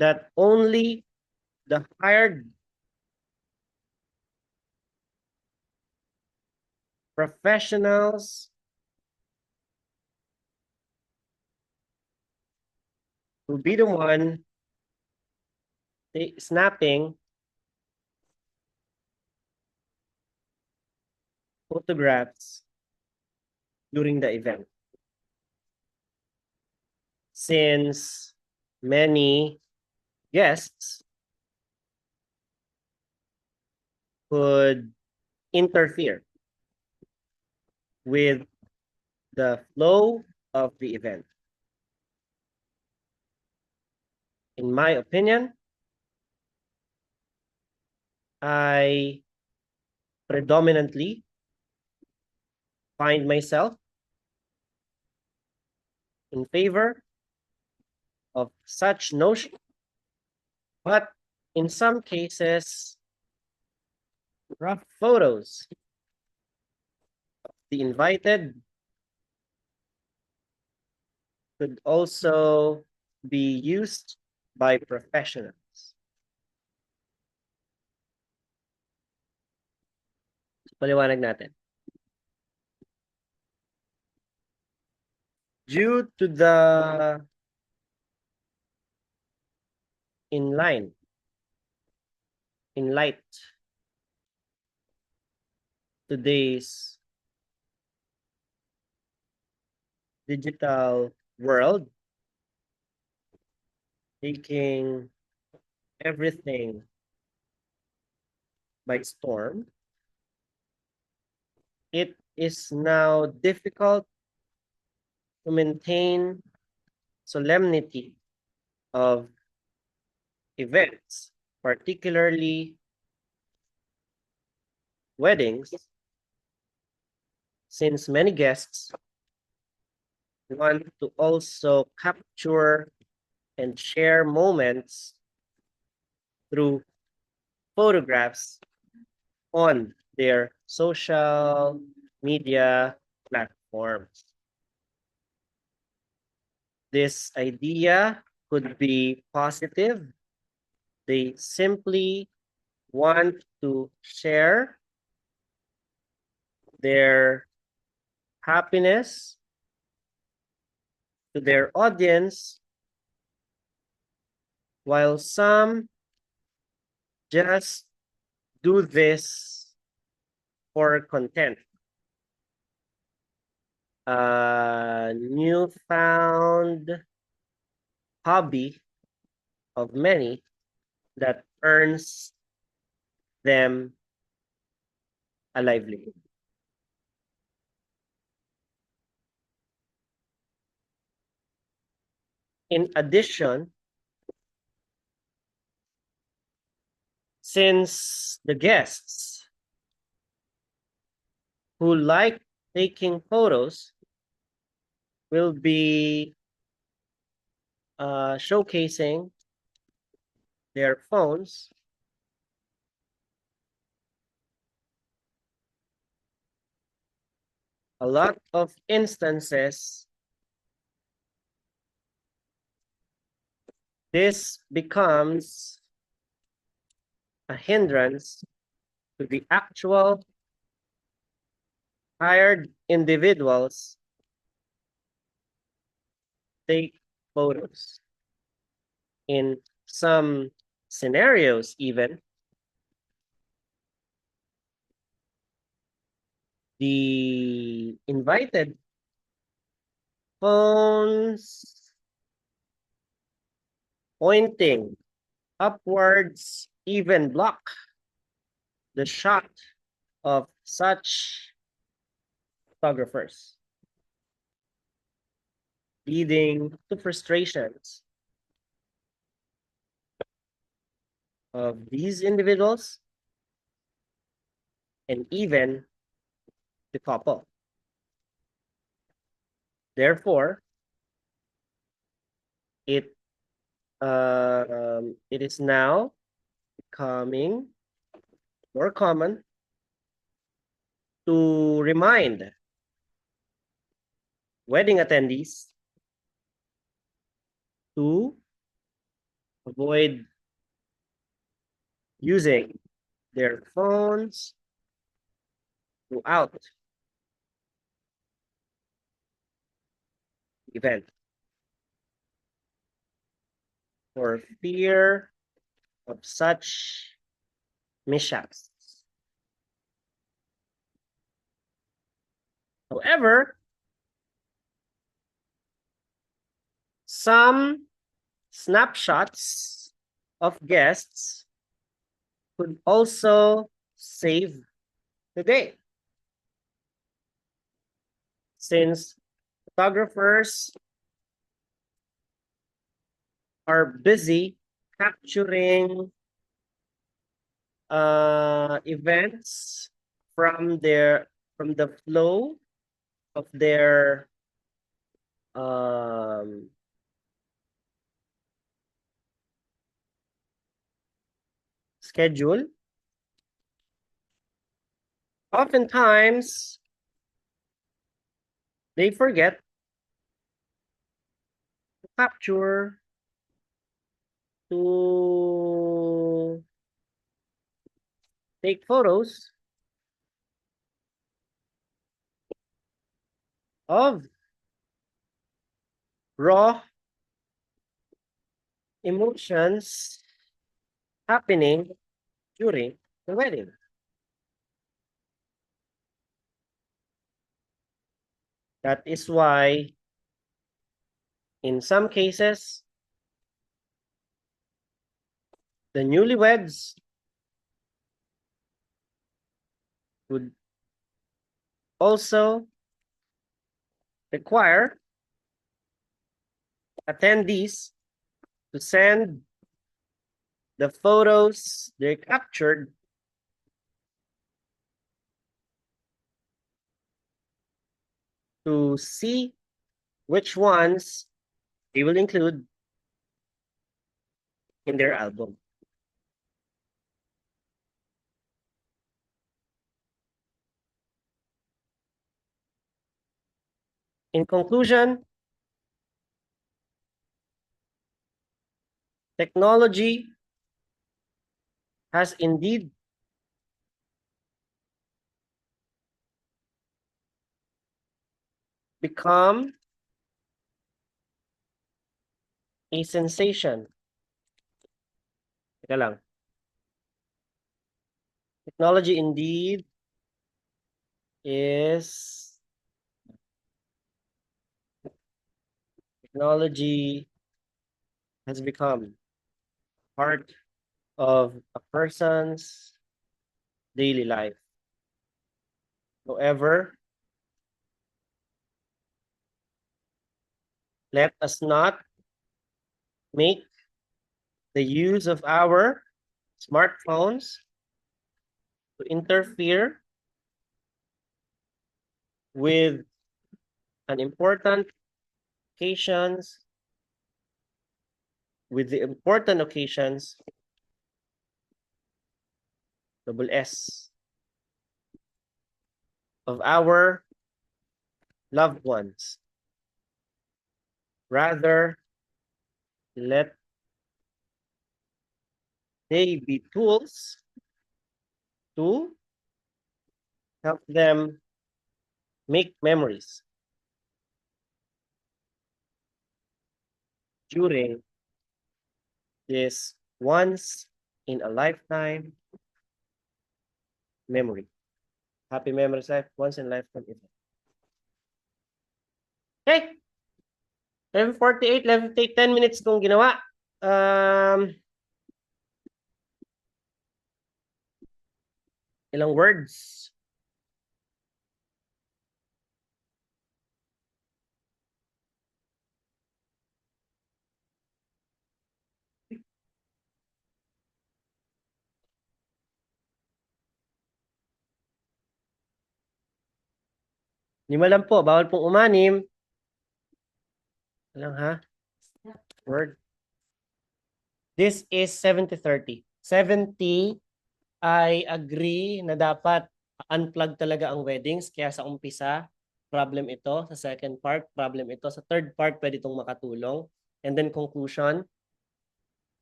that only the hired professionals will be the one snapping photographs during the event. Since many guests could interfere with the flow of the event. In my opinion, I predominantly find myself in favor of such notion, but in some cases, rough photos of the invited could also be used by professionals. Paliwanag natin. Due to the in light today's digital world, taking everything by storm, it is now difficult to maintain solemnity of events, particularly weddings, since many guests want to also capture and share moments through photographs on their social media platforms. This idea could be positive. They simply want to share their happiness to their audience, while some just do this for content. A newfound hobby of many that earns them a livelihood. In addition, since the guests who like taking photos will be showcasing their phones, a lot of instances, this becomes a hindrance to the actual hired individuals take photos. In some scenarios, even, the invited phones pointing upwards even block the shot of such photographers, leading to frustrations of these individuals and even the couple. Therefore, it is now becoming more common to remind wedding attendees to avoid using their phones throughout the event for fear of such mishaps. However, some snapshots of guests could also save today. Since photographers are busy capturing events from the flow of their schedule. Oftentimes, they forget to capture, to take photos of raw emotions happening during the wedding. That is why, in some cases, the newlyweds would also require attendees to send the photos they captured to see which ones they will include in their album. In conclusion, technology has indeed become a sensation. Teka lang. Technology indeed is technology has become part of a person's daily life. However, let us not make the use of our smartphones to interfere with an important occasions, with the important occasions, double S, of our loved ones. Rather, let they be tools to help them make memories during this once in a lifetime memory. Happy Memories Life, once in a lifetime event. Okay. 11:48, 11:58, 10 minutes kong ginawa. Ilang words? Lima lang po, bawal pong umanim. Lang ha? Word. This is 70-30. 70, I agree na dapat unplug talaga ang weddings. Kaya sa umpisa, problem ito. Sa second part, problem ito. Sa third part, pwede itong makatulong. And then conclusion.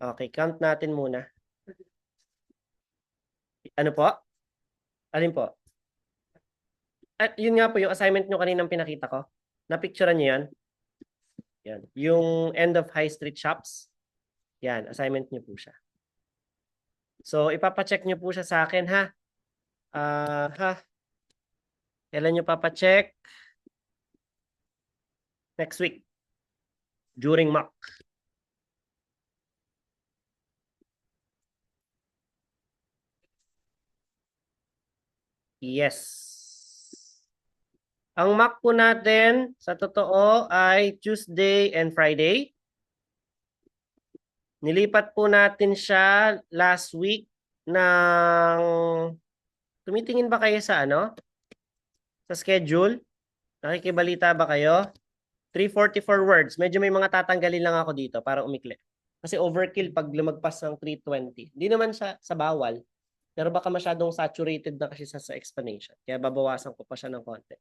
Okay, count natin muna. Ano po? Alin po? At yun nga po, yung assignment nyo kaninang pinakita ko. Napicturean nyo yan? Yan. Yung end of high street shops. Yan, assignment nyo po siya. So, ipapacheck nyo po siya sa akin, ha? Kailan nyo papacheck? Next week. During mock. Yes. Ang mock po natin sa totoo ay Tuesday and Friday. Nilipat po natin siya last week ng... Tumitingin ba kayo sa ano? Sa schedule? Nakikibalita ba kayo? 344 words. Medyo may mga tatanggalin lang ako dito para umikli. Kasi overkill pag lumagpas ng 320. Hindi naman sa bawal. Pero baka masyadong saturated na kasi sa explanation. Kaya babawasan ko pa siya ng konti.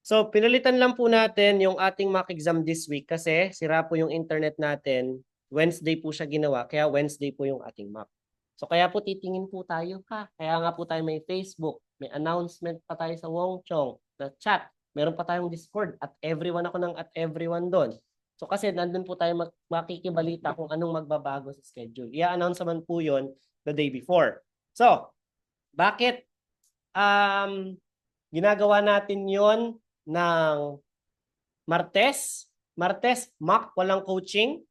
So, pinalitan lang po natin yung ating mock exam this week kasi sira po yung internet natin. Wednesday po siya ginawa, kaya Wednesday po yung ating mock. So, kaya po titingin po tayo ha. Kaya nga po tayo may Facebook, may announcement pa tayo sa Wongchong, na chat. Meron pa tayong Discord at everyone ako ng at everyone doon. So, kasi nandun po tayo makikibalita kung anong magbabago sa schedule. I-announce naman po yun the day before. So, bakit ginagawa natin yon ng Martes? Martes, mock, walang coaching.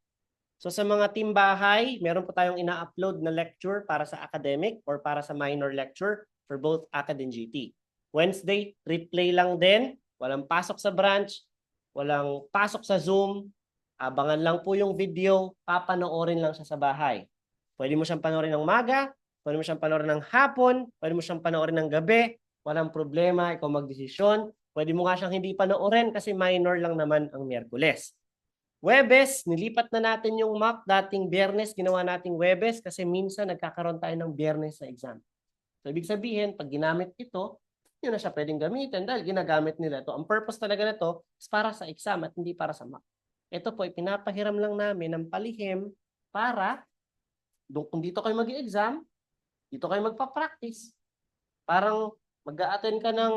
So sa mga team bahay, meron po tayong ina-upload na lecture para sa academic or para sa minor lecture for both ACAD and GT. Wednesday, replay lang din. Walang pasok sa branch, walang pasok sa Zoom. Abangan lang po yung video, papanoorin lang siya sa bahay. Pwede mo siyang panoorin ng maga, pwede mo siyang panoorin ng hapon, pwede mo siyang panoorin ng gabi. Walang problema, ikaw magdesisyon. Pwede mo nga siyang hindi panoorin kasi minor lang naman ang Miyerkules. Webes, nilipat na natin yung mock. Dating Biyernes, ginawa nating Webes kasi minsan nagkakaroon tayo ng Biyernes sa exam. So, ibig sabihin, pag ginamit ito, yun na siya pwedeng gamitin dahil ginagamit nila ito. Ang purpose talaga na ito is para sa exam at hindi para sa mock. Ito po, ipinapahiram lang namin ng palihim para kung dito kayo mag-exam, dito kayo magpa-practice. Parang mag-a-attend ka ng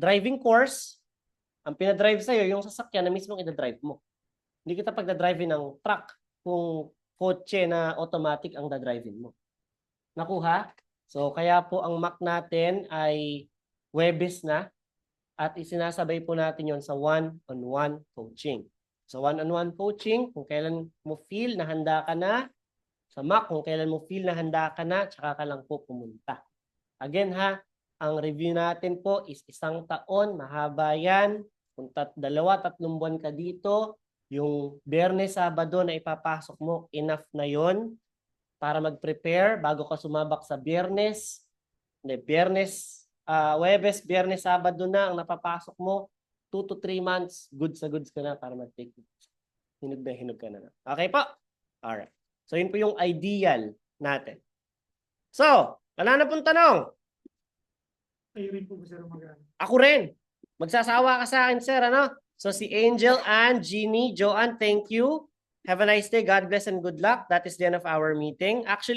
driving course. Ang pinadrive sa'yo, yung sasakyan na mismong ida-drive mo. Hindi kita pagdadrive ng truck kung kotse na automatic ang dadrive mo. Nakuha? So, kaya po ang mock natin ay Webes na at isinasabay po natin yon sa one-on-one coaching. So, one-on-one coaching, kung kailan mo feel na handa ka na, sa mock, kung kailan mo feel na handa ka na, tsaka ka lang po pumunta. Again ha, ang review natin po is 1 taon, mahaba yan. Kung 2-3 buwan ka dito, yung Biyernes, Sabado na ipapasok mo, enough na yon para mag-prepare bago ka sumabak sa Biyernes. Webes, Biyernes, Sabado na ang napapasok mo. 2 to 3 months, goods ka na para mag-take. Hinog ka na. Okay po? Alright. So, yun po yung ideal natin. So, wala na pong tanong. Kayo rin po ba, sir, Ako rin. Magsasawa ka sa akin, sir, ano? So, si Angel, Ann, Jeannie, Joanne, thank you. Have a nice day. God bless and good luck. That is the end of our meeting. Actually,